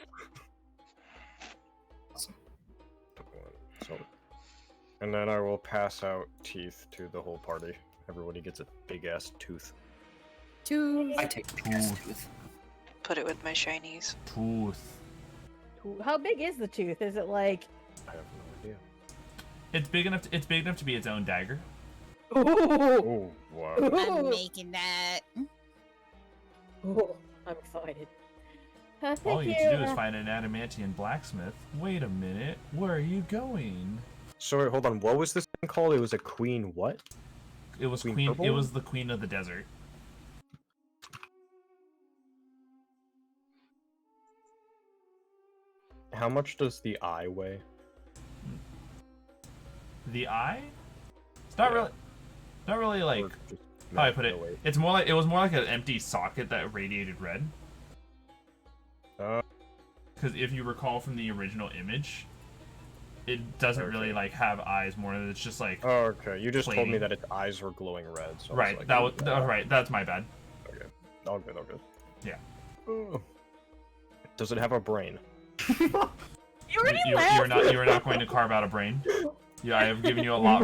So, and then I will pass out teeth to the whole party. Everybody gets a big ass tooth. I take the biggest tooth. Put it with my shinies. Tooth. How big is the tooth? Is it like? I have no idea. It's big enough to be its own dagger. Ooh. Oh wow. I'm making that. Ooh, I'm excited. Thank All you need to do is find an adamantium blacksmith. Wait a minute, where are you going? Sorry, hold on. What was this thing called? It was a queen what? It was Queen queen. Pebble? It was the queen of the desert. How much does the eye weigh? The eye? It's not Yeah. really. Not really like. Or just How I put it? no weight? It's more like it was more like an empty socket that radiated red. Because if you recall from the original image, it doesn't really like have eyes. More than it's just like. Oh, okay. You just told me plain. that its eyes were glowing red. So I Right. like, That oh, was right. That's my bad. Okay. All good. All good. Yeah. Oh. Does it have a brain? You already laughed. You're not going to carve out a brain. Yeah, I have given you a lot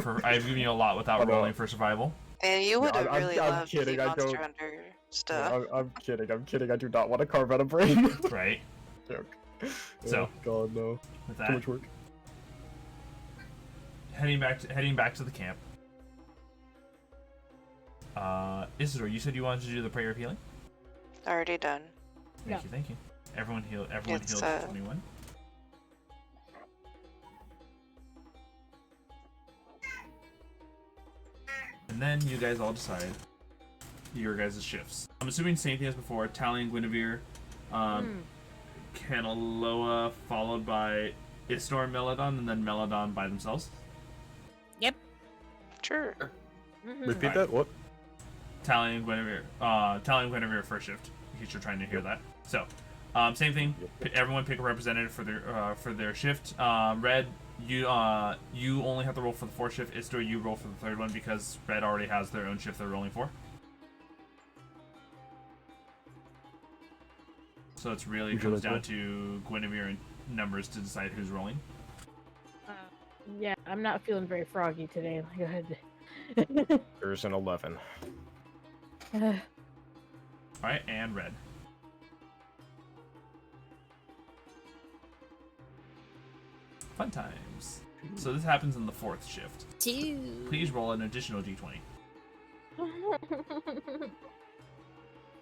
without Oh, no. rolling for survival. And you would have I'm really I'm loved kidding, the I Monster don't- Hunter stuff. I'm kidding. I'm kidding. I do not want to carve out a brain. Right. Joke. So. Oh, God no. With Too that, much work. heading back to the camp. Isidore, you said you wanted to do the prayer of healing. Already done. Thank you. Everyone healed. Everyone It's, healed at 21. And then you guys all decide your guys' shifts. I'm assuming same thing as before. Talion, Guinevere, Kanaloa, followed by Isidore and Melidan, and then Melidan by themselves. Yep. Sure. Repeat that? What? Talion, Guinevere first shift, in case you're trying to hear that. So, same thing. Everyone pick a representative for their shift. Red, you only have to roll for the fourth shift. Isidore, you roll for the third one because Red already has their own shift they're rolling for. So it's really comes down to Guinevere and numbers to decide who's rolling. Yeah, I'm not feeling very froggy today. Go ahead. There's an 11. Alright, and Red. Fun times. So this happens in the fourth shift. 2. Please roll an additional d20.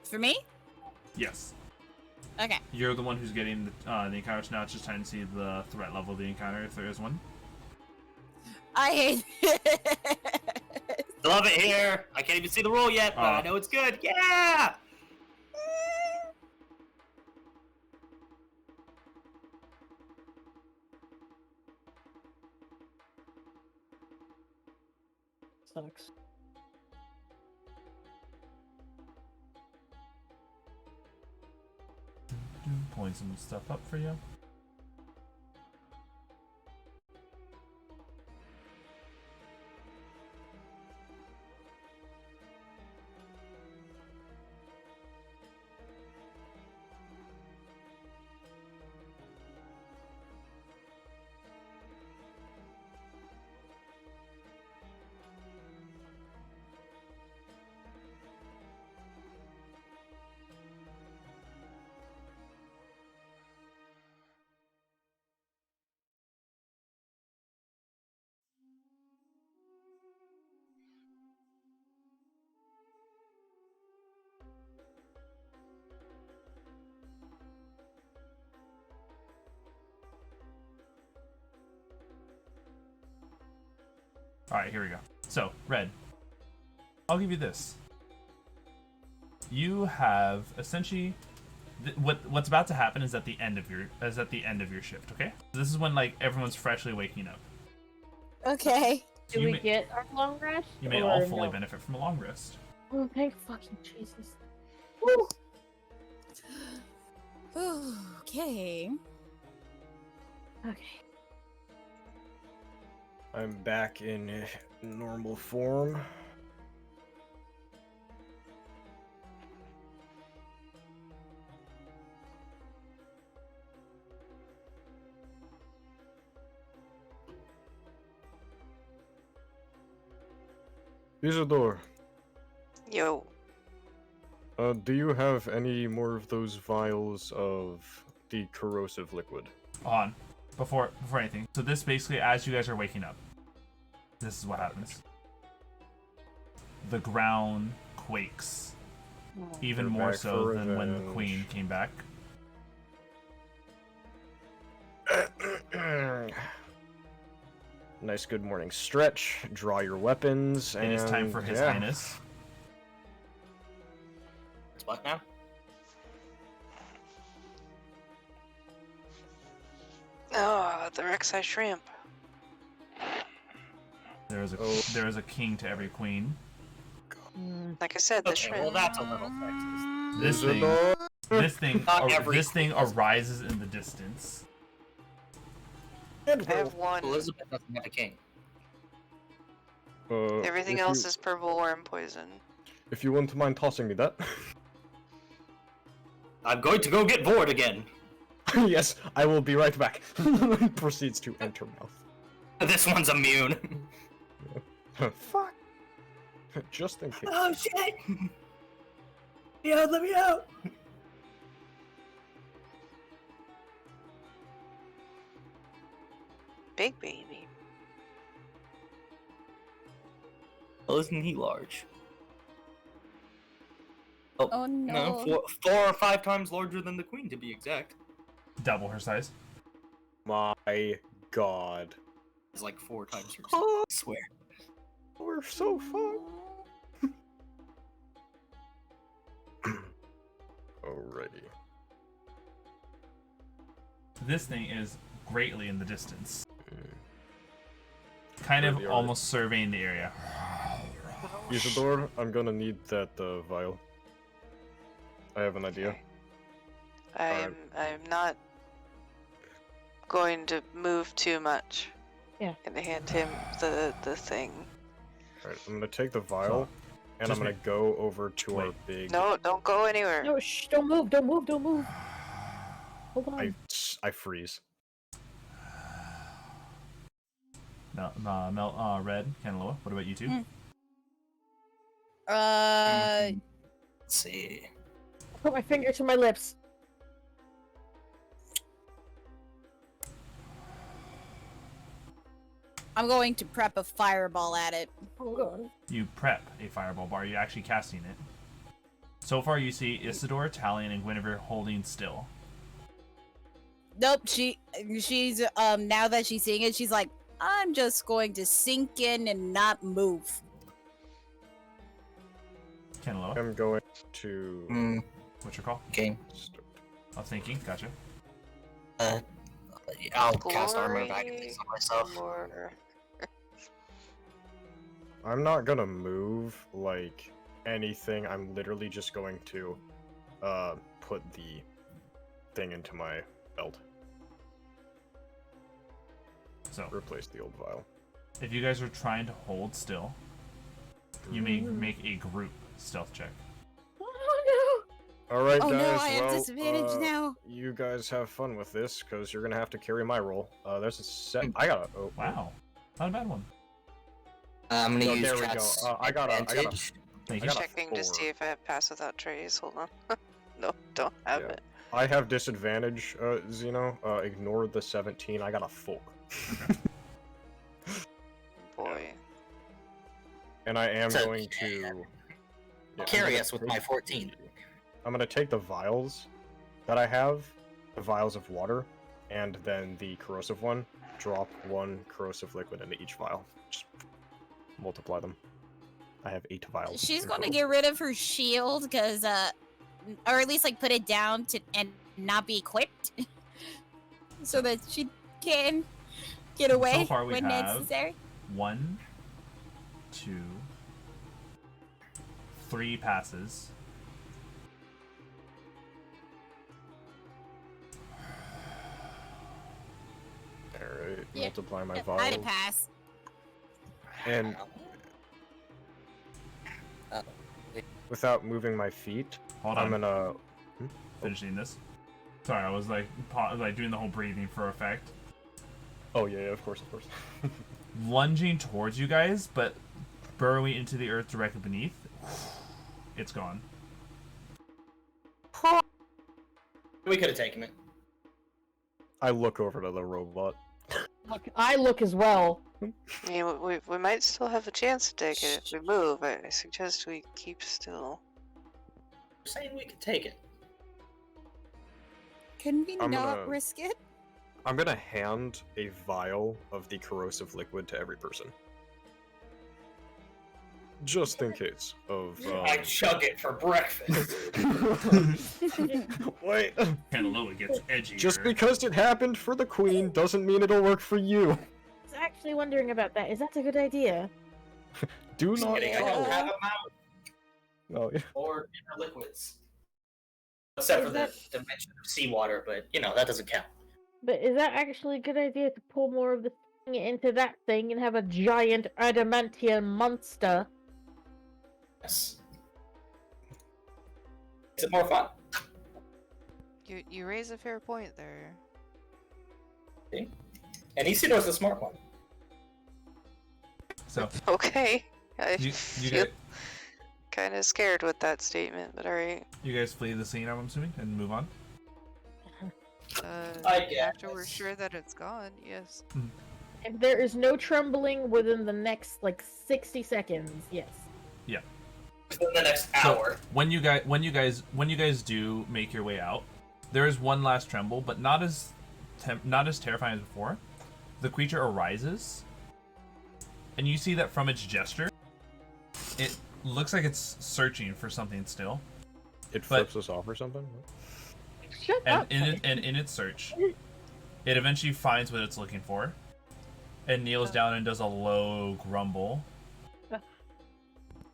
For me? Yes. Okay. You're the one who's getting the encounter, so now it's just time to see the threat level of the encounter, if there is one. I hate it. Love it here. I can't even see the roll yet, but I know it's good. Yeah! Sucks. Pulling some stuff up for you. Alright, here we go. So, Red, I'll give you this. You have essentially what's about to happen is at the end of your shift, okay? This is when like everyone's freshly waking up. Okay. Do we get our long rest? You may all fully benefit from a long rest. Oh, thank fucking Jesus. Woo. Okay. Okay. I'm back in normal form. Isidore, Yo. do you have any more of those vials of the corrosive liquid? On. Before anything. So this basically, as you guys are waking up, this is what happens. The ground quakes. Even We're more back so for than when the revenge. queen came back. Nice good morning stretch, draw your weapons, and It is time for His Highness. It's what now? Oh, the Rek'Sai shrimp. There is a king to every queen. Like I said, the Okay, shrimp. well that's a little sexist. This thing arises in the distance. I have one. Elizabeth doesn't have a king. Everything else is purple worm poison. If you wouldn't mind tossing me that. I'm going to go get bored again. Yes, I will be right back. Proceeds to enter mouth. This one's immune. Fuck. Just in case. Oh shit! Yeah, let me out! Big baby. Well, isn't he large? Oh no. No, 4 or 5 times larger than the queen, to be exact. Double her size. My god. It's like 4 times her size, I swear. We're so fucked. Alrighty. This thing is greatly in the distance. Kind Where of they are. almost surveying the area. Isidore, I'm gonna need that vial. I have an idea. I'm not going to move too much. Yeah. Gonna hand him the thing. Alright, I'm gonna take the vial, and I'm just gonna go over to our Wait. big... No, don't go anywhere. No, shh, don't move, don't move, don't move. Hold on. I freeze. Red, Kanaloa, what about you two? Let's see. Put my finger to my lips. I'm going to prep a fireball at it. Oh god. You prep a fireball bar. You're actually casting it. So far, you see Isidore, Talion, and Guinevere holding still. Nope, she's now that she's seeing it, she's like, I'm just going to sink in and not move. Kanaloa, I'm going to... what's your call? Okay. I'm thinking. Gotcha. I'll cast armor back and things on myself. Or... I'm not gonna move, like, anything. I'm literally just going to, put the thing into my belt. So, Replace the old vial. if you guys are trying to hold still, you may make a group stealth check. Oh Alright, Oh guys, no, I have well, disadvantage now. you guys have fun with this, because you're gonna have to carry my roll. There's a set... I got a... Oh, Wow, not a bad one. I'm gonna No, use there we go. Trap's I got a- advantage. Thank I you. got a Checking to 4. see if I have pass without trace. Hold on. No, don't have Yeah. it. I have disadvantage, Zeno. Ignore the 17. I got a 4. Boy. And I am So, going to... Yeah, Carry I'm gonna us with take my 14. I'm gonna take the vials that I have, the vials of water, and then the corrosive one. Drop 1 corrosive liquid into each vial. Just multiply them. I have 8 vials. She's in going to total. get rid of her shield because, or at least like put it down to and not be equipped, so that she can get away far we when have- necessary. 1, 2, 3 passes. Alright, Yeah. multiply my I'd vials. pass. And without moving my feet, Hold I'm on, gonna... finishing this. Sorry, I was like doing the whole breathing for effect. Oh yeah, of course, of course. Lunging towards you guys, but burrowing into the earth directly beneath. It's gone. We could have taken it. I look over to the robot. Look, I look as well. I mean, we might still have a chance to take it if we move. I suggest we keep still. I'm saying we could take it. Can we I'm not gonna- risk it? I'm gonna hand a vial of the corrosive liquid to every person. Just in case of... I chug it for breakfast. Wait, Kanaloa gets edgy. just because it happened for the queen doesn't mean it'll work for you. I was actually wondering about that. Is that a good idea? Do Just not kidding, I don't have a mouth No, or inner liquids. Except for Is the that- dimension of seawater, but you know, that doesn't count. But is that actually a good idea to pull more of the thing into that thing and have a giant adamantium monster? Yes. Is it more fun? You raise a fair point there. See? And Isidore's the smart one. So Okay. I you feel guys, kind of scared with that statement, but alright. you guys flee the scene, I'm assuming, and move on. I After we're guess. sure that it's gone, yes. If there is no trembling within the next, like, 60 seconds, yes. Within the next hour. When you guys do make your way out, there is one last tremble, but not as terrifying as before. The creature arises, and you see that from its gesture, it looks like it's searching for something still. It flips us off or something? Shut And up. in its search, it eventually finds what it's looking for, and kneels down and does a low grumble.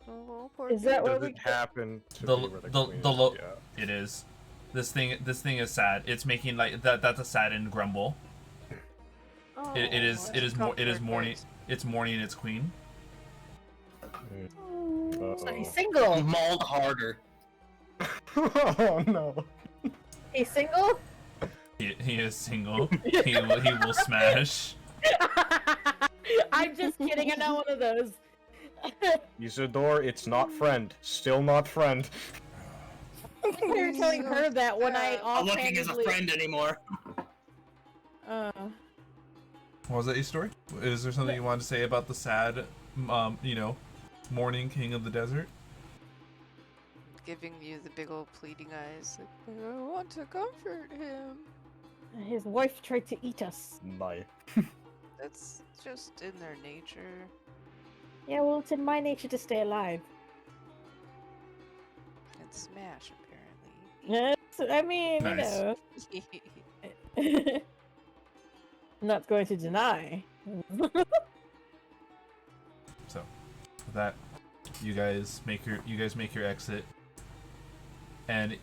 Oh, poor Is that thing. what Does we it happen to The be where the the queen the is? low. Yeah. It is. This thing is sad. It's making like that. That's a saddened grumble. Oh, It is Comfort mourning. voice. It's mourning its queen. So he's Uh-oh. single. Mauled harder. Oh no. He's single? He is single. he will smash. I'm just kidding. I'm not one of those. Isidore, it's not friend. Still not friend. We were telling her that when I I'm looking as a offhandedly. friend anymore. What was that your story? Is there something you wanted to say about the sad, mourning king of the desert? Giving you the big old pleading eyes. Like, I want to comfort him. His wife tried to eat us. My. That's just in their nature. Yeah, well, it's in my nature to stay alive. And smash, apparently. Yes, I mean, Nice. you know. I'm not going to deny. So, with that, you guys make your exit, and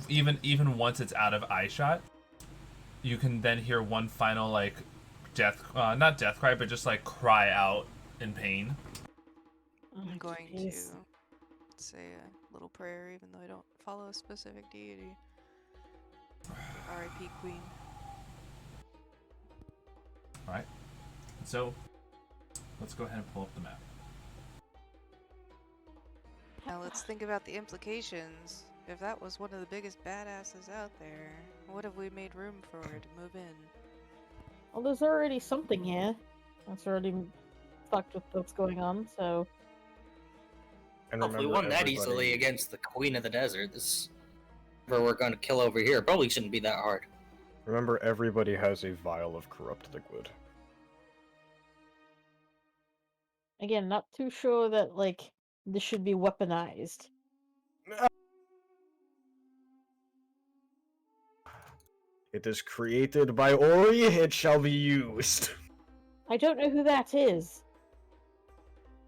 even once it's out of eyeshot, you can then hear one final like not death cry, but just like cry out in pain. I'm going to jeez. say a little prayer, even though I don't follow a specific deity. R.I.P. Queen. All right. So, let's go ahead and pull up the map. Now let's think about the implications. If that was one of the biggest badasses out there, what have we made room for to move in? Well, there's already something here. That's already fucked with what's going on, so. And If we remember, won that everybody- easily against the queen of the desert, this whoever we're going to kill over here probably shouldn't be that hard. Remember, everybody has a vial of corrupt liquid. Again, not too sure that, like, this should be weaponized. It is created by Ori, it shall be used. I don't know who that is.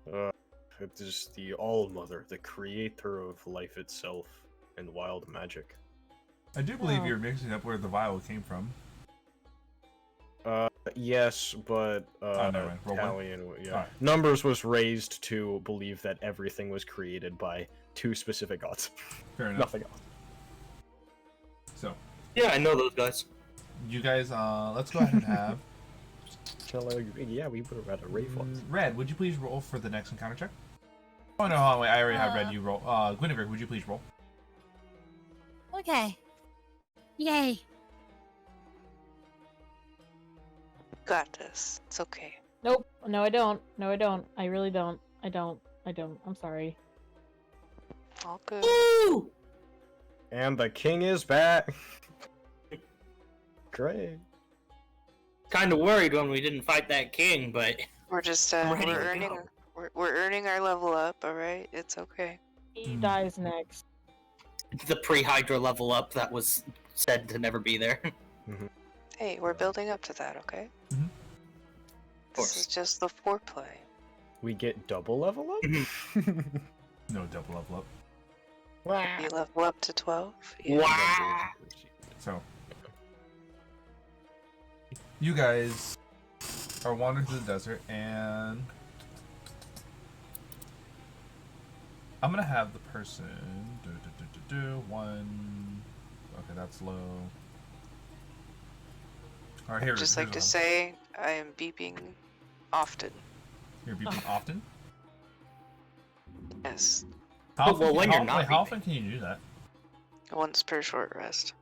It is the All-Mother, the creator of life itself and wild magic. I do believe Oh. you're mixing up where the vial came from. Yes, but never mind. Roll one. Talion, yeah. Alright. Numbers was raised to believe that everything was created by two specific gods. Fair enough. Nothing else. So, Yeah, I know those guys. you guys, let's go ahead and have Yeah, we would have had a rave once. Red. Would you please roll for the next encounter check? Oh no, hold on, wait, I already have Red. You roll. Guinevere, would you please roll? Okay. Yay. Got this. It's okay. Nope. No, I don't. No, I don't. I really don't. I don't. I'm sorry. All good. Woo! And the king is back. Great. Kind of worried when we didn't fight that king, but We're just Ready we're to earning go. we're earning our level up. All right, it's okay. He dies next. the pre-Hydra level up that was said to never be there. Hey, we're building up to that. Okay. Of This is course. just the foreplay. We get double level up? No double level up. You level up to 12. Yeah. Wow. So, you guys are wandering through the desert, and I'm gonna have the person one. Okay, that's low. All right, here. Just here's like to one. say, I am beeping often. You're beeping often. Yes, How often, well, when how, you're not wait, how beeping. often can you do that? once per short rest.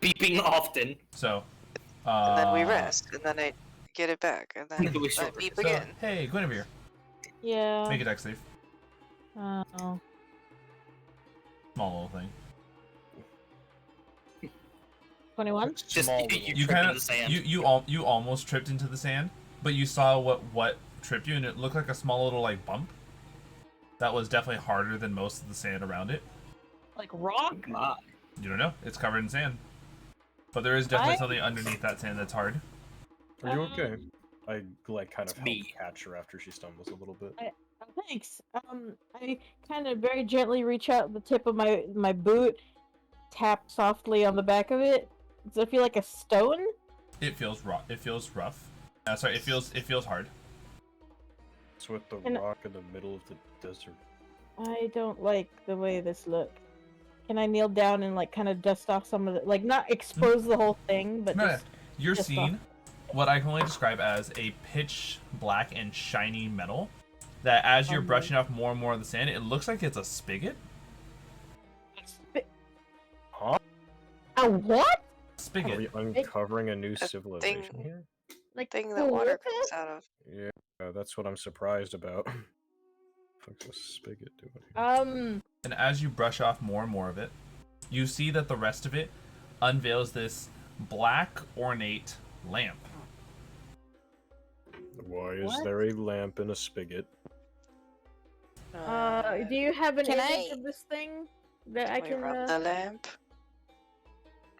Beeping often. So, And then we rest, and then I get it back, and then We I short beep So, again. hey, Guinevere, Yeah. make a dex save. Oh. Small little thing. 21? Just Small you little- You tripped kind in the of sand. you almost tripped into the sand, but you saw what tripped you, and it looked like a small little like bump. That was definitely harder than most of the sand around it. Like rock? You don't know. It's covered in sand. But there is definitely something underneath that sand that's hard. Are you okay? I like kind of help me. catch her after she stumbles a little bit. Thanks. I kind of very gently reach out the tip of my boot, tap softly on the back of it. Does it feel like a stone? It feels rough. It feels rough. Sorry, it feels hard. It's with the And- rock in the middle of the desert. I don't like the way this looks. Can I kneel down and like kind of dust off some of the, like not expose the whole thing, but No, just you're just seeing what I can only describe as a pitch black and shiny metal that as you're brushing off more and more of the sand, it looks like it's a spigot. Huh? A what? Are Spigot. we uncovering a new A civilization thing. here? Like Thing that water what? comes out of. Yeah, that's what I'm surprised about. What's a spigot doing here? And as you brush off more and more of it, you see that the rest of it unveils this black ornate lamp. Why is What? there a lamp in a spigot? Do you have an Can image I- of this thing that I We can? rub the lamp.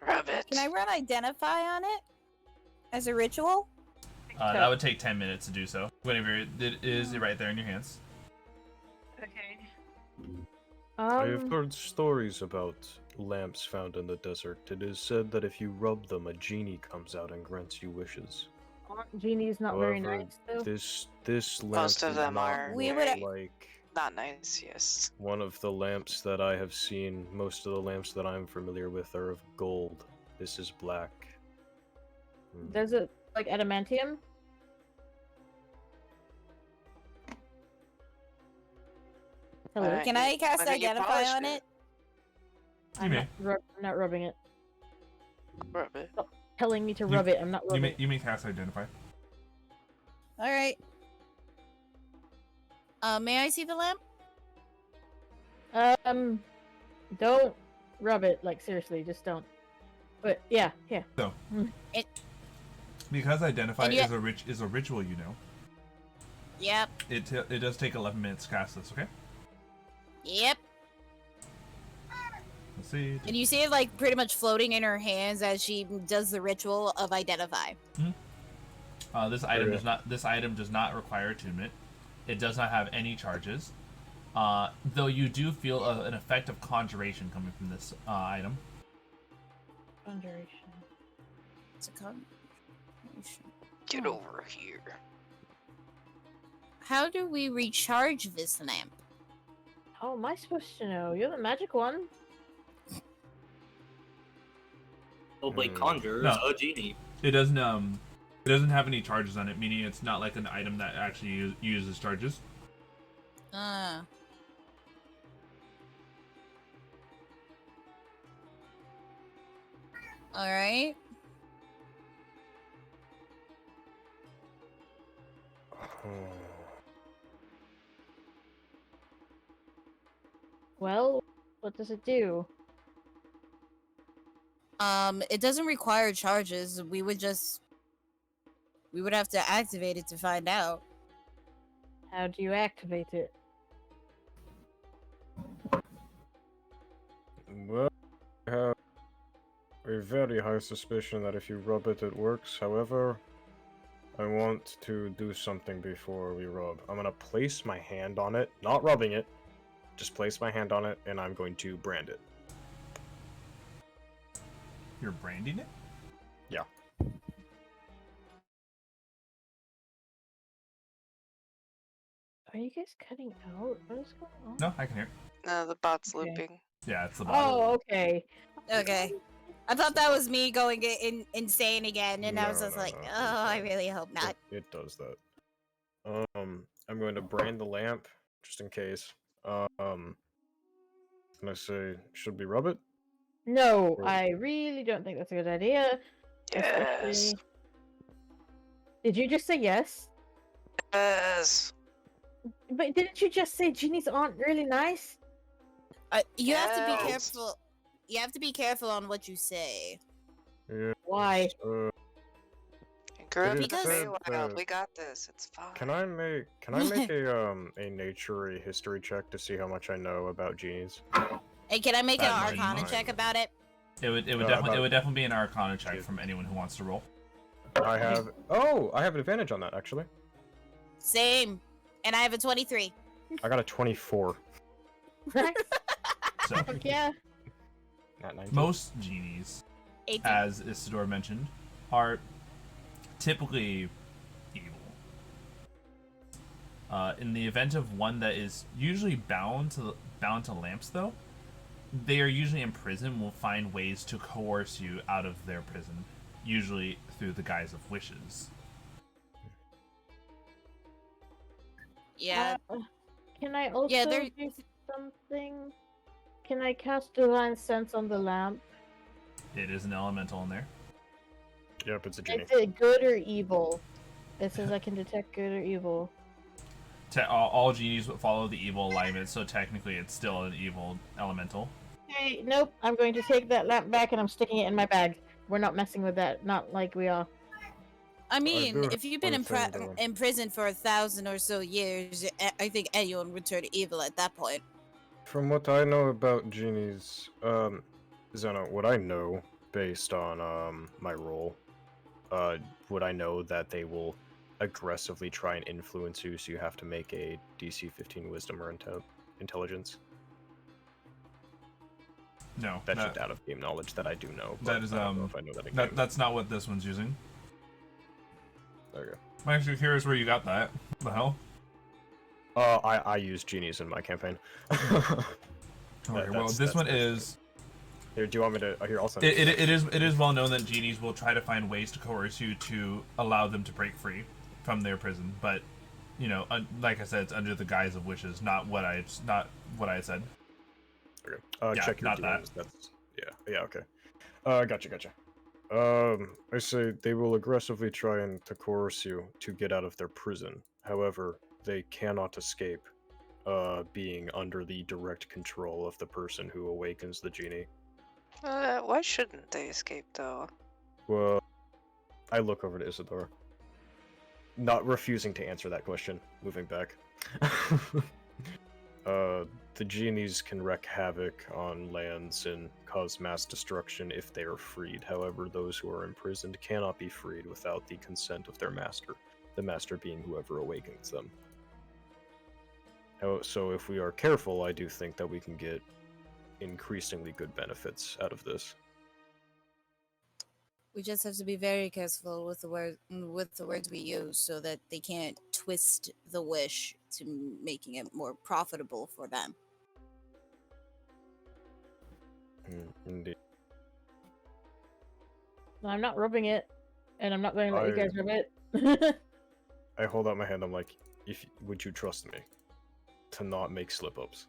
Rub it. Can I run identify on it as a ritual? That would take 10 minutes to do so. Guinevere, it is right there in your hands. Okay. I have heard stories about lamps found in the desert. It is said that if you rub them, a genie comes out and grants you wishes. Aren't genies not very However, nice though? This lamp Most of is them not are We very like not nice, yes. one of the lamps that I have seen. Most of the lamps that I'm familiar with are of gold. This is black. Does it like adamantium? Hello. Alright. Can I cast Why don't you identify polish on it? it? You may. I'm not rubbing it. Rub it. Telling me to You- rub it. I'm not rubbing. You may cast identify. All right. May I see the lamp? Don't rub it. Like seriously, just don't. But yeah. So, It- because identify And yet- is a ritual, you know, Yep. it does take 11 minutes to cast this. Okay. Yep. Let's see. And you see it like pretty much floating in her hands as she does the ritual of identify. This item does not require attunement. It does not have any charges. Though you do feel an effect of conjuration coming from this item. Conjuration. It's a con. Get over here. How do we recharge this lamp? How am I supposed to know? You're the magic one. Nobody conjures No. a genie. It doesn't have any charges on it, meaning it's not like an item that actually uses charges. All right. Well, what does it do? It doesn't require charges. We would have to activate it to find out. How do you activate it? Well, I have a very high suspicion that if you rub it, it works. However, I want to do something before we rub. I'm gonna place my hand on it, not rubbing it. Just place my hand on it, and I'm going to brand it. You're branding it? Yeah. Are you guys cutting out? What is going on? No, I can hear. No, the bot's Okay. looping. Yeah, it's the bottom. Oh, okay. Okay. I thought that was me going insane again, and I was No, just no, like, no, oh, I it's really hope not. It does that. I'm going to brand the lamp, just in case. Can I say, should we rub it? No, Or- I really don't think that's a good idea. Yes. Especially- Did you just say yes? Yes. But didn't you just say genies aren't really nice? You have to be Yes. careful. You have to be careful on what you say. Yeah. Why? Grew up in the Because- Feywild. We got this. It's fine. Can I make a nature a history check to see how much I know about genies? Hey, can I make an That might Arcana be check fine. about it? It would definitely be an Arcana check from anyone who wants to roll. I have an advantage on that actually. Same. And I have a 23. I got a 24. So Fuck yeah. Not 19. most genies, 18. as Isidore mentioned, are typically evil. In the event of one that is usually bound to lamps, though, they are usually in prison. Will find ways to coerce you out of their prison, usually through the guise of wishes. Yeah. Can I also Yeah, they're- do something? Can I cast Divine Sense on the lamp? It is an elemental in there. Yep, it's a genie. Is it good or evil? It says I can detect good or evil. All genies follow the evil alignment, so technically it's still an evil elemental. Hey, nope. I'm going to take that lamp back and I'm sticking it in my bag. We're not messing with that. Not like we are. I mean, do if you've been one thing, though. in prison for 1,000 or so years, I think anyone would turn evil at that point. From what I know about genies, Zeno, what I know based on my role, would I know that they will aggressively try and influence you, so you have to make a DC 15 Wisdom or Intelligence. No, That's just out of game knowledge that I do know. that but is I don't know if I know that. In that game. that's not what this one's using. There you go. I'm actually curious where you got that. The hell? I use genies in my campaign. Okay, well, this one is. Here, do you want me to? Here, also. It is well known that genies will try to find ways to coerce you to allow them to break free from their prison, but you know, like I said, it's under the guise of wishes, not what I said. Okay. Yeah, Check your not that. demons. That's yeah. Okay. Gotcha. I say they will aggressively try and to coerce you to get out of their prison. However, they cannot escape, being under the direct control of the person who awakens the genie. Why shouldn't they escape, though? Well, I look over to Isidore. Not refusing to answer that question. Moving back. The genies can wreak havoc on lands and cause mass destruction if they are freed. However, those who are imprisoned cannot be freed without the consent of their master, the master being whoever awakens them. So if we are careful, I do think that we can get increasingly good benefits out of this. We just have to be very careful with the words we use, so that they can't twist the wish to making it more profitable for them. Indeed. No, I'm not rubbing it, and I'm not going to let you guys rub it. I hold out my hand. I'm like, would you trust me to not make slip-ups?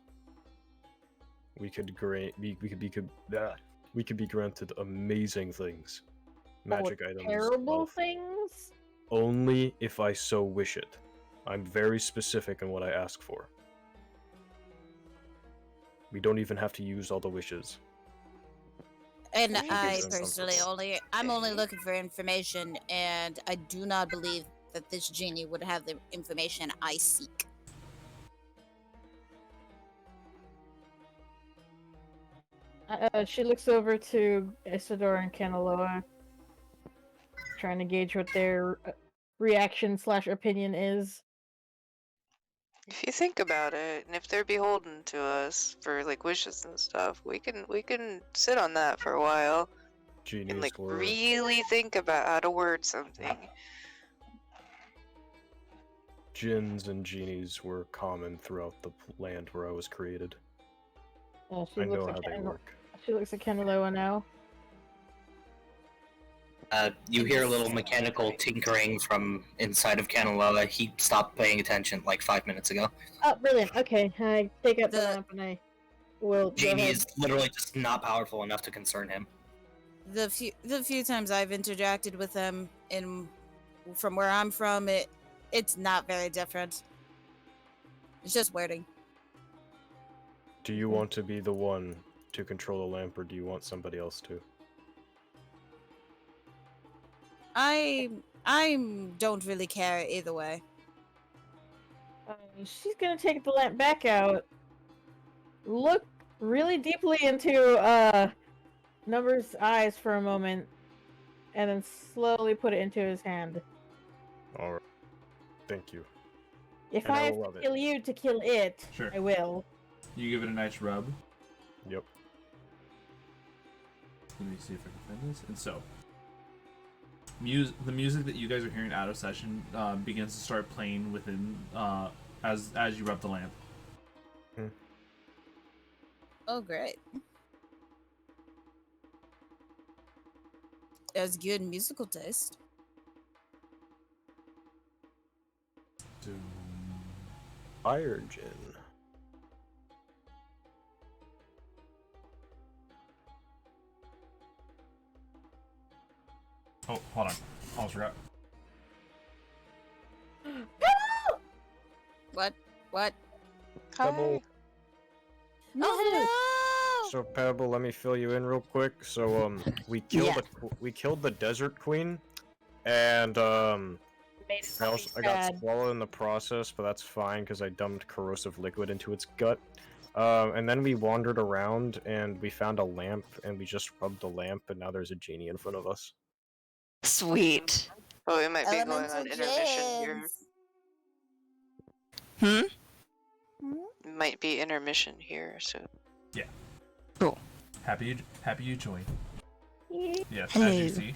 We could be granted amazing things, magic items. Terrible wealth. things? Only if I so wish it. I'm very specific in what I ask for. We don't even have to use all the wishes. And Maybe I doing personally something. I'm only looking for information, and I do not believe that this genie would have the information I seek. She looks over to Isidore and Kanaloa, trying to gauge what their reaction/opinion is. If you think about it, and if they're beholden to us for like wishes and stuff, we can sit on that for a while Genies and like were really think about how to word something. Jinns and genies were common throughout the land where I was created. She I looks know at how they work. She looks at Kanaloa now. You hear a little mechanical tinkering from inside of Kanaloa. He stopped paying attention like 5 minutes ago. Oh, brilliant. Okay, I take out the The- lamp and I will go Genie ahead. is literally just not powerful enough to concern him. The few times I've interacted with them from where I'm from, it's not very different. It's just wording. Do you want to be the one to control the lamp, or do you want somebody else to? I I don't really care either way. She's gonna take the lamp back out, look really deeply into Number's eyes for a moment, and then slowly put it into his hand. Alright. Thank you. If And I I have will to love it. kill you to kill it, Sure. I will. You give it a nice rub. Yep. Let me see if I can find this. And so, the music that you guys are hearing out of session begins to start playing within as you rub the lamp. Oh, great. That's good musical taste. Fire Gin. Oh, hold on. Almost forgot. What? Pebble. Oh no! So Pebble, let me fill you in real quick. So we killed the desert queen, and Made it I something got sad. swallowed in the process, but that's fine because I dumped corrosive liquid into its gut. And then we wandered around and we found a lamp, and we just rubbed the lamp, and now there's a genie in front of us. Sweet. Oh, we might be going Elemental on intermission here. gems. Might be intermission here, so. Happy you joined. Yes, Hello. as you see,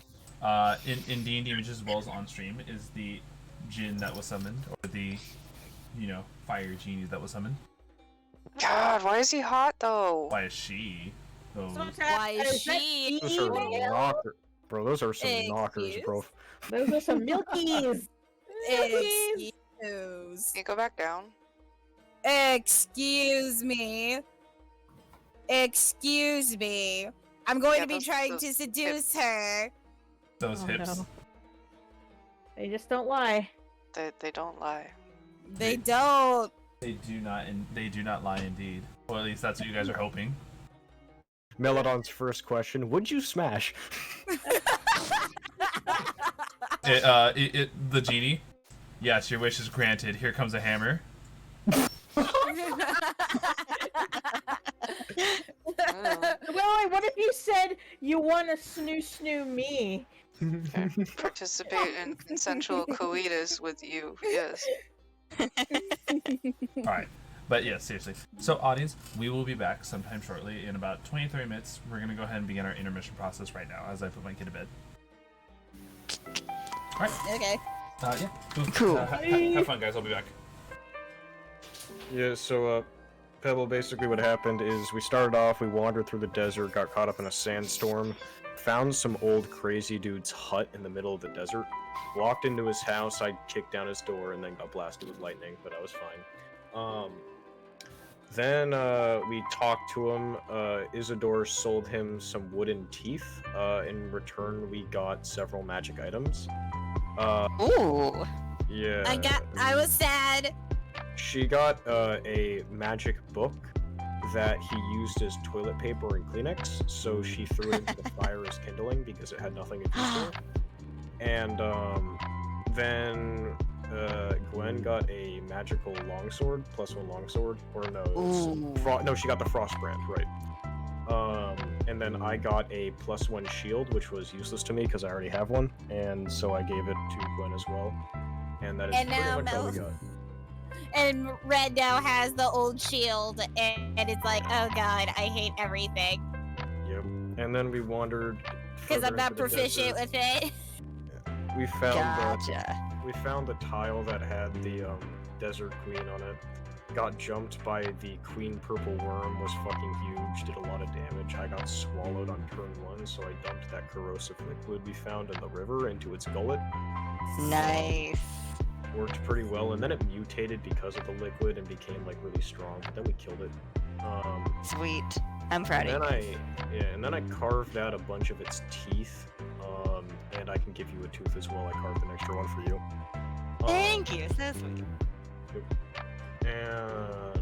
in D&D Images as well as on stream is the djinn that was summoned, or the, fire genie that was summoned. God, why is he hot though? Why is she? Those... Why is she? Those are knockers, bro. Those are some knockers, bro. Those are some milkies. Milkies. Excuse. Can you go back down? Excuse me. Excuse me. I'm going Yeah, to be those- trying those to seduce her. Those Oh, hips. no. They just don't lie. They don't lie. They don't. They do not lie indeed. Or at least that's what you guys are hoping. Melidan's first question: would you smash? The genie. Yes, your wish is granted. Here comes a hammer. Wait, what if you said you want to snoo me? Participate in consensual coitus with you, yes. Alright. But yeah, seriously. So, audience, we will be back sometime shortly. In about 20-30 minutes, we're going to go ahead and begin our intermission process right now as I put my kid to bed. Alright. Okay. Yeah. Cool. Have fun, guys. I'll be back. Yeah, so, Pebble, basically what happened is we started off, we wandered through the desert, got caught up in a sandstorm, found some old crazy dude's hut in the middle of the desert, walked into his house, I kicked down his door, and then got blasted with lightning, but I was fine. Then, we talked to him, Isidore sold him some wooden teeth, in return we got several magic items. Ooh. Yeah. I was sad. She got a magic book that he used as toilet paper and Kleenex, so she threw it into the fire as kindling because it had nothing to use for it. And then Gwen got a magical longsword, +1 longsword, or no, no, she got the frost brand, right? And then I got a +1 shield, which was useless to me because I already have one, and so I gave it to Gwen as well. And that is And pretty now much all we Mel- got. And Red now has the old shield, and it's like, oh god, I hate everything. Yep. And then we wandered Because I'm further not into the proficient desert. with it. We found Gotcha. we found the tile that had the desert queen on it. Got jumped by the queen purple worm, was fucking huge, did a lot of damage. I got swallowed on turn 1, so I dumped that corrosive liquid we found in the river into its gullet. Nice. Worked pretty well, and then it mutated because of the liquid and became like really strong, but then we killed it. Sweet. I'm proud And of then you. and then I carved out a bunch of its teeth, and I can give you a tooth as well. I carved an extra one for you. Thank you, so sweet. And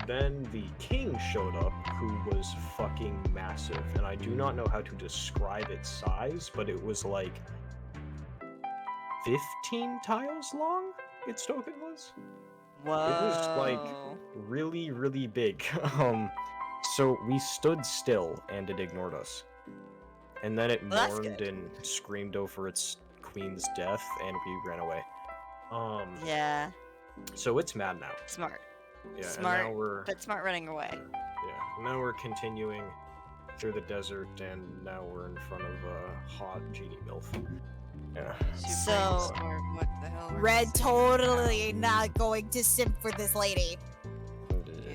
then the king showed up, who was fucking massive, and I do not know how to describe its size, but it was like 15 tiles long. Its token was. Whoa. It was like really, really big. So we stood still and it ignored us. And then it Well, that's mourned good. and screamed over its queen's death, and we ran away. Yeah. So it's mad now. Smart. Yeah, Smart. and now we're But smart running away. now we're continuing through the desert, and now we're in front of a hot genie milf. Yeah. So- brainstorm what the hell we're Red gonna say. totally not going to simp for this lady.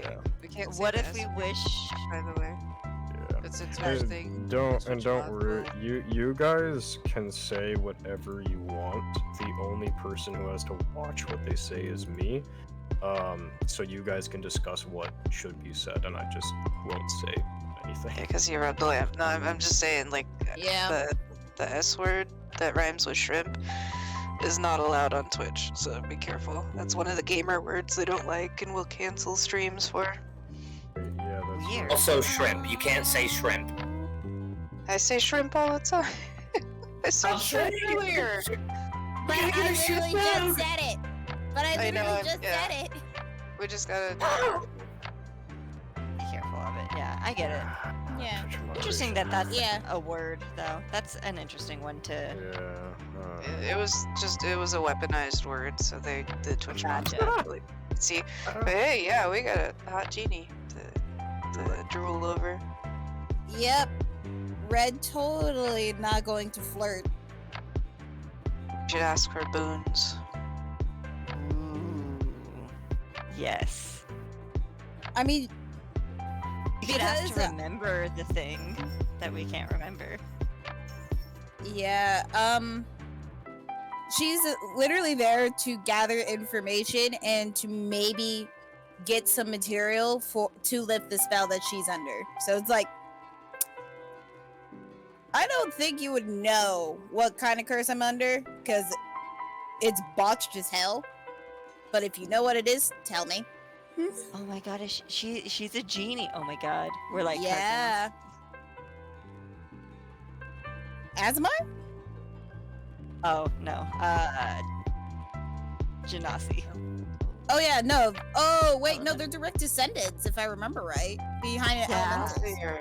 Yeah. We can't say What the if we S wish? by the way. Yeah. It's a Twitch And thing. don't Twitch worry. bot, You guys can say whatever you want. The only person who has to watch what they say is me. So you guys can discuss what should be said, and I just won't say anything. Yeah, because you're a lamp. No, I'm just saying, like, Yeah. the S word that rhymes with shrimp is not allowed on Twitch, so be careful. That's one of the gamer words they don't like and will cancel streams for. Yeah, that's Weird. right. Also, shrimp. You can't say shrimp. I say shrimp all the time. I said shrimp earlier. But I literally just said it. But I I know, literally just yeah. said it. We just gotta. Be careful of it. Yeah, I get it. Yeah. Interesting that that's Yeah. a word, though. That's an interesting one to. Yeah. It was a weaponized word, so the Twitch mods Gotcha. can't really see. But hey, yeah, we got a hot genie to drool over. Yep. Red totally not going to flirt. Should ask for boons. Ooh. Yes. I mean, You could ask to Because, remember the thing that we can't remember. yeah, she's literally there to gather information and to maybe get some material to lift the spell that she's under. So it's like, I don't think you would know what kind of curse I'm under, because it's botched as hell. But if you know what it is, tell me. Oh my god, she's a genie. Oh my god. We're like Yeah. Asmar? cousins. Oh no. Genasi. Oh yeah, no. Oh wait, no, they're direct descendants, if I remember right. Behind it, Yeah. elementals.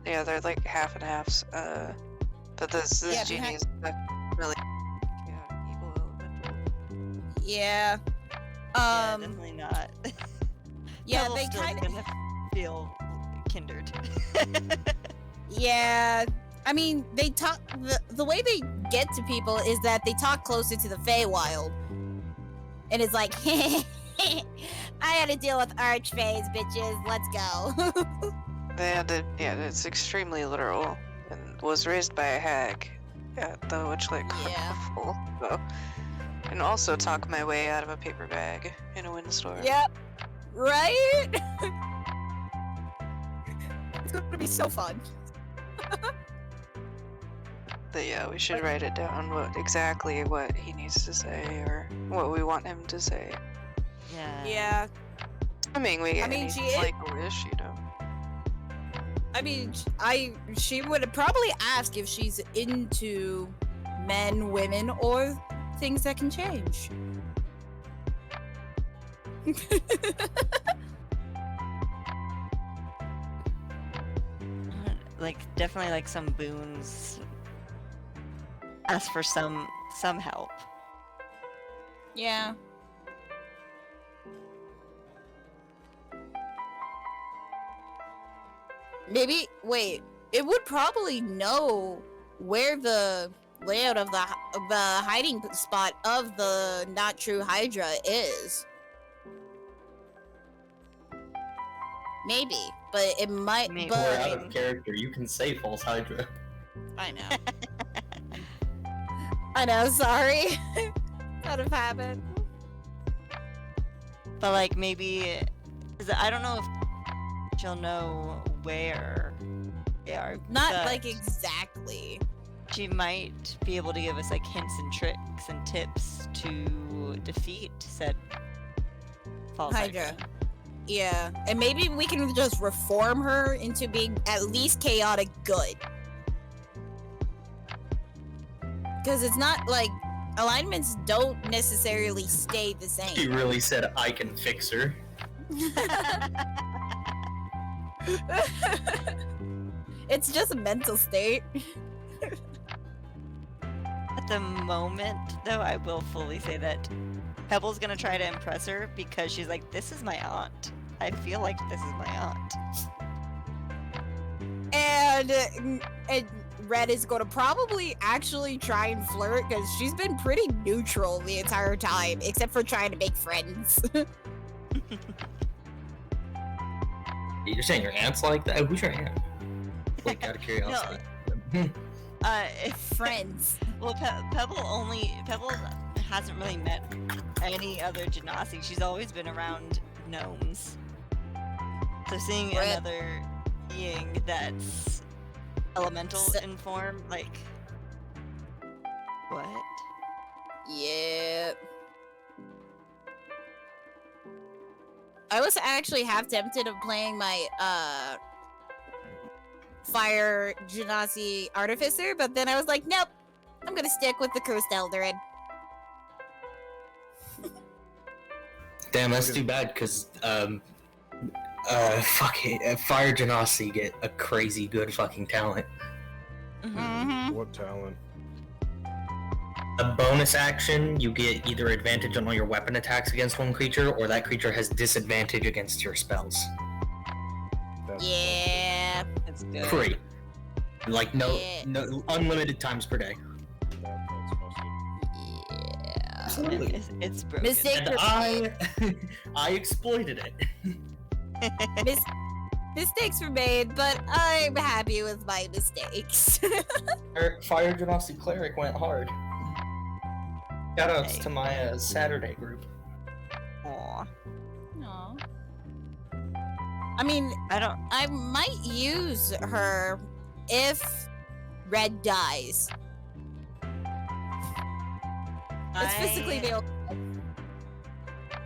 Yeah, they're like half and halves. But this Yeah, genie behind- is really. Yeah, evil elemental. Yeah. Yeah, definitely not. Yeah, Pebble's they still kind of. gonna feel kindred. Yeah. I mean, they talk. The way they get to people is that they talk closer to the Feywild. And it's like, I had to deal with Archfays, bitches. Let's go. It's extremely literal and was raised by a hag at the Witchlight Carnival. So, and also talk my way out of a paper bag in a windstorm. Yep. Right? It's gonna be so fun. But yeah, we should write it down exactly what he needs to say or what we want him to say. Yeah. Yeah. Assuming we get I mean, anything she is- like a wish, you know. I mean, she would probably ask if she's into men, women, or things that can change. Like definitely like some boons. Ask for some help. Yeah. Maybe wait. It would probably know where the layout of the hiding spot of the not true Hydra is. Maybe, but it might. Maybe. We're But out of character. You can say false Hydra. I know. I know. Sorry. Out of habit. But like maybe, 'cause I don't know if she'll know where they are. Not but like exactly. she might be able to give us like hints and tricks and tips to defeat said false Hydra. Yeah, and maybe we can just reform her into being at least chaotic good. Because it's not like alignments don't necessarily stay the same. She really said, I can fix her. It's just a mental state. At the moment, though, I will fully say that Pebble's gonna try to impress her because she's like, this is my aunt. I feel like this is my aunt. And Red is going to probably actually try and flirt because she's been pretty neutral the entire time, except for trying to make friends. You're saying your aunt's like that? Who's your aunt? Like, out of curiosity. Friends. Well, Pebble hasn't really met any other Genasi. She's always been around gnomes. So seeing another being that's elemental in form, like, what? Yeah. I was actually half tempted of playing my Fire Genasi Artificer, but then I was like, nope, I'm gonna stick with the Cursed Eldarin. Damn, that's too bad, because, Fire Genasi get a crazy good fucking talent. What talent? A bonus action, you get either advantage on all your weapon attacks against one creature, or that creature has disadvantage against your spells. Yeah. That's good. Free. Like, no unlimited times per day. Yeah. It's broken. Mistake And I exploited it. Mistakes were made, but I'm happy with my mistakes. Fire Genasi Cleric went hard. Shoutouts to my Saturday group. Aw. Aw. I mean, I might use her if Red dies. It's physically the only.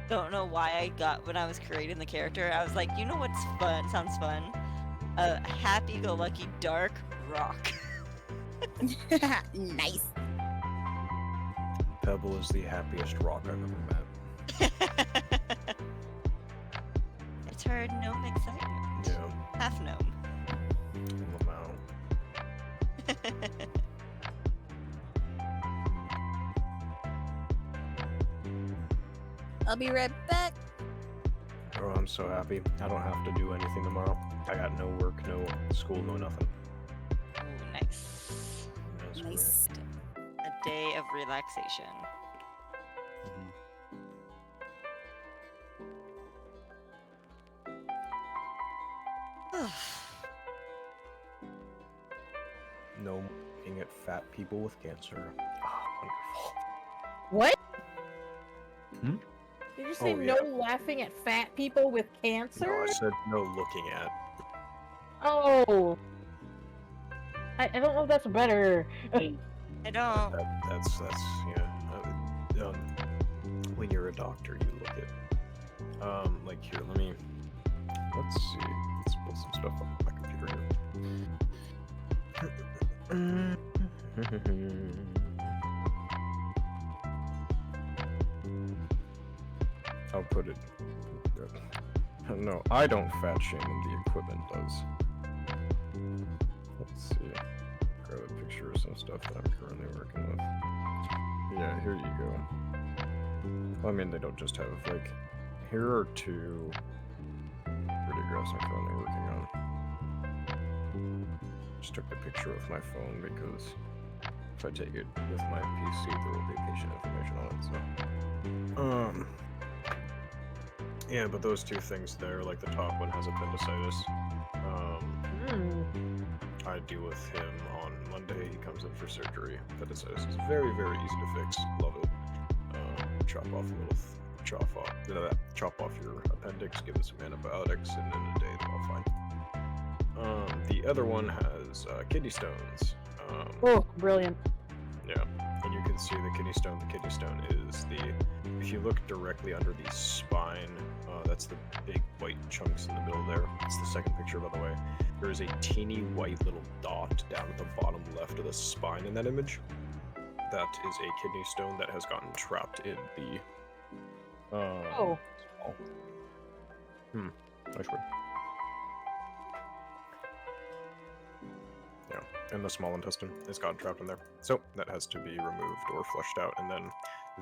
Don't know why I got when I was creating the character. I was like, you know what's fun? Sounds fun. A happy-go-lucky dark rock. Nice. Pebble is the happiest rock I've ever met. It's her gnome excitement. Yeah. Half gnome. Lamau. I'll be right back. Oh, I'm so happy. I don't have to do anything tomorrow. I got no work, no school, no nothing. Ooh, nice. That's Nice. A day of relaxation. No looking at fat people with cancer. Ah, wonderful. What? Hmm? Did you say Oh, no yeah. laughing at fat people with cancer? No, I said no looking at. Oh. I don't know if that's better. I don't. That's yeah. When you're a doctor, you look at. Like here, let's see. Let's pull some stuff up on my computer here. I'll put it. No, I don't fat shame them, the equipment does. Let's see. Grab a picture of some stuff that I'm currently working with. Yeah, here you go. I mean, they don't just have, like, here are two photographs I'm currently working on. Just took the picture with my phone because if I take it with my PC, there will be patient information on it, so. Yeah, but those two things there, like the top one has appendicitis. I deal with him on Monday. He comes in for surgery. Appendicitis is very, very easy to fix. Love it. Chop off your appendix, give him some antibiotics, and in a day they're all fine. The other one has kidney stones. Oh, brilliant. Yeah, and you can see the kidney stone. The kidney stone is if you look directly under the spine, that's the big white chunks in the middle there. It's the second picture, by the way. There is a teeny white little dot down at the bottom left of the spine in that image. that is a kidney stone that has gotten trapped in the. Oh. Small. Nice word. Yeah, and the small intestine is gotten trapped in there. So that has to be removed or flushed out. And then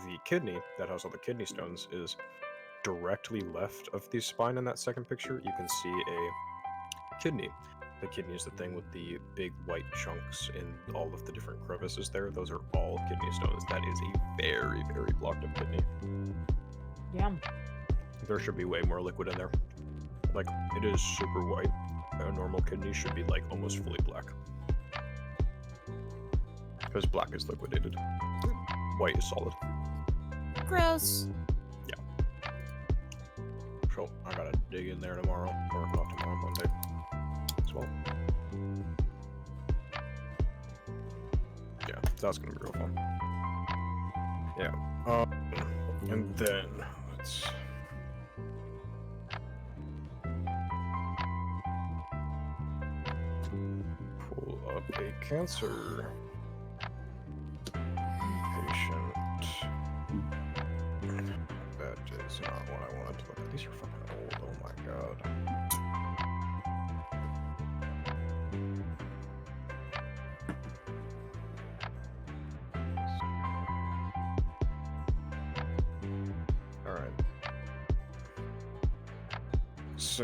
the kidney that has all the kidney stones is directly left of the spine in that second picture. You can see a kidney. The kidney is the thing with the big white chunks in all of the different crevices there. Those are all kidney stones. That is a very, very blocked up kidney. Damn. There should be way more liquid in there. Like, it is super white. A normal kidney should be, like, almost fully black. Because black is liquidated. White is solid. Gross. Yeah. So, I gotta dig in there tomorrow. Or not tomorrow, Monday. As well. Yeah, that's gonna be real fun. Yeah. And then, let's... pull up a cancer patient. That is not what I wanted to look at. These are fucking old, oh my god. Alright. So,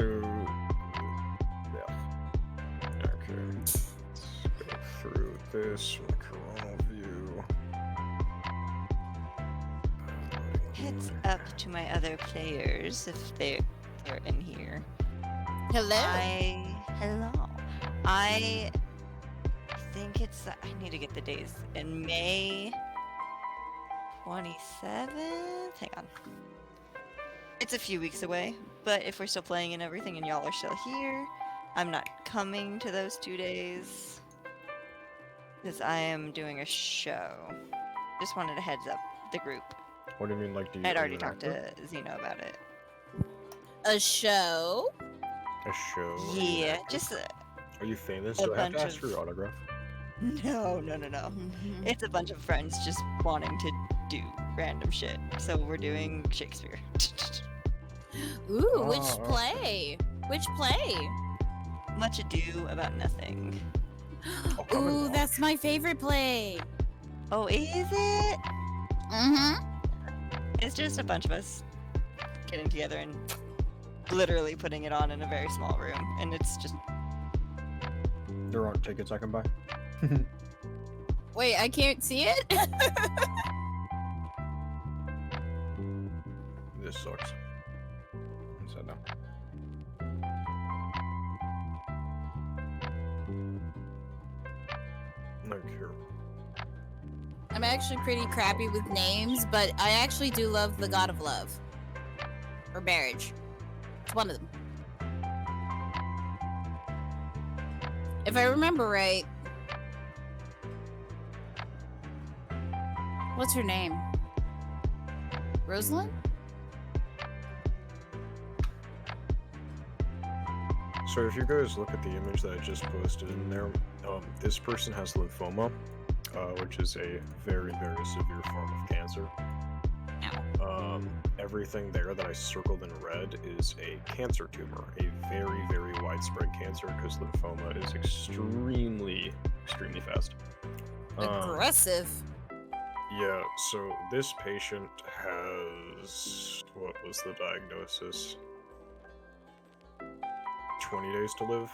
yeah. Okay. Let's go through this from the coronal view. Heads up to my other players if they're in here. Hello. Hello. I think it's. I need to get the days. In May 27th? Hang on. It's a few weeks away, but if we're still playing and everything and y'all are still here, I'm not coming to those 2 days. Because I am doing a show. Just wanted a heads up, the group. What do you mean, like, do you... I'd already talked to Zeno about it. A show? A show? Yeah, just... Are you famous? a Do I have to bunch ask for your autograph? No. It's a bunch of friends just wanting to do random shit. So we're doing Shakespeare. Ooh, which play? Which play? Much Ado About Nothing. Ooh, that's my favorite play. Oh, is it? Mm-hmm. It's just a bunch of us getting together and literally putting it on in a very small room. And it's just... There aren't tickets I can buy. Wait, I can't see it? This sucks. Sit down. Look here. I'm actually pretty crappy with names, but I actually do love the God of Love. Or Marriage. It's one of them. If I remember right. What's her name? Rosalind? So if you guys look at the image that I just posted in there, this person has lymphoma, which is a very, very severe form of cancer. Everything there that I circled in red is a cancer tumor, a very, very widespread cancer, because lymphoma is extremely, extremely fast. Aggressive. Yeah, so this patient has, what was the diagnosis? 20 days to live?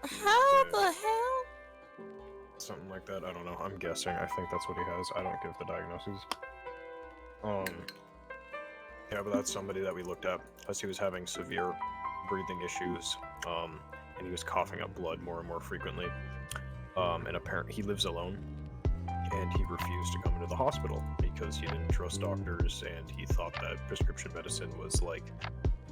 How the hell? Something like that, I don't know. I'm guessing. I think that's what he has. I don't give the diagnoses. Yeah, but that's somebody that we looked at, as he was having severe breathing issues, and he was coughing up blood more and more frequently. And apparently he lives alone, and he refused to come into the hospital because he didn't trust doctors, and he thought that prescription medicine was, like,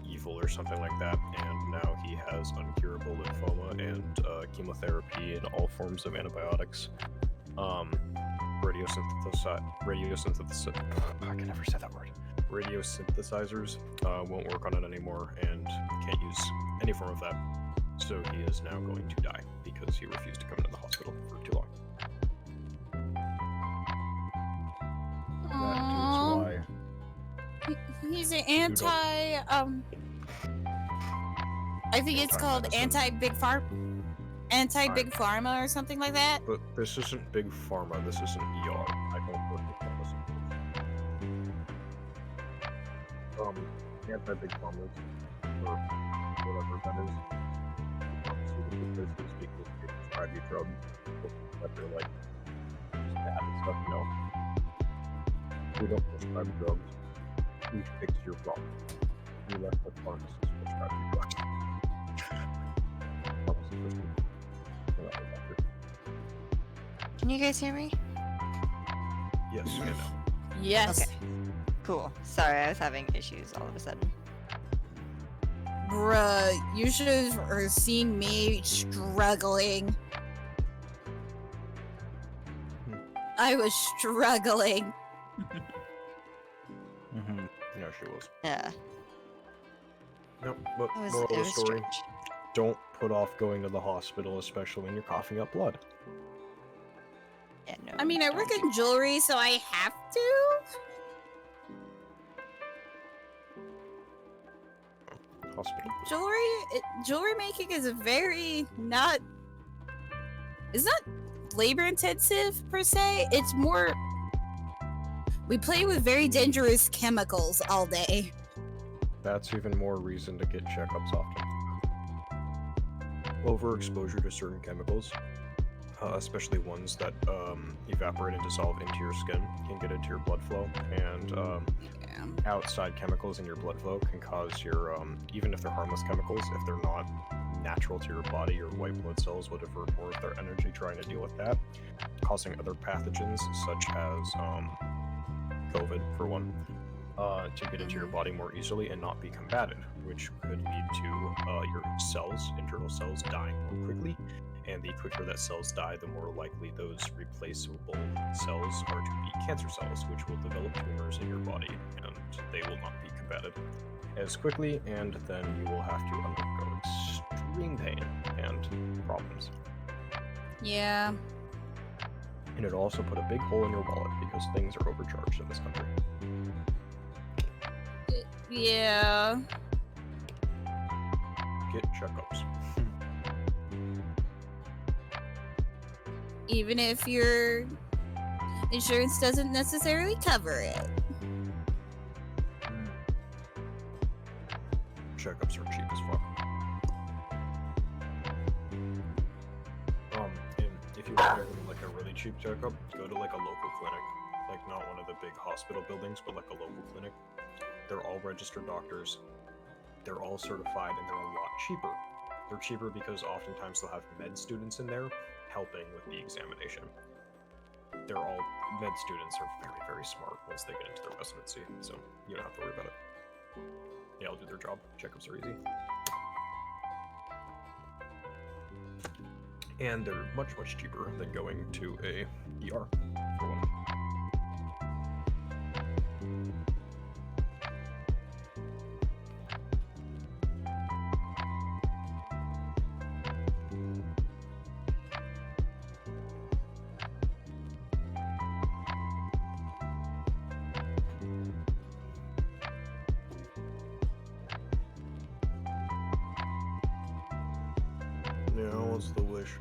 evil or something like that, and now he has uncurable lymphoma and chemotherapy and all forms of antibiotics. I can never say that word. Radiosynthesizers won't work on it anymore, and can't use any form of that. So he is now going to die because he refused to come into the hospital for too long. He's an anti. I think it's called anti-big anti-big pharma or something like that. But this isn't big pharma. This isn't ER. I don't work with pharmaceuticals. Anti-big pharma, or whatever that is. Pharmaceutical business because they prescribe you drugs that they're like just bad and stuff. No, we don't prescribe drugs. We fix your problem. We let the pharmacists prescribe you drugs. Can you guys hear me? Yes, I know. Yes. Okay. Cool. Sorry, I was having issues all of a sudden. Bruh, you should have seen me struggling. I was struggling. No, she was. Yeah. Nope, but It was, moral it of the was story, strange. don't put off going to the hospital, especially when you're coughing up blood. Yeah, no. I mean, I work in jewelry, so I have to. Hospital. Jewelry making is a very not. It's not labor intensive per se. It's more. We play with very dangerous chemicals all day. That's even more reason to get checkups often. Overexposure to certain chemicals, especially ones that evaporate and dissolve into your skin, can get into your blood flow, and outside chemicals in your blood flow can cause your, even if they're harmless chemicals, if they're not natural to your body, your white blood cells will divert more of their energy trying to deal with that, causing other pathogens such as COVID, for one, to get into your body more easily and not be combated, which could lead to your cells, internal cells, dying more quickly. And the quicker that cells die, the more likely those replaceable cells are to be cancer cells, which will develop tumors in your body, and they will not be combated as quickly, and then you will have to undergo extreme pain and problems. Yeah. And it'll also put a big hole in your wallet because things are overcharged in this country. Yeah. Get checkups. Even if your insurance doesn't necessarily cover it. Checkups are cheap as fuck. And if you want like a really cheap checkup, go to like a local clinic. Like not one of the big hospital buildings, but like a local clinic. They're all registered doctors. They're all certified, and they're a lot cheaper. They're cheaper because oftentimes they'll have med students in there helping with the examination. They're all med students are very, very smart once they get into their residency, so you don't have to worry about it. Yeah, I'll do their job. Checkups are easy. And they're much, much cheaper than going to a ER, for one. Yeah, what's the wish?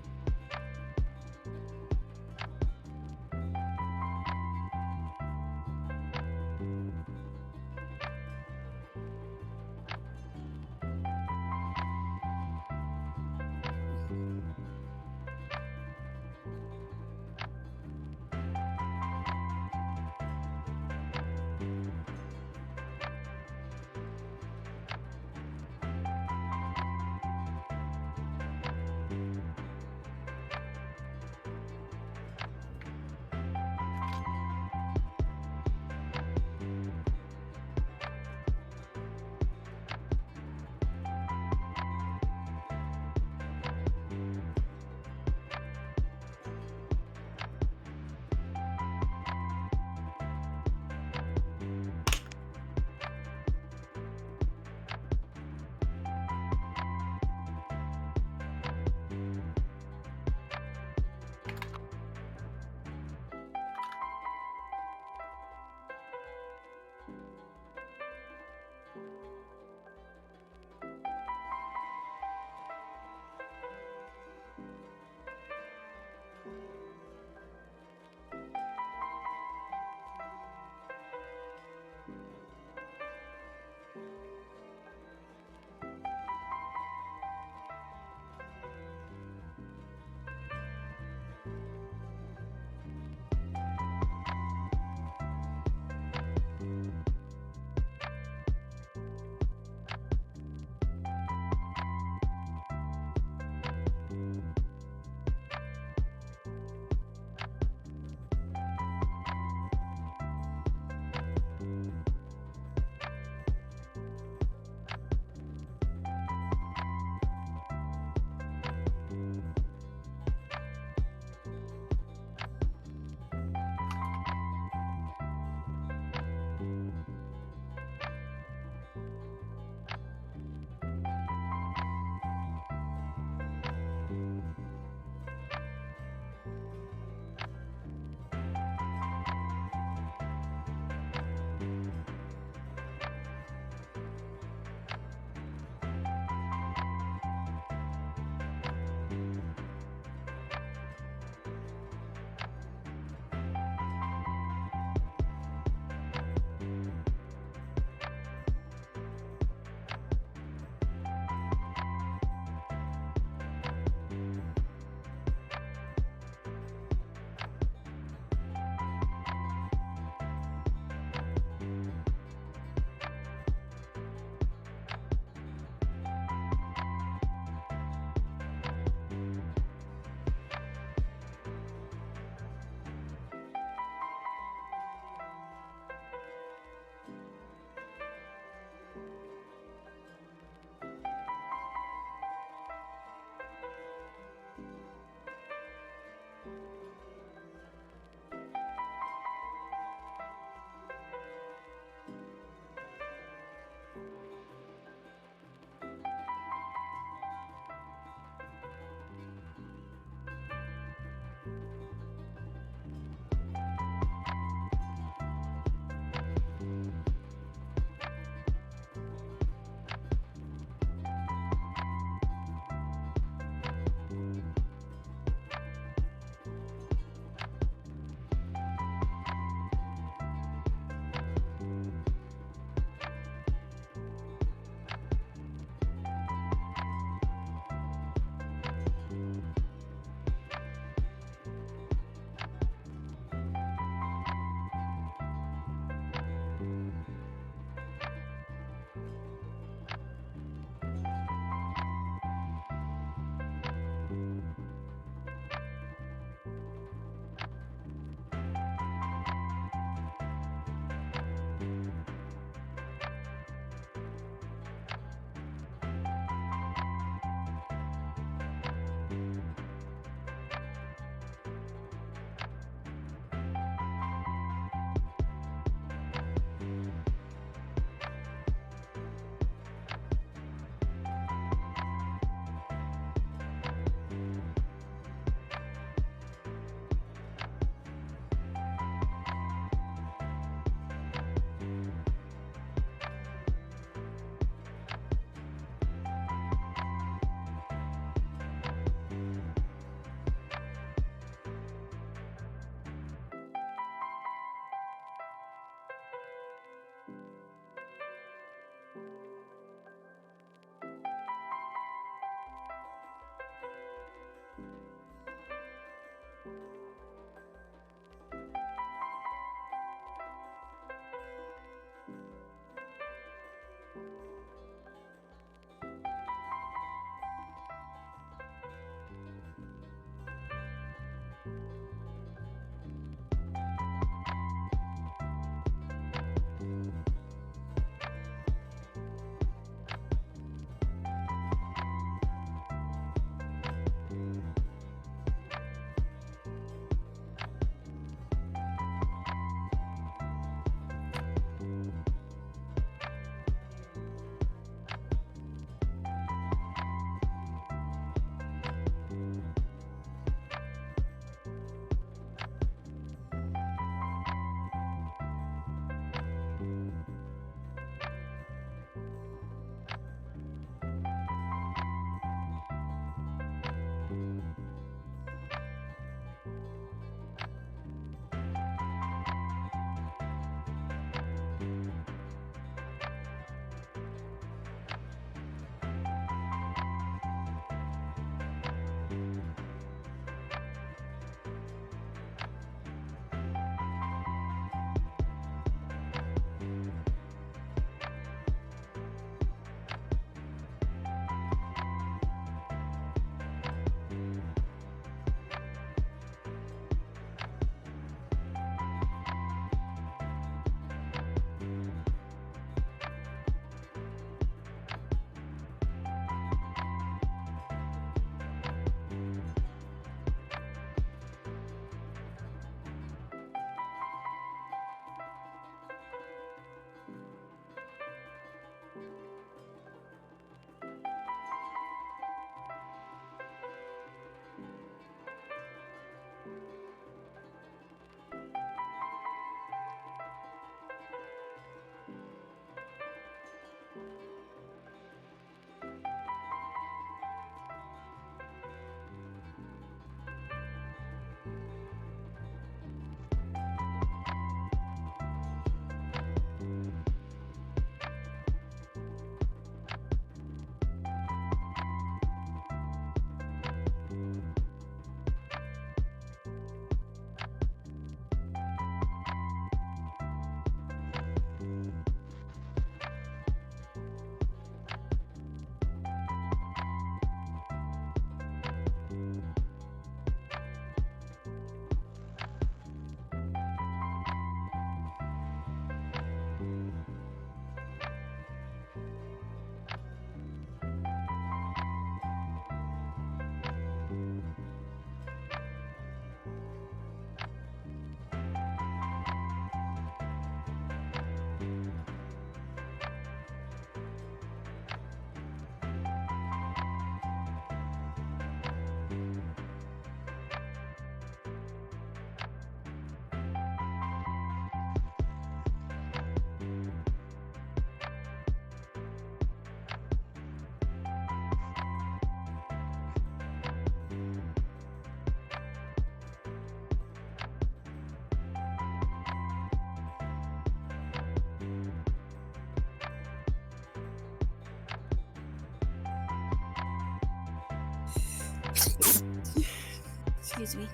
Excuse me.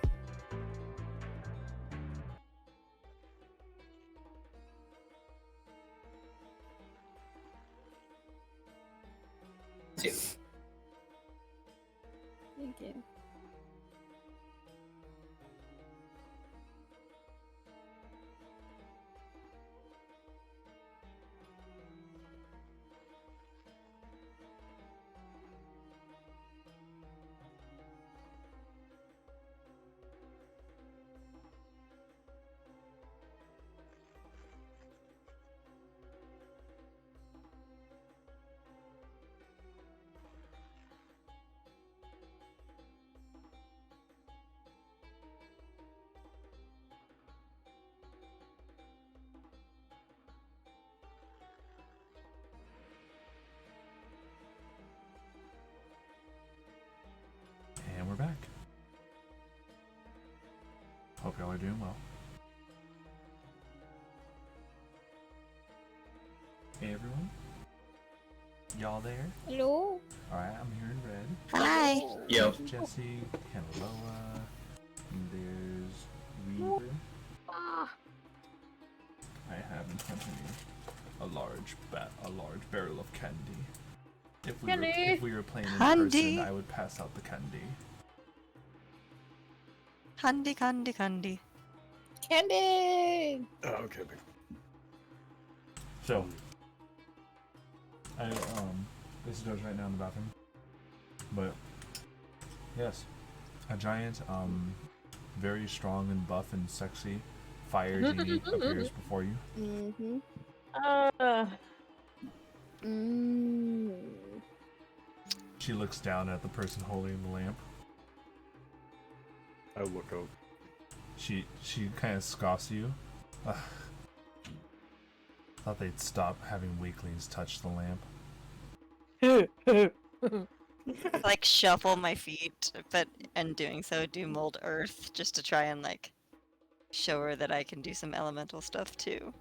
Two. Thank you. And we're back. Hope y'all are doing well. Hey everyone. Y'all there? Hello. Alright, I'm here in red. Hi. Yo. There's Jessie, Kanaloa, and there's Ryvr. I have in front of me a large barrel of candy. If we were playing in Candy. person, I would pass out the candy. Candy, candy, candy. Candy. Oh, okay. So, Isidore's right now in the bathroom. But, yes, a giant, very strong and buff and sexy fire genie appears before you. Mm-hmm. She looks down at the person holding the lamp. I look out. She kind of scoffs you. Thought they'd stop having weaklings touch the lamp. Like shuffle my feet, but in doing so do mold earth just to try and like show her that I can do some elemental stuff too.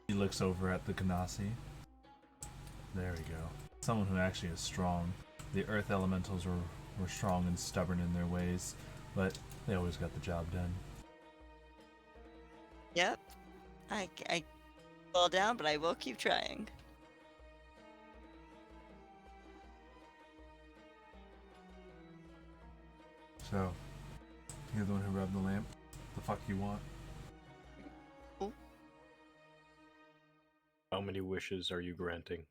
He looks over at the Ganassi. There we go. Someone who actually is strong. The earth elementals were strong and stubborn in their ways, but they always got the job done. Yep. I fall down, but I will keep trying. So, you're the one who rubbed the lamp? The fuck you want? How many wishes are you granting?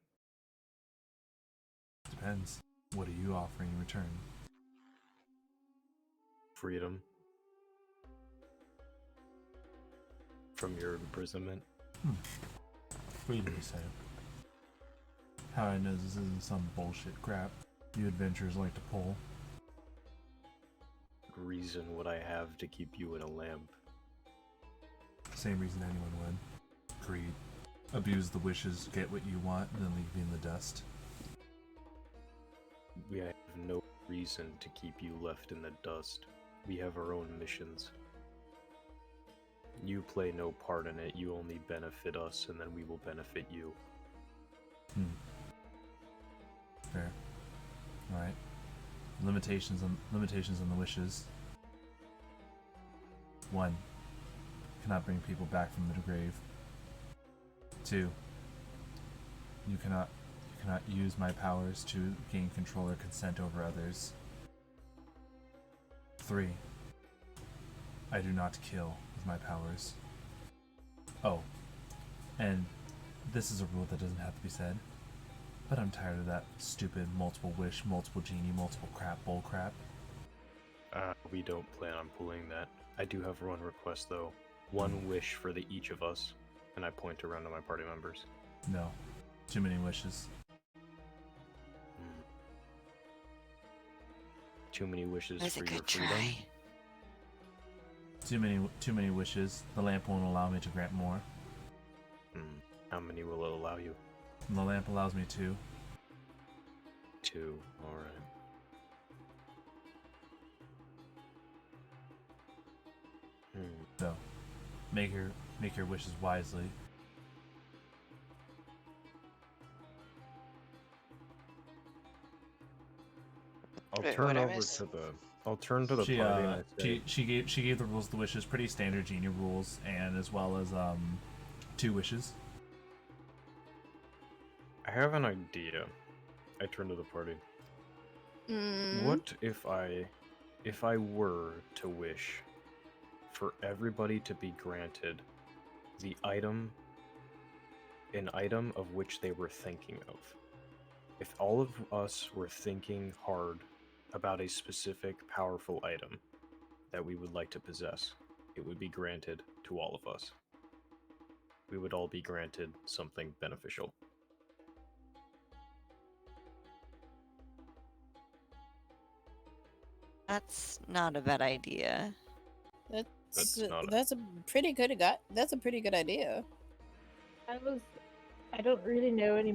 Depends. What are you offering in return? Freedom. From your imprisonment. Freedom, you say. How I know this isn't some bullshit crap you adventurers like to pull. Reason would I have to keep you in a lamp? Same reason anyone would. Greed. Abuse the wishes, get what you want, and then leave you in the dust. We have no reason to keep you left in the dust. We have our own missions. You play no part in it, you only benefit us, and then we will benefit you. Fair. Alright. Limitations on the wishes. 1. Cannot bring people back from the grave. 2. You cannot use my powers to gain control or consent over others. 3. I do not kill with my powers. Oh, and this is a rule that doesn't have to be said, but I'm tired of that stupid multiple wish, multiple genie, multiple crap, bull crap. We don't plan on pulling that. I do have one request though. One wish for each of us. And I point around to my party members. No. Too many wishes. Too many wishes That's for a your good freedom. try. Too many wishes. The lamp won't allow me to grant more. How many will it allow you? And the lamp allows me 2. 2. Alright. So, make your wishes wisely. I'll Wait, turn what I over missed? to the. I'll turn to the She party and I say, she gave the rules, the wishes, pretty standard genie rules, and as well as 2 wishes. I have an idea. I turn to the party. What if I were to wish for everybody to be granted the item, an item of which they were thinking of? If all of us were thinking hard about a specific powerful item that we would like to possess, it would be granted to all of us. We would all be granted something beneficial. That's not a bad idea. That's not a- That's a pretty good idea. I don't really know any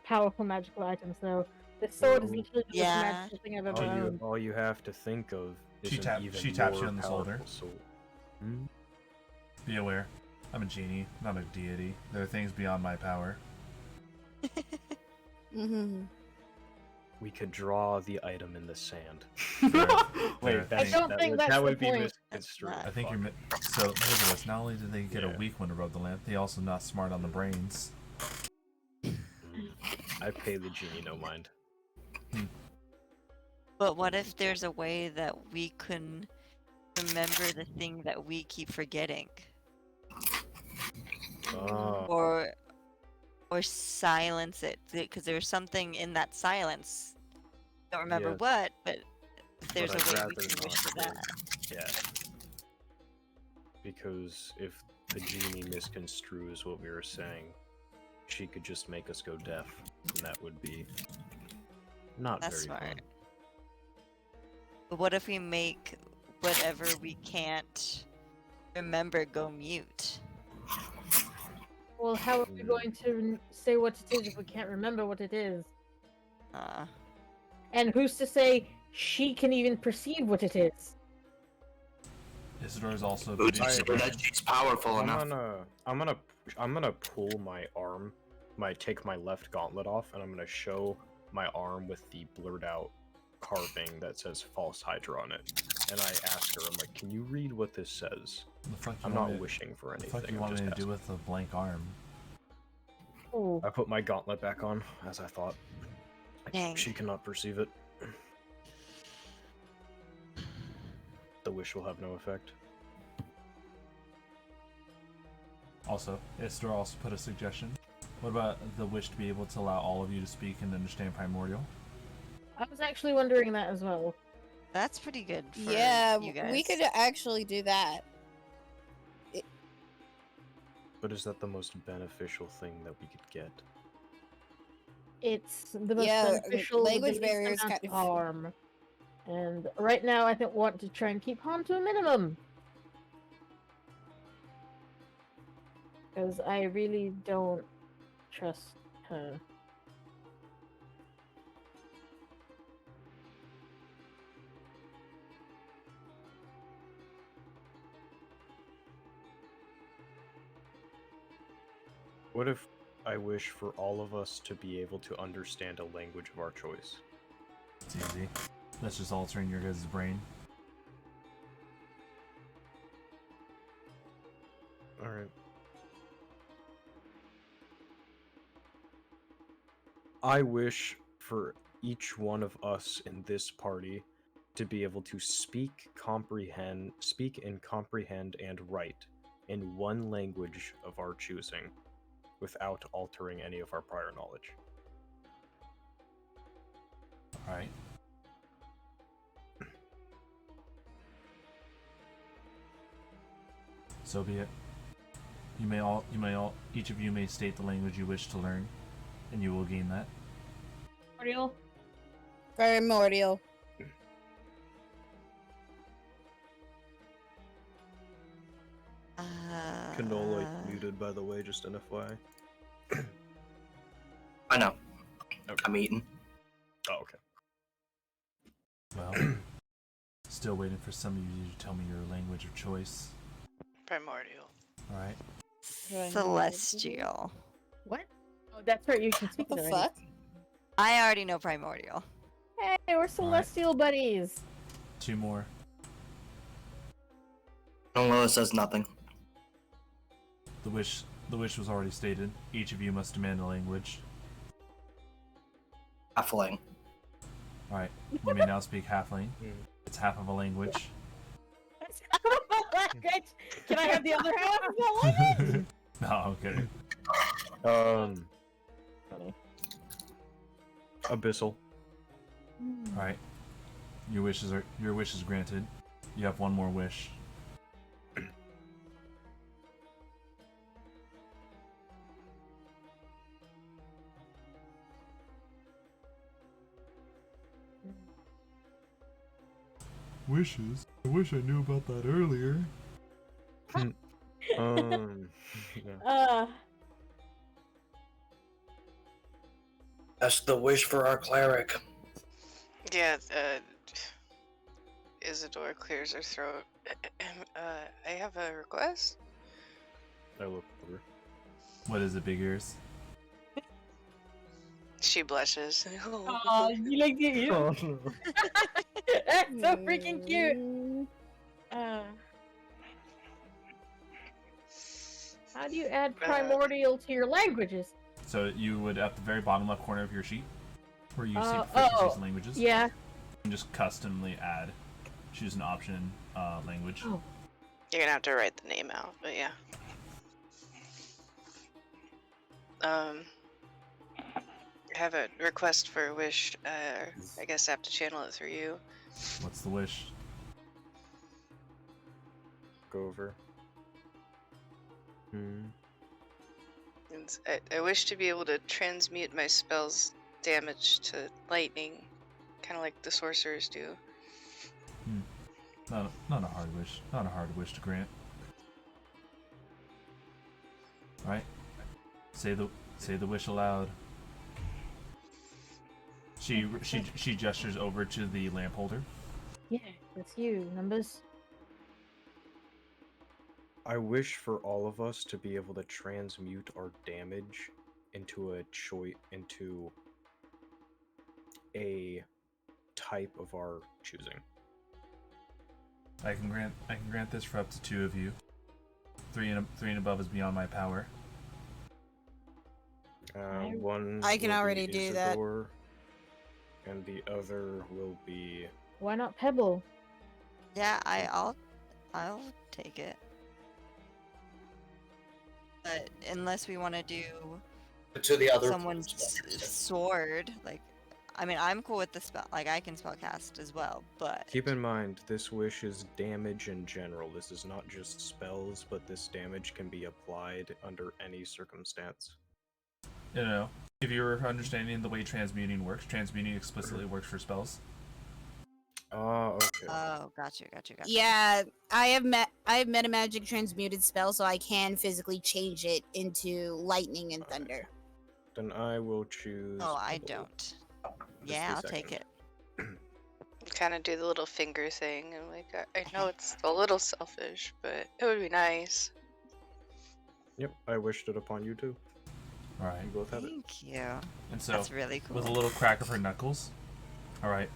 powerful magical items though. The sword is Well, literally the most yeah. magical thing I've ever owned. All you have to think of is She an even she taps you more on the shoulder. powerful sword. Hmm? Be aware, I'm a genie, not a deity. There are things beyond my power. We could draw the item in the sand. Wait, I don't think that's that the would be point. misconstrued. I think you're so. Look at this. Not only did they get a weak one to rub the lamp, they also not smart on the brains. I pay the genie no mind. But what if there's a way that we can remember the thing that we keep forgetting? Oh. Or silence it, because there's something in that silence. Don't remember Yes. what, but if there's But a I'd way we rather can wish not for that. Yeah. Because if the genie misconstrues what we were saying, she could just make us go deaf, and that would be not That's very smart. fun. But what if we make whatever we can't remember go mute? Well, how are we going to say what it is if we can't remember what it is? And who's to say she can even perceive what it is? Isidore is also. Who's to say that she's powerful enough? I'm gonna pull my arm, take my left gauntlet off, and I'm gonna show my arm with the blurred out carving that says False Hydra on it. And I ask her, I'm like, can you read what this says? I'm not wishing for anything. What the fuck you want me to do with a blank arm? Oh. I put my gauntlet back on, as I thought. Dang. She cannot perceive it. The wish will have no effect. Also, Isidore also put a suggestion. What about the wish to be able to allow all of you to speak and understand Primordial? I was actually wondering that as well. That's pretty good for Yeah, you guys. we could actually do that. But is that the most beneficial thing that we could get? It's the most Yeah, beneficial language with the least barriers amount kind of of- harm. And right now, I think want to try and keep harm to a minimum. Because I really don't trust her. What if I wish for all of us to be able to understand a language of our choice? It's easy. That's just altering your guys' brain. Alright. I wish for each one of us in this party to be able to speak and comprehend and write in one language of our choosing without altering any of our prior knowledge. Alright. So be it. Each of you may state the language you wish to learn, and you will gain that. Primordial? Primordial. Kanaloa muted, by the way, just an FYI. I know. Okay. I'm eating. Oh, okay. Well, still waiting for some of you to tell me your language of choice. Primordial. Alright. Celestial. What? Oh, that's right, you can speak What it the already. fuck? I already know Primordial. Hey, we're celestial buddies. 2 more. Kanaloa says nothing. The wish was already stated. Each of you must demand a language. Halfling. Alright, you may now speak halfling. It's half of a language. Language. Can I have the other half of that language? No, I'm kidding. Abyssal. Alright. Your wish is granted. You have 1 more wish. Wishes? I wish I knew about that earlier. Yeah. That's the wish for our cleric. Yeah, Isidore clears her throat. I have a request. I look over. What is it, Big Ears? She blushes. Oh, you like it? Oh, no. That's so freaking cute. How do you add primordial to your languages? So you would, at the very bottom left corner of your sheet, where you see proficiencies oh, in languages, yeah. you can just customly add, choose an option, language. Oh. You're gonna have to write the name out, but yeah. I have a request for a wish. I guess I have to channel it through you. What's the wish? Go over. I wish to be able to transmute my spells' damage to lightning, kind of like the sorcerers do. Not a hard wish. Not a hard wish to grant. All right. Say the wish aloud. She gestures over to the lamp holder. Yeah, that's you, Numbers. I wish for all of us to be able to transmute our damage into a type of our choosing. I can grant this for up to 2 of you. 3 and above is beyond my power. One. I can will be already do that. Isidore, and the other will be. Why not Pebble? Yeah, I'll take it. But unless we want to do To the other someone's sword, like, I mean, I'm cool with the spell. Like, I can spellcast as well, but Keep in mind, this wish is damage in general. This is not just spells, but this damage can be applied under any circumstance. You know, if you're understanding the way transmuting works, transmuting explicitly works for spells. Oh, okay. oh, gotcha. Yeah, I have metamagic transmuted spell, so I can physically change it into lightning and thunder. Then I will choose. Oh, I Pebble. don't. Just Yeah, a I'll take second. it. Kind of do the little finger thing, and like I know it's a little selfish, but it would be nice. Yep, I wished it upon you too. All right. You both have it. Thank you. And so, That's really cool. with a little crack of her knuckles. All right.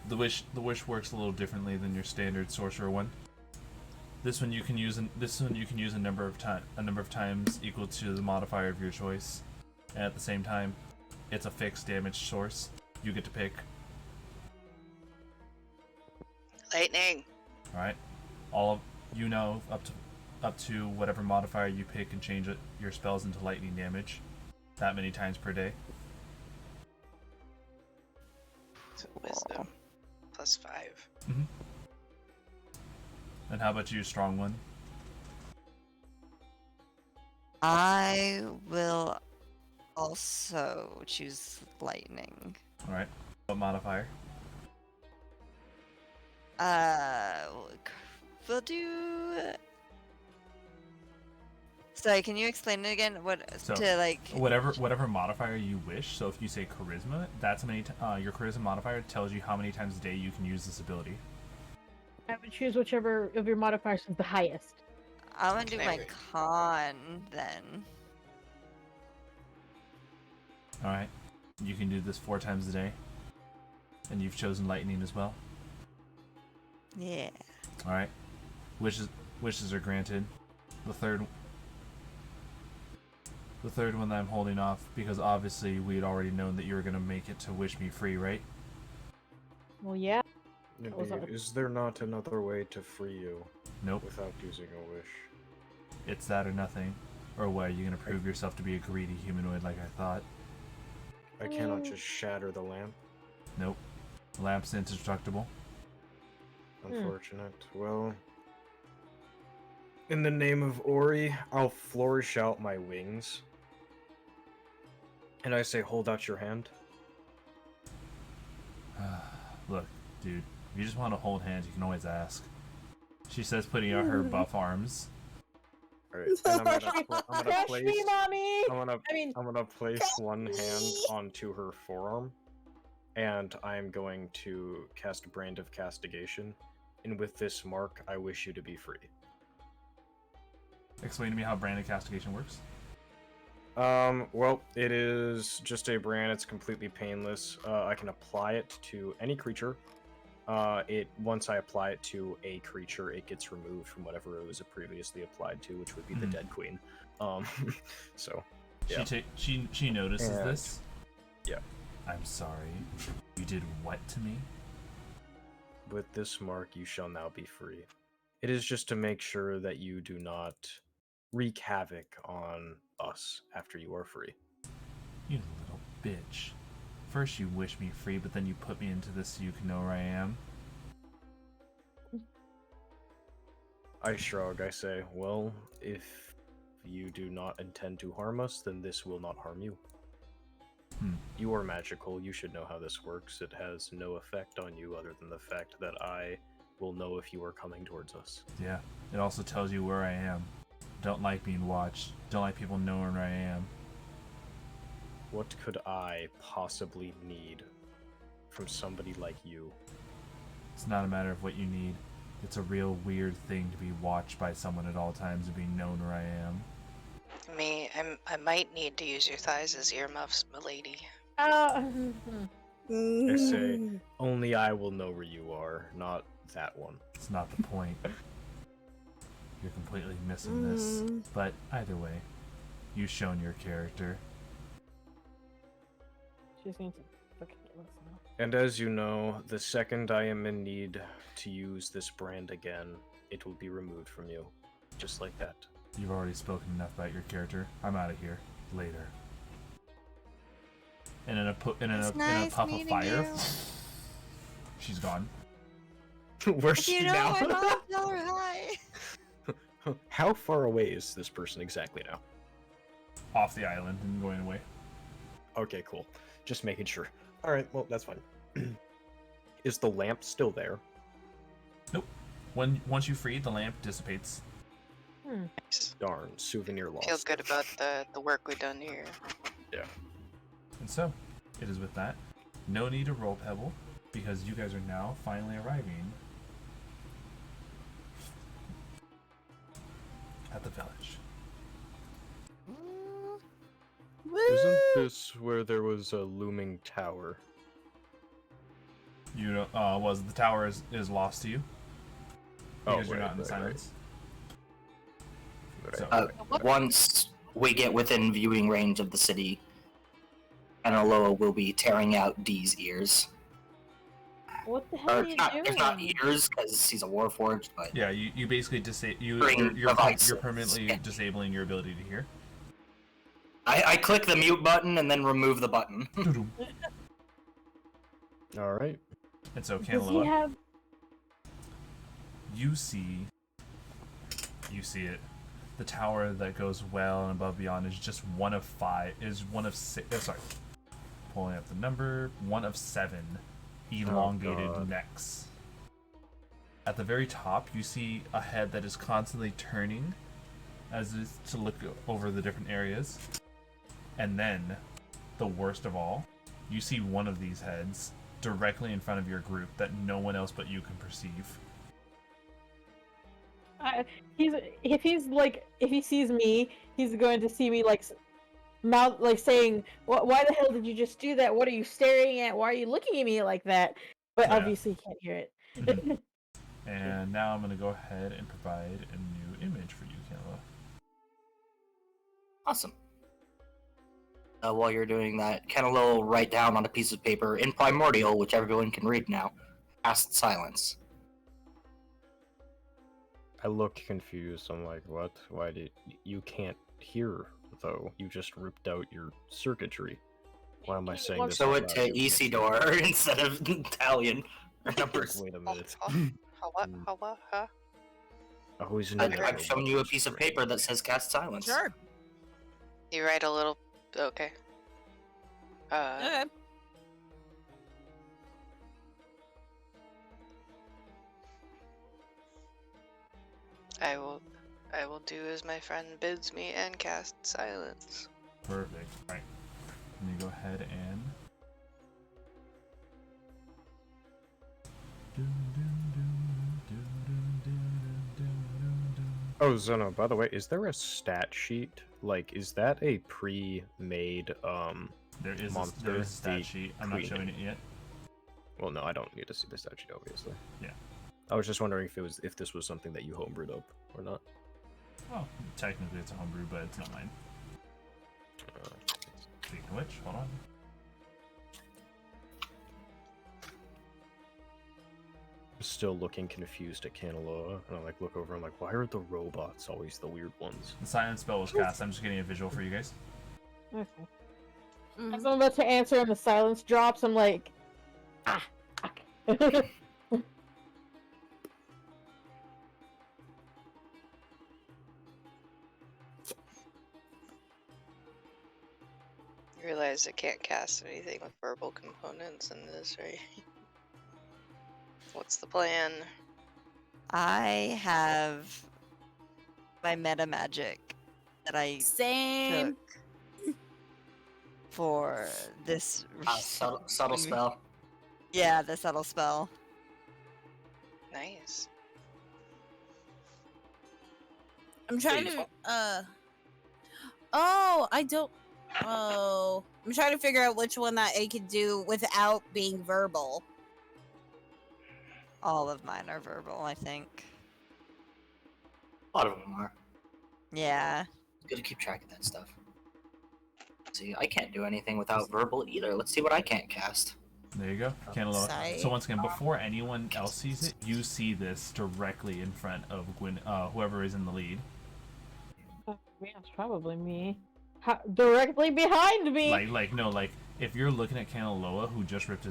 The wish works a little differently than your standard sorcerer one. This one you can use a number of times equal to the modifier of your choice, and at the same time, it's a fixed damage source. You get to pick. Lightning. All right. All of up to whatever modifier you pick and change your spells into lightning damage, that many times per day. So wisdom +5. Mm-hmm. And how about you, strong one? I will also choose lightning. All right. What modifier? We'll do. Sorry, can you explain it again? Whatever modifier you wish. So if you say charisma, that's how many. Your charisma modifier tells you how many times a day you can use this ability. I would choose whichever of your modifiers is the highest. I'm gonna do my con then. All right. You can do this 4 times a day. And you've chosen lightning as well? Yeah. Alright. Wishes are granted. The third one that I'm holding off, because obviously we'd already known that you were going to make it to wish me free, right? Well, yeah. Indeed. Is there not another way to free you? Nope. Without using a wish. It's that or nothing. Or what, are you going to prove yourself to be a greedy humanoid like I thought? I cannot just shatter the lamp. Nope. The lamp's indestructible. Unfortunate. Well, in the name of Ori, I'll flourish out my wings. And I say, hold out your hand. Look, dude, if you just want to hold hands, you can always ask. She says, putting out her buff arms. Alright, and I'm gonna Crush place. me, mommy! I'm gonna place one hand onto her forearm, and I'm going to cast Brand of Castigation. And with this mark, I wish you to be free. Explain to me how brand of castigation works. Well, it is just a brand. It's completely painless. I can apply it to any creature. Once I apply it to a creature, it gets removed from whatever it was previously applied to, which would be the Dead Queen. So, yeah. She notices this. Yeah. I'm sorry. You did what to me? With this mark, you shall now be free. It is just to make sure that you do not wreak havoc on us after you are free. You little bitch. First you wish me free, but then you put me into this so you can know where I am. I shrug, I say, well, if you do not intend to harm us, then this will not harm you. You are magical, you should know how this works. It has no effect on you other than the fact that I will know if you are coming towards us. Yeah, it also tells you where I am. Don't like being watched. Don't like people knowing where I am. What could I possibly need from somebody like you? It's not a matter of what you need. It's a real weird thing to be watched by someone at all times and be known where I am. I might need to use your thighs as earmuffs, milady. I say, only I will know where you are, not that one. It's not the point. You're completely missing this. But either way, you've shown your character. She's going to fucking listen. And as you know, the second I am in need to use this brand again, it will be removed from you. Just like that. You've already spoken enough about your character. I'm out of here. Later. And in a puff of fire, she's gone. Where's she now? I don't tell her hi. How far away is this person exactly now? Off the island and going away. Okay, cool. Just making sure. Alright, well, that's fine. Is the lamp still there? Nope. Once you free, the lamp dissipates. Darn, souvenir lost. Feel good about the work we've done here. Yeah. And so, it is with that. No need to roll Pebble, because you guys are now finally arriving at the village. Isn't this where there was a looming tower? You know, was the tower is lost to you? Because you're not in the silence. So, once we get within viewing range of the city, Kanaloa will be tearing out D's ears. What the hell are you doing? It's not ears, because he's a warforged, but... Yeah, you basically you're permanently disabling your ability to hear. I click the mute button and then remove the button. Alright. And so, Does Kanaloa, he have... you see it. The tower that goes well and above beyond is just one of six. Pulling up the number. 1 of 7 elongated necks. At the very top, you see a head that is constantly turning as if to look over the different areas. And then, the worst of all, you see one of these heads directly in front of your group that no one else but you can perceive. If he sees me, he's going to see me like mouth, like saying, "Why the hell did you just do that? What are you staring at? Why are you looking at me like that?" But Yeah. obviously, you can't hear it. And now I'm going to go ahead and provide a new image for you, Kanaloa. Awesome. While you're doing that, Kanaloa will write down on a piece of paper in Primordial, which everyone can read now, cast silence. I look confused. I'm like, what? Why did you can't hear though? You just ripped out your circuitry. Why am I saying this? Show out it loud? to Isidore instead of Talion. Numbers. Wait a minute. Huh? I always knew that. I've shown you a piece of paper that says cast silence. Sure. You write a little. Okay. Okay. I will do as my friend bids me and cast silence. Perfect. Alright. Let me go ahead and... Oh, Zeno, by the way, is there a stat sheet? Like, is that a pre-made, There is monster? a stat sheet. I'm not queen? showing it yet. Well, no, I don't need to see the stat sheet, obviously. Yeah. I was just wondering if this was something that you homebrewed up or not. Well, technically it's a homebrew, but it's not mine. Speaking of which, hold on. I'm still looking confused at Kanaloa, and I like look over. I'm like, why are the robots always the weird ones? The silence spell was cast. I'm just getting a visual for you guys. Okay. As I'm about to answer and the silence drops, I'm like, okay. You realize I can't cast anything with verbal components in this, right? What's the plan? I have my meta magic that I Same. took for this Subtle spell. Yeah, the subtle spell. Nice. I'm trying to oh, I don't I'm trying to figure out which one that I could do without being verbal. All of mine are verbal, I think. A lot of them are. Yeah. Gotta keep track of that stuff. See, I can't do anything without verbal either. Let's see what I can't cast. There you go, Kanaloa. Sight. So once again, before anyone else sees it, you see this directly in front of whoever is in the lead. Yeah, it's probably me. Directly behind me. Like if you're looking at Kanaloa, who just ripped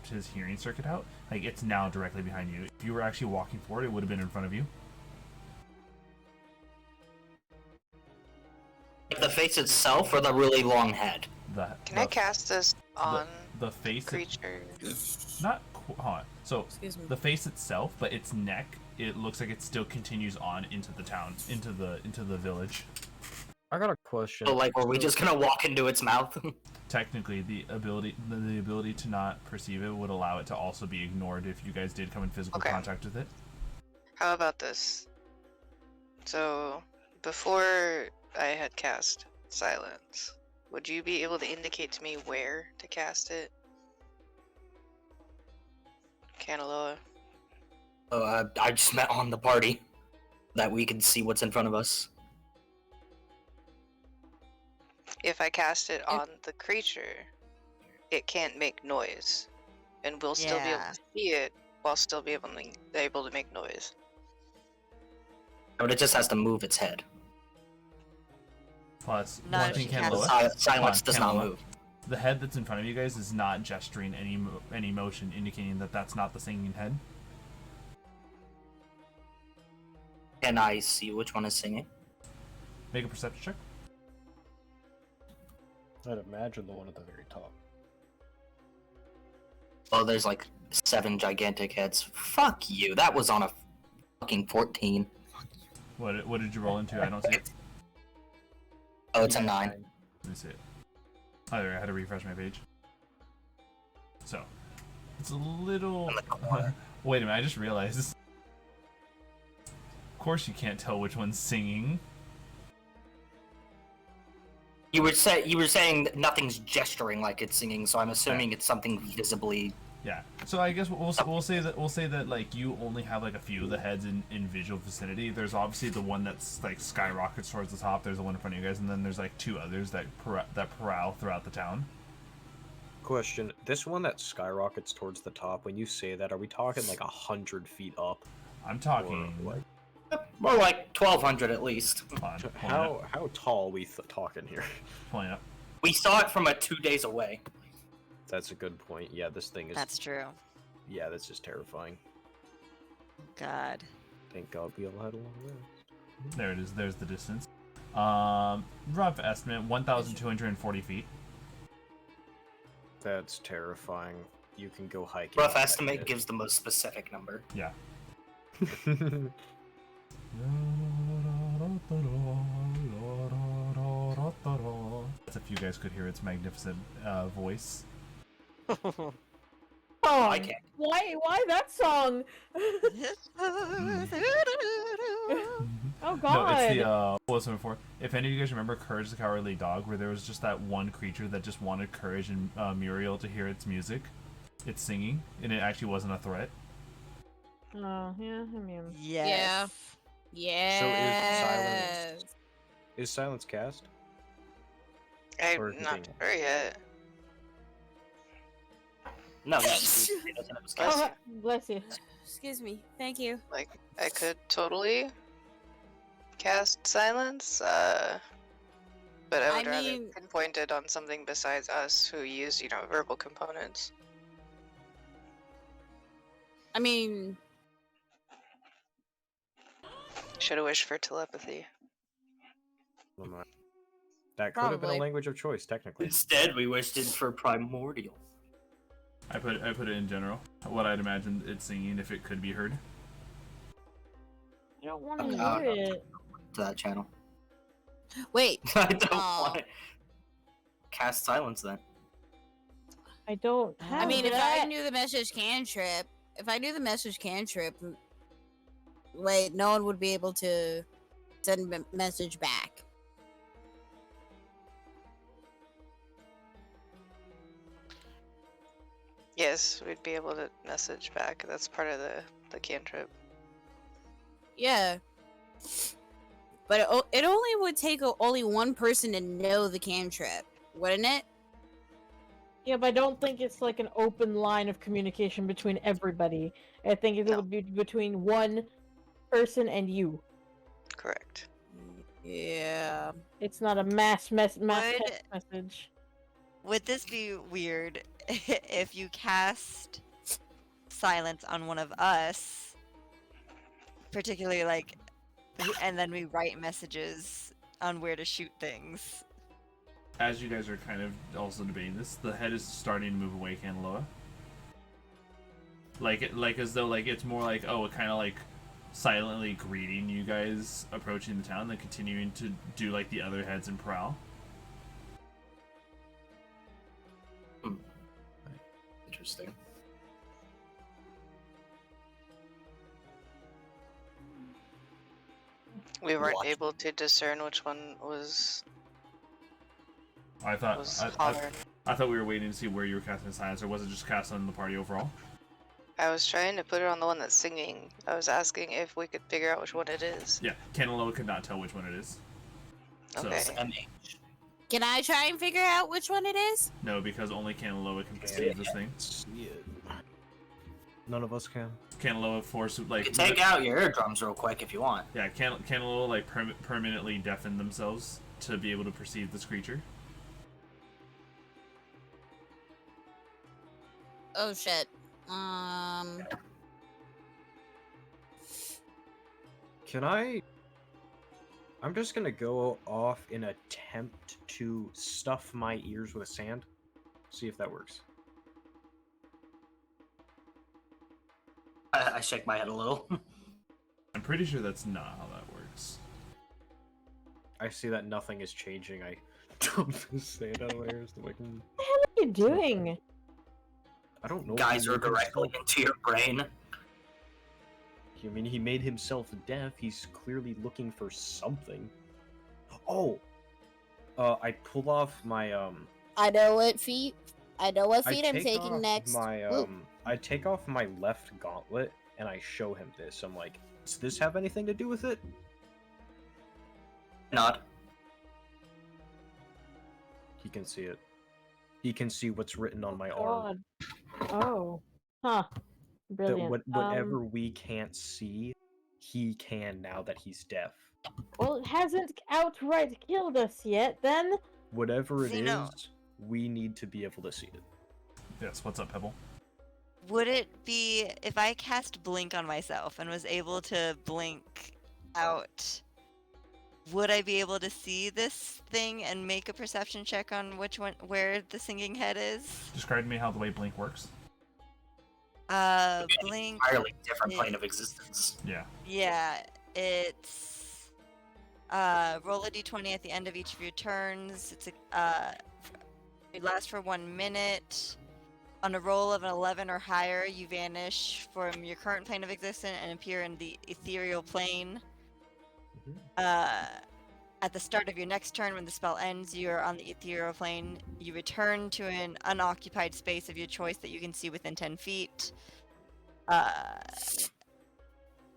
his hearing circuit out, like it's now directly behind you. If you were actually walking forward, it would have been in front of you. The face itself or the really long head? Can I cast this on the face creature? Not hold on. So Excuse me. the face itself, but its neck, it looks like it still continues on into the town, into the village. I got a question. So, like, were we just gonna walk into its mouth? Technically, the ability to not perceive it would allow it to also be ignored if you guys did come in physical contact with it. How about this? So, before I had cast silence, would you be able to indicate to me where to cast it? Kanaloa? Oh, I just meant on the party. That we can see what's in front of us. If I cast it on the creature, it can't make noise. And we'll still be able to see it while still be able to make noise. But it just has to move its head. Plus, No, one thing she has- Kanaloa, Silence does not Kanaloa, move. The head that's in front of you guys is not gesturing any motion, indicating that that's not the singing head. Can I see which one is singing? Make a perception check. I'd imagine the one at the very top. Oh, there's like 7 gigantic heads. Fuck you. That was on a fucking 14. What did you roll into? I don't see it. Oh, it's a 9. Let me see it. Oh, there, I had to refresh my page. So, it's a little... Wait a minute, I just realized. Of course you can't tell which one's singing. You were saying that nothing's gesturing like it's singing, so I'm assuming it's something visibly. Yeah. So I guess we'll say that like you only have like a few of the heads in visual vicinity. There's obviously the one that's like skyrockets towards the top. There's the one in front of you guys, and then there's like two others that prowl throughout the town. Question: this one that skyrockets towards the top. When you say that, are we talking like 100 feet up? I'm talking like More like 1,200 at least. how tall are we talking here? Pulling up. We saw it from 2 days away. That's a good point. Yeah, this thing is. That's true. Yeah, that's just terrifying. God. Thank God we all had a long rest. There it is. There's the distance. Rough estimate: 1,240 feet. That's terrifying. You can go hiking. Rough estimate gives the most specific number. Yeah. That's if you guys could hear its magnificent voice. Oh, I can't. why that song? Oh God! No, it's the what was it before? If any of you guys remember Courage the Cowardly Dog, where there was just that one creature that just wanted Courage and Muriel to hear its music, its singing, and it actually wasn't a threat. Oh yeah, I mean. Yeah. Yeah. So is silence cast? I'm Or not continue? sure yet. No, it doesn't have a skill. Oh, bless you. Excuse me. Thank you. Like, I could totally cast silence, but I would rather mean- pinpoint it on something besides us who use, verbal components. I mean, Should have wished for telepathy. That could have been Probably. a language of choice, technically. Instead, we wished it for primordial. I put it in general. What I'd imagine it's singing if it could be heard. I don't want to hear it. To that channel. wait. I don't Oh. want to cast silence then. I don't have I mean, if that. I knew the message cantrip, wait, no one would be able to send a message back. Yes, we'd be able to message back. That's part of the cantrip. Yeah. But it only would take only one person to know the cantrip, wouldn't it? Yeah, but I don't think it's like an open line of communication between everybody. I think it would be between one person and you. Correct. Yeah. It's not a mass Would- text message. Would this be weird if you cast silence on one of us, particularly like, and then we write messages on where to shoot things? As you guys are kind of also debating this, the head is starting to move away, Kanaloa. Like as though like it's more like, oh, it kind of like silently greeting you guys approaching the town, then continuing to do like the other heads and prowl. Interesting. We weren't What? able to discern which one was I thought hollering. I thought we were waiting to see where you were casting silence, or was it just cast on the party overall? I was trying to put it on the one that's singing. I was asking if we could figure out which one it is. Yeah, Kanaloa could not tell which one it is. So, Okay. Can I try and figure out which one it is? no, because only Kanaloa can perceive this thing. None of us can. Kanaloa force like You can take out your eardrums real quick if you want. Yeah, Kanaloa like permanently deafen themselves to be able to perceive this creature. Oh shit. Can I? I'm just gonna go off and attempt to stuff my ears with sand. See if that works. I shake my head a little. I'm pretty sure that's not how that works. I see that nothing is changing. I dump the sand out of my ears to make them. What the hell are you doing? I don't know. Guys are directly into your brain. I mean, he made himself deaf. He's clearly looking for something. Oh, I pull off my I know what feet. I know what I feet I'm take taking off next. my Ooh. I take off my left gauntlet and I show him this. I'm like, does this have anything to do with it? Not. He can see it. He can see what's written on my arm. God. Oh. Huh. Brilliant. Whatever we can't see, he can now that he's deaf. Well, it hasn't outright killed us yet, then. Whatever it See, no. is, we need to be able to see it. Yes, what's up, Pebble? Would it be if I cast blink on myself and was able to blink out? Would I be able to see this thing and make a perception check on where the singing head is? Describe to me how the way blink works. Blink. Entirely different plane of existence. Yeah. Yeah, it's roll a d20 at the end of each of your turns. It's it lasts for 1 minute. On a roll of an 11 or higher, you vanish from your current plane of existence and appear in the ethereal plane. At the start of your next turn, when the spell ends, you're on the ethereal plane. You return to an unoccupied space of your choice that you can see within 10 feet.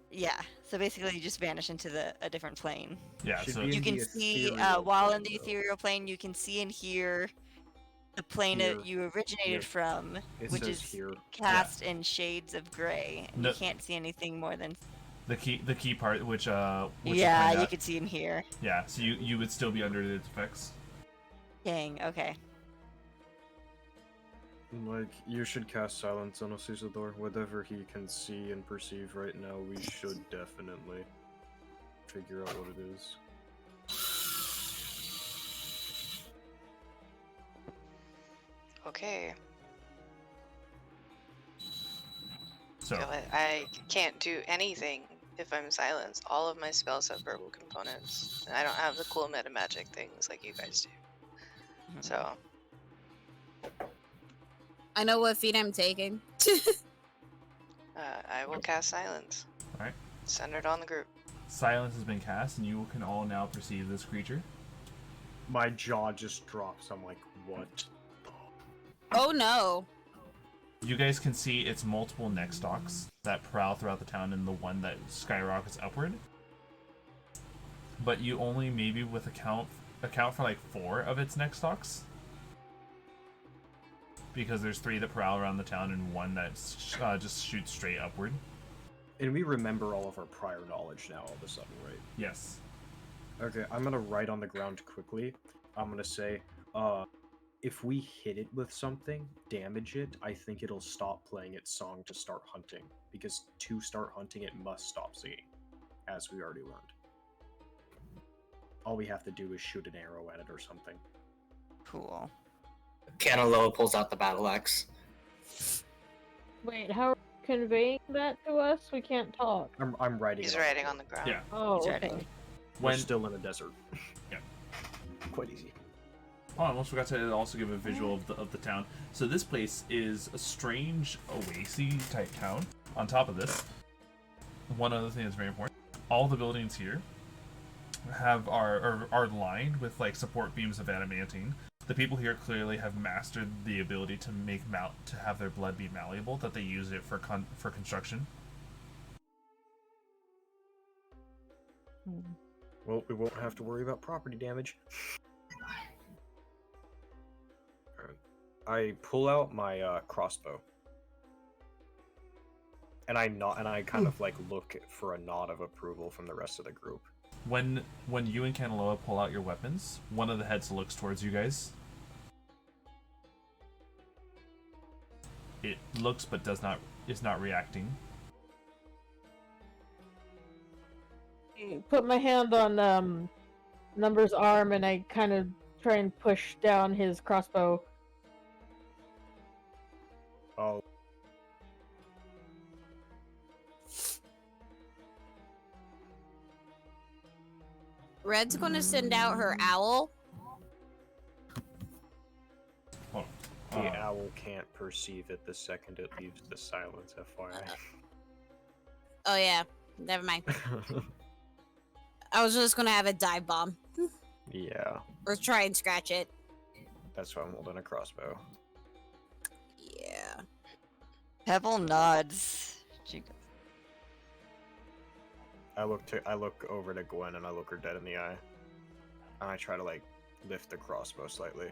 Yeah, so basically you just vanish into a different plane. Yeah, so you can see, while in the ethereal plane, you can see and hear the plane that you originated from, which is cast in shades of gray. And you can't see anything more than the key part, which yeah, you could see and hear. Yeah, so you would still be under its effects. Dang. Okay. Like, you should cast silence on us, Isidore. Whatever he can see and perceive right now, we should definitely figure out what it is. Okay. So I can't do anything if I'm silenced. All of my spells have verbal components, and I don't have the cool meta magic things like you guys do. So I know what feat I'm taking. I will cast silence. Alright. Centered on the group. Silence has been cast, and you can all now perceive this creature. My jaw just drops. I'm like, what? Oh no. You guys can see its multiple neck stalks that prowl throughout the town and the one that skyrockets upward. But you only maybe with account for like 4 of its neck stalks. Because there's 3 that prowl around the town and 1 that just shoots straight upward. And we remember all of our prior knowledge now all of a sudden, right? Yes. Okay, I'm gonna write on the ground quickly. I'm gonna say, if we hit it with something, damage it, I think it'll stop playing its song to start hunting. Because to start hunting, it must stop singing, as we already learned. All we have to do is shoot an arrow at it or something. Cool. Kanaloa pulls out the battle axe. Wait, how are you conveying that to us? We can't talk. I'm writing. He's writing on the ground. Yeah. Oh, He's okay. writing. We're still in a desert. Yeah. Quite easy. Oh, I almost forgot to also give a visual of the town. So this place is a strange oasis type town. On top of this, one other thing that's very important: all the buildings here are lined with like support beams of adamantine. The people here clearly have mastered the ability to to have their blood be malleable. That they use it for construction. Well, we won't have to worry about property damage. I pull out my crossbow, and I kind of like look for a nod of approval from the rest of the group. When you and Kanaloa pull out your weapons, one of the heads looks towards you guys. It looks but is not reacting. Put my hand on Number's arm and I kind of try and push down his crossbow. Oh. Red's gonna send out her owl. The owl can't perceive it the second it leaves the silence, FYI. Oh yeah, never mind. I was just gonna have a dive bomb. Yeah, Or try and scratch it. that's why I'm holding a crossbow. Yeah. Pebble nods. She goes, I look over to Gwen and I look her dead in the eye. And I try to like lift the crossbow slightly.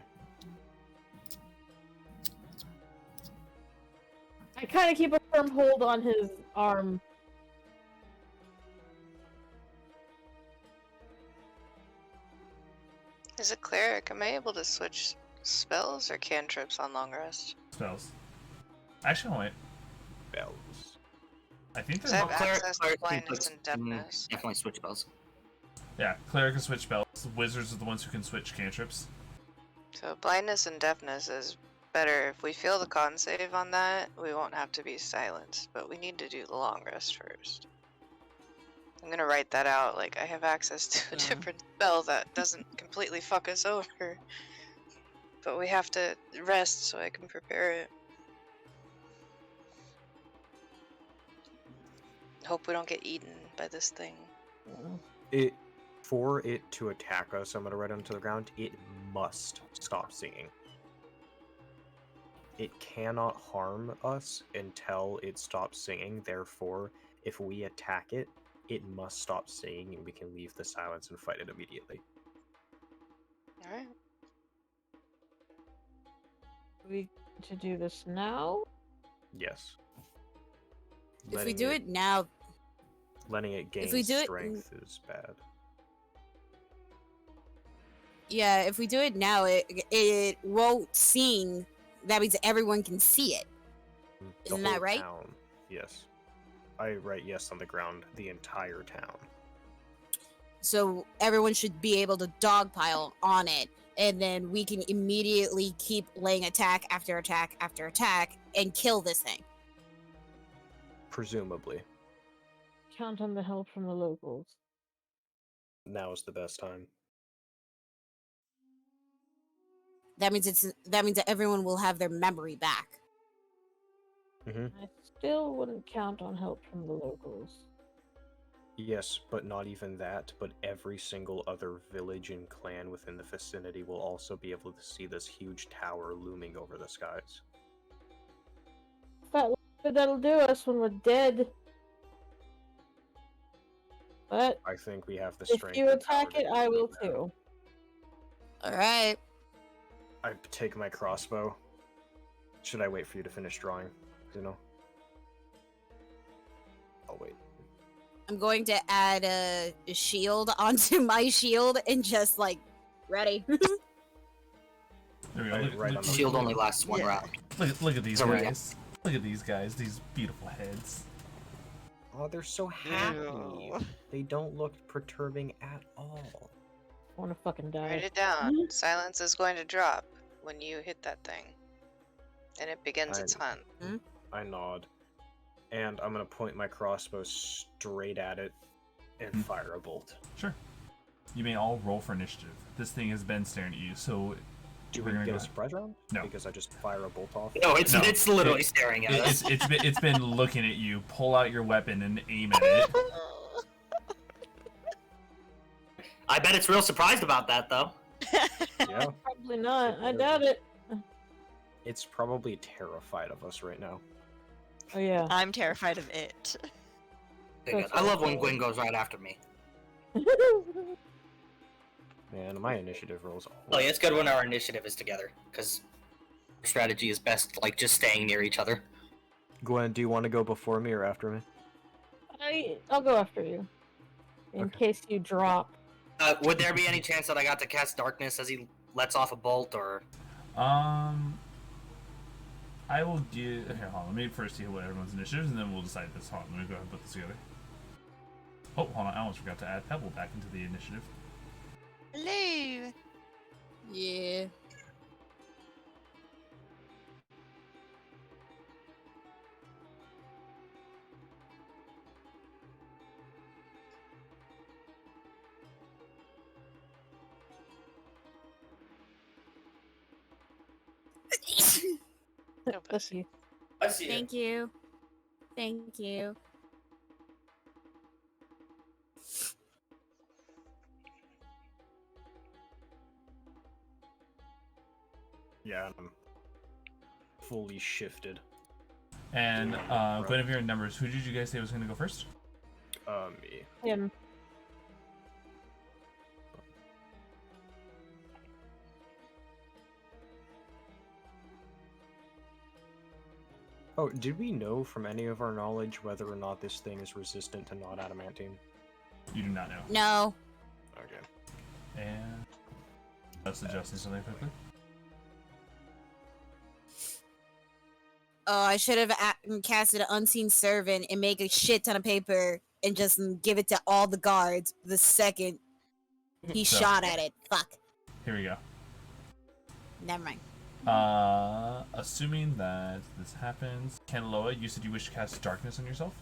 I kind of keep a firm hold on his arm. As a cleric, am I able to switch spells or cantrips on long rest? Spells. Actually, wait. Bells. I think Because I there's have Cleric- access to cleric can blindness switch- and deafness. Definitely switch spells. Yeah, cleric can switch spells. Wizards are the ones who can switch cantrips. So blindness and deafness is better. If we fail the con save on that, we won't have to be silenced, but we need to do the long rest first. I'm gonna write that out, like I have access to a different spell that doesn't completely fuck us over. But we have to rest so I can prepare it. Hope we don't get eaten by this thing. For it to attack us, I'm gonna write onto the ground. It must stop singing. It cannot harm us until it stops singing. Therefore, if we attack it, it must stop singing, and we can leave the silence and fight it immediately. Alright. We to do this now? Yes. If we do it now, letting it gain we do it- strength is bad. yeah, if we do it now, it won't sing. That means everyone can see it. The Isn't that whole right? Town, yes. I write yes on the ground. The entire town. So everyone should be able to dogpile on it, and then we can immediately keep laying attack after attack after attack and kill this thing. Presumably, Count on the help from the locals. now is the best time. That means that everyone will have their memory back. Mm-hmm. I still wouldn't count on help from the locals. Yes, but not even that, but every single other village and clan within the vicinity will also be able to see this huge tower looming over the skies. That'll do us when we're dead. But I think we have the if strength. you and power attack to it, do I will now. too. Alright. I take my crossbow. Should I wait for you to finish drawing? You know? I'll wait. I'm going to add a shield onto my shield and just like ready. There we go. Right on the Shield only lasts one Yeah. round. Look at these So we- guys. Look at these guys. These beautiful heads. Oh, they're so happy. Ew. They don't look perturbing at all. I wanna fucking die. Write it down. Silence is going to drop when you hit that thing. And it begins its hunt. I nod. And I'm gonna point my crossbow straight at it and fire a bolt. Sure. You may all roll for initiative. This thing has been staring at you, so Do we're we gonna get go a ahead. surprise round? No. Because I just fire a bolt off? No, it's No. it's literally staring at us. It's been looking at you. Pull out your weapon and aim at it. I bet it's real surprised about that though. Yeah. Probably not. I doubt it. It's probably terrified of us right now. Oh yeah. I'm terrified of it. Okay, good. I love when Gwen goes right after me. Man, my initiative rolls. Oh, yeah, it's good when our initiative is together, because strategy is best like just staying near each other. Gwen, do you want to go before me or after me? I'll go after you. In case you drop. Would there be any chance that I got to cast darkness as he lets off a bolt, or? I will give. Here, hold on. Let me first see what everyone's initiatives, and then we'll decide this. Hold on. Let me go ahead and put this together. Oh, hold on. I almost forgot to add Pebble back into the initiative. Hello. Yeah. No, bless you. I see Thank you. Thank you. Yeah, I'm fully shifted. And Guinevere and Numbers, who did you guys say was going to go first? Me. Him. Oh, did we know from any of our knowledge whether or not this thing is resistant to not adamantine? You do not know. No. Okay. And that's adjusting something quickly. Oh, I should have casted an unseen servant and make a shit ton of paper and just give it to all the guards the second he So- shot at it. Fuck. Here we go. Never mind. Assuming that this happens, Kanaloa, you said you wish to cast darkness on yourself?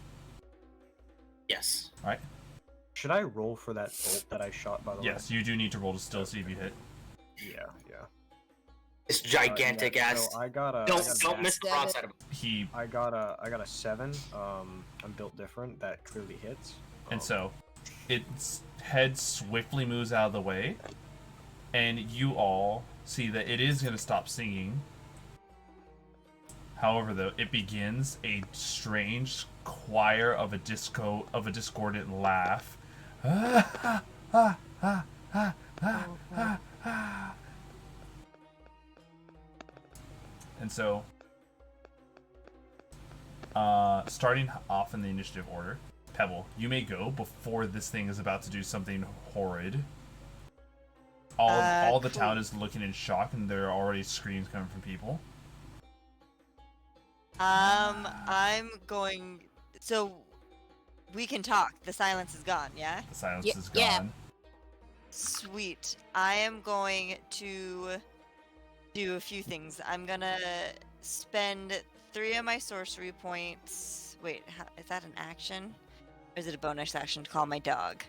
Yes. Alright. Should I roll for that bolt that I shot, by the way? Yes, you do need to roll to still see if you hit. Yeah, yeah. This gigantic ass. So I got a. Don't miss the broadside of him. I got a 7. I'm built different. That clearly hits. And so, its head swiftly moves out of the way, and you all see that it is going to stop singing. However, though, it begins a strange choir of a discordant laugh. And so, starting off in the initiative order, Pebble, you may go before this thing is about to do something horrid. All the town is looking in shock, and there are already screams coming from people. I'm going. So we can talk. The silence is gone. Yeah. The silence is gone. Yeah. Sweet. I am going to do a few things. I'm gonna spend 3 of my sorcery points. Wait, is that an action? Or is it a bonus action to call my dog?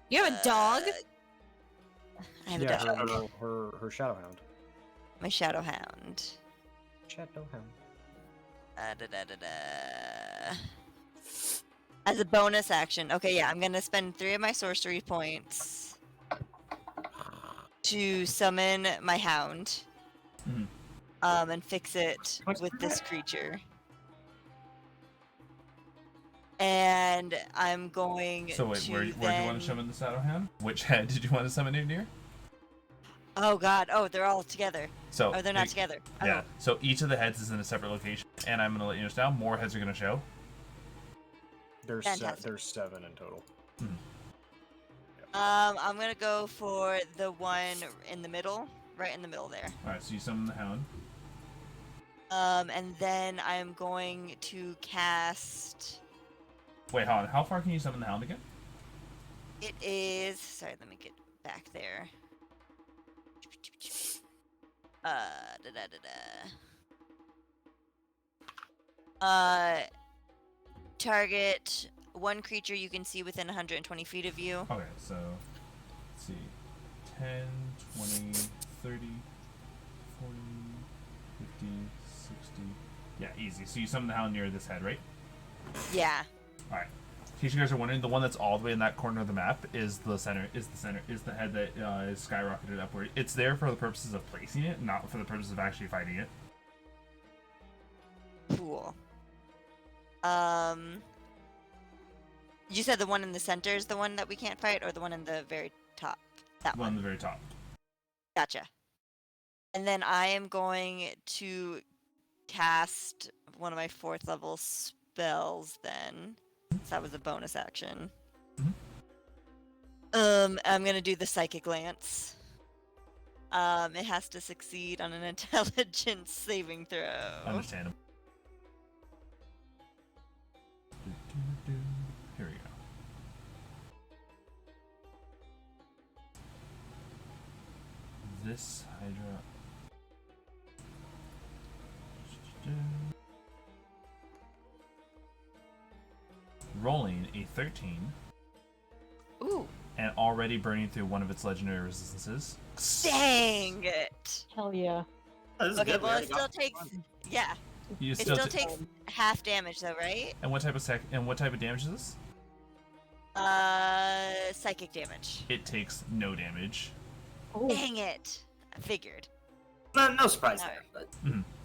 You have a dog? I have a Yeah, dog. her Shadowhound. My Shadowhound. Shadowhound. As a bonus action. Okay, yeah, I'm gonna spend 3 of my sorcery points to summon my hound. Mhm. And fix it with this creature. And I'm going So wait, to where do you want to summon the Shadowhound? Which head did you want to summon it near? Oh god, oh, they're all together. So Oh, they're not together. Yeah. Oh. So each of the heads is in a separate location, and I'm gonna let you know now. More heads are gonna show. There's Fantastic. there's 7 in total. I'm gonna go for the one in the middle, right in the middle there. All right. So you summon the hound. And then I'm going to cast. Wait, hold on. How far can you summon the hound again? It is. Sorry, let me get back there. Target one creature you can see within 120 feet of you. Okay, so let's see. 10, 20, 30, 40, 50, 60. Yeah, easy. So you summon the hound near this head, right? Yeah. Alright. In case you guys are wondering, the one that's all the way in that corner of the map is the head that is skyrocketed upward. It's there for the purposes of placing it, not for the purpose of actually fighting it. Cool. You said the one in the center is the one that we can't fight, or the one in the very top? That One one. on the very top. Gotcha. And then I am going to cast one of my 4th level spells then. So that was a bonus action. I'm gonna do the Psychic Lance. It has to succeed on an intelligence saving throw. Understandable. Here we go. This Hydra. Rolling a 13. Ooh. And already burning through one of its legendary resistances. Dang it! Hell yeah. Okay, well it still takes. Yeah. You It still still ta- takes half damage though, right? And what type of damage is this? Psychic damage. It takes no damage. Dang it! I figured. No surprise No. there. But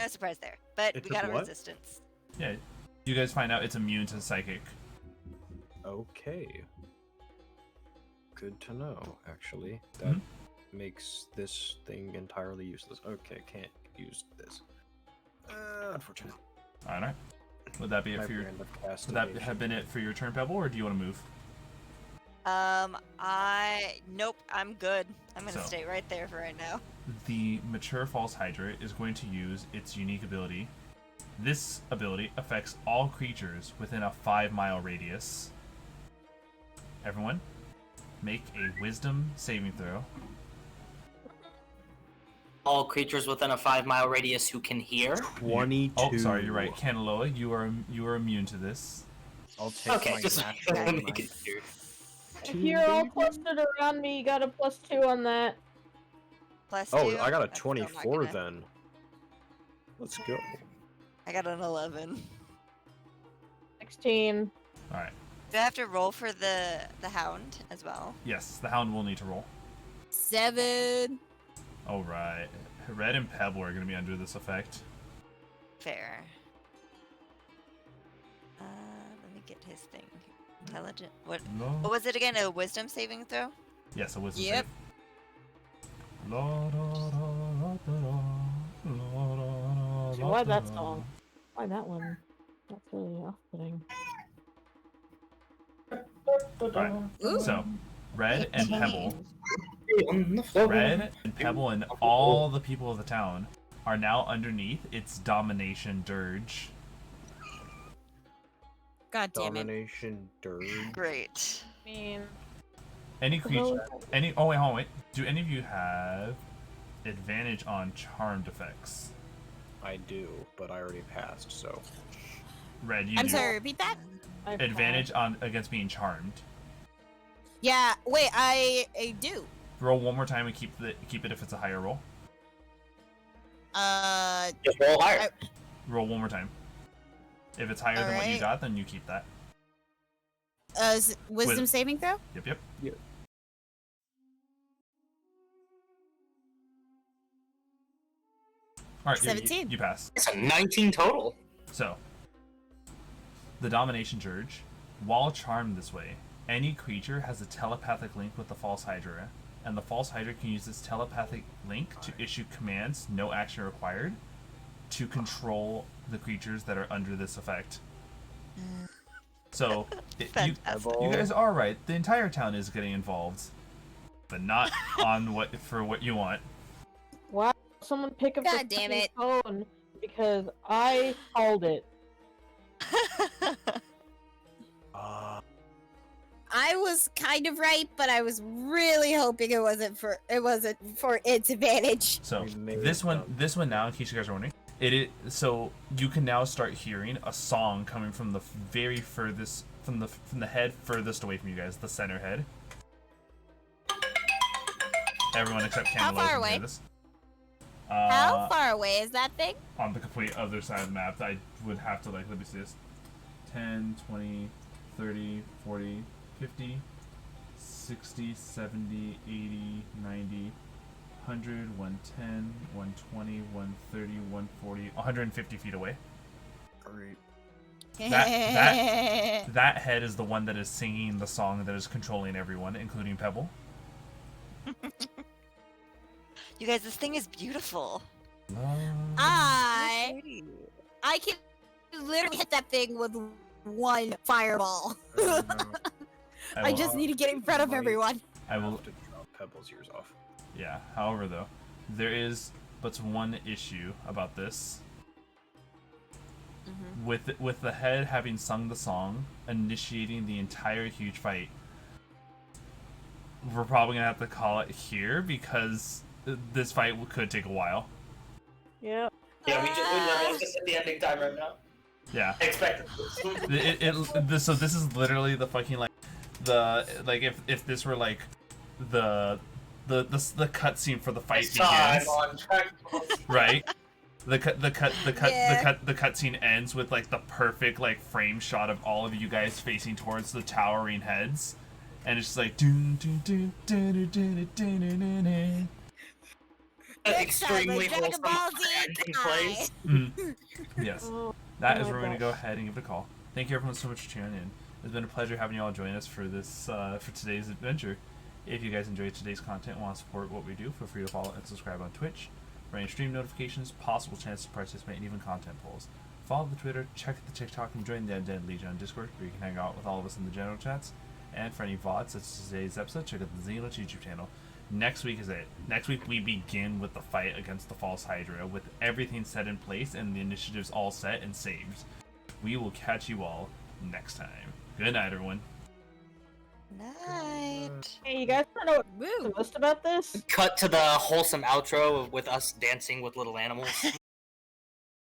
No surprise there. But It's we got a a what? resistance. Yeah, you guys find out it's immune to psychic. Okay. Good to know, actually. That makes this thing entirely useless. Okay, can't use this. Unfortunate. All right. Would that be it My for your? brand of Would that have been it for your turn, Pebble, or do you want to move? Nope, I'm good. I'm gonna So. stay right there for right now. The mature false hydra is going to use its unique ability. This ability affects all creatures within a 5-mile radius. Everyone, make a wisdom saving throw. all creatures within a 5-mile radius who can hear. 22. Oh, sorry, you're right. Kanaloa, you are immune to this. I'll take Okay, my just natural make it clear. If you're all clustered around me, you got a +2 on that. +2. Oh, I got a That's still not 24 gonna- then. Let's go. I got an 11. 16. All right. Do I have to roll for the hound as well? Yes, the hound will need to roll. 7. All right. Red and Pebble are going to be under this effect. Fair. Let me get his thing. Intelligent. What was it again? A wisdom saving throw? Yes, a wisdom Yep. save. La, da, da, da, da, la, da, See, da, why da, that da. song? Why that one? That's really off-putting. Right. Ooh. So, Red and 18. Pebble, On the floor. Red and Pebble, and all the people of the town are now underneath its domination dirge. God damn it. Domination dirge. Great. I mean, Any the hell creature, is any. Oh wait, hold on, wait. Do any of you have advantage on charmed effects? I do, but I already passed, so. Red, you I'm do. sorry, repeat that? I've Advantage on against being charmed. Yeah, wait, I do. Roll one more time and keep it if it's a higher roll. Just roll higher. Roll one more time. If it's higher than what you Alright. got, then you keep that. Wisdom saving throw? Yep. Alright, 17. you pass. It's a 19 total. So, the Domination Dirge, while charmed this way, any creature has a telepathic link with the False Hydra, and the False Hydra can use this telepathic link to issue commands, no action required, to control the creatures that are under this effect. So, you guys are right. The entire town is getting involved, but not on what you want. Wow, someone pick up God the damn fucking it. phone because I called it. I was kind of right, but I was really hoping it wasn't for its advantage. So We made this one them. now, in case you guys are wondering, it is so you can now start hearing a song coming from the very furthest from the head furthest away from you guys, the center head. Everyone except How Kanaloa far can hear away? this. How far away is that thing? On the complete other side of the map, I would have to let me see this. 10, 20, 30, 40, 50, 60, 70, 80, 90, 100, 110, 120, 130, 140, 150 feet away. Great. That head is the one that is singing the song that is controlling everyone, including Pebble. You guys, this thing is beautiful. I can literally hit that thing with one fireball. I just need to get in front of everyone. I will. Have to drop Pebble's ears off. Yeah. However, though, there is but one issue about this. With the head having sung the song, initiating the entire huge fight, we're probably gonna have to call it here because this fight could take a while. Yep. Yeah, we literally just hit the ending time right now. Yeah. Expected. So this is literally the fucking if this were like the cutscene for the fight It's time begins, on track. right? The cutscene ends with like the perfect like frame shot of all of you guys facing towards the towering heads, and it's just like doo, doo, doo, doo, doo, doo, doo, doo, doo, doo. extremely Dragon wholesome Ball Z ending Kai. place. Yes. Oh, That oh is my where we're going to gosh. go ahead and give it a call. Thank you everyone so much for tuning in. It's been a pleasure having you all join us for this for today's adventure. If you guys enjoyed today's content and want to support what we do, feel free to follow and subscribe on Twitch for any stream notifications, possible chances to participate, and even content polls. Follow the Twitter, check the TikTok, and join the Undead Legion on Discord, where you can hang out with all of us in the general chats. And for any VODs, such as today's episode, check out the Xeno's YouTube channel. Next week is it. Next week we begin with the fight against the False Hydra, with everything set in place and the initiatives all set and saved. We will catch you all next time. Good night, everyone. Night. Hey, you guys want to know what's the most about this? Cut to the wholesome outro with us dancing with little animals.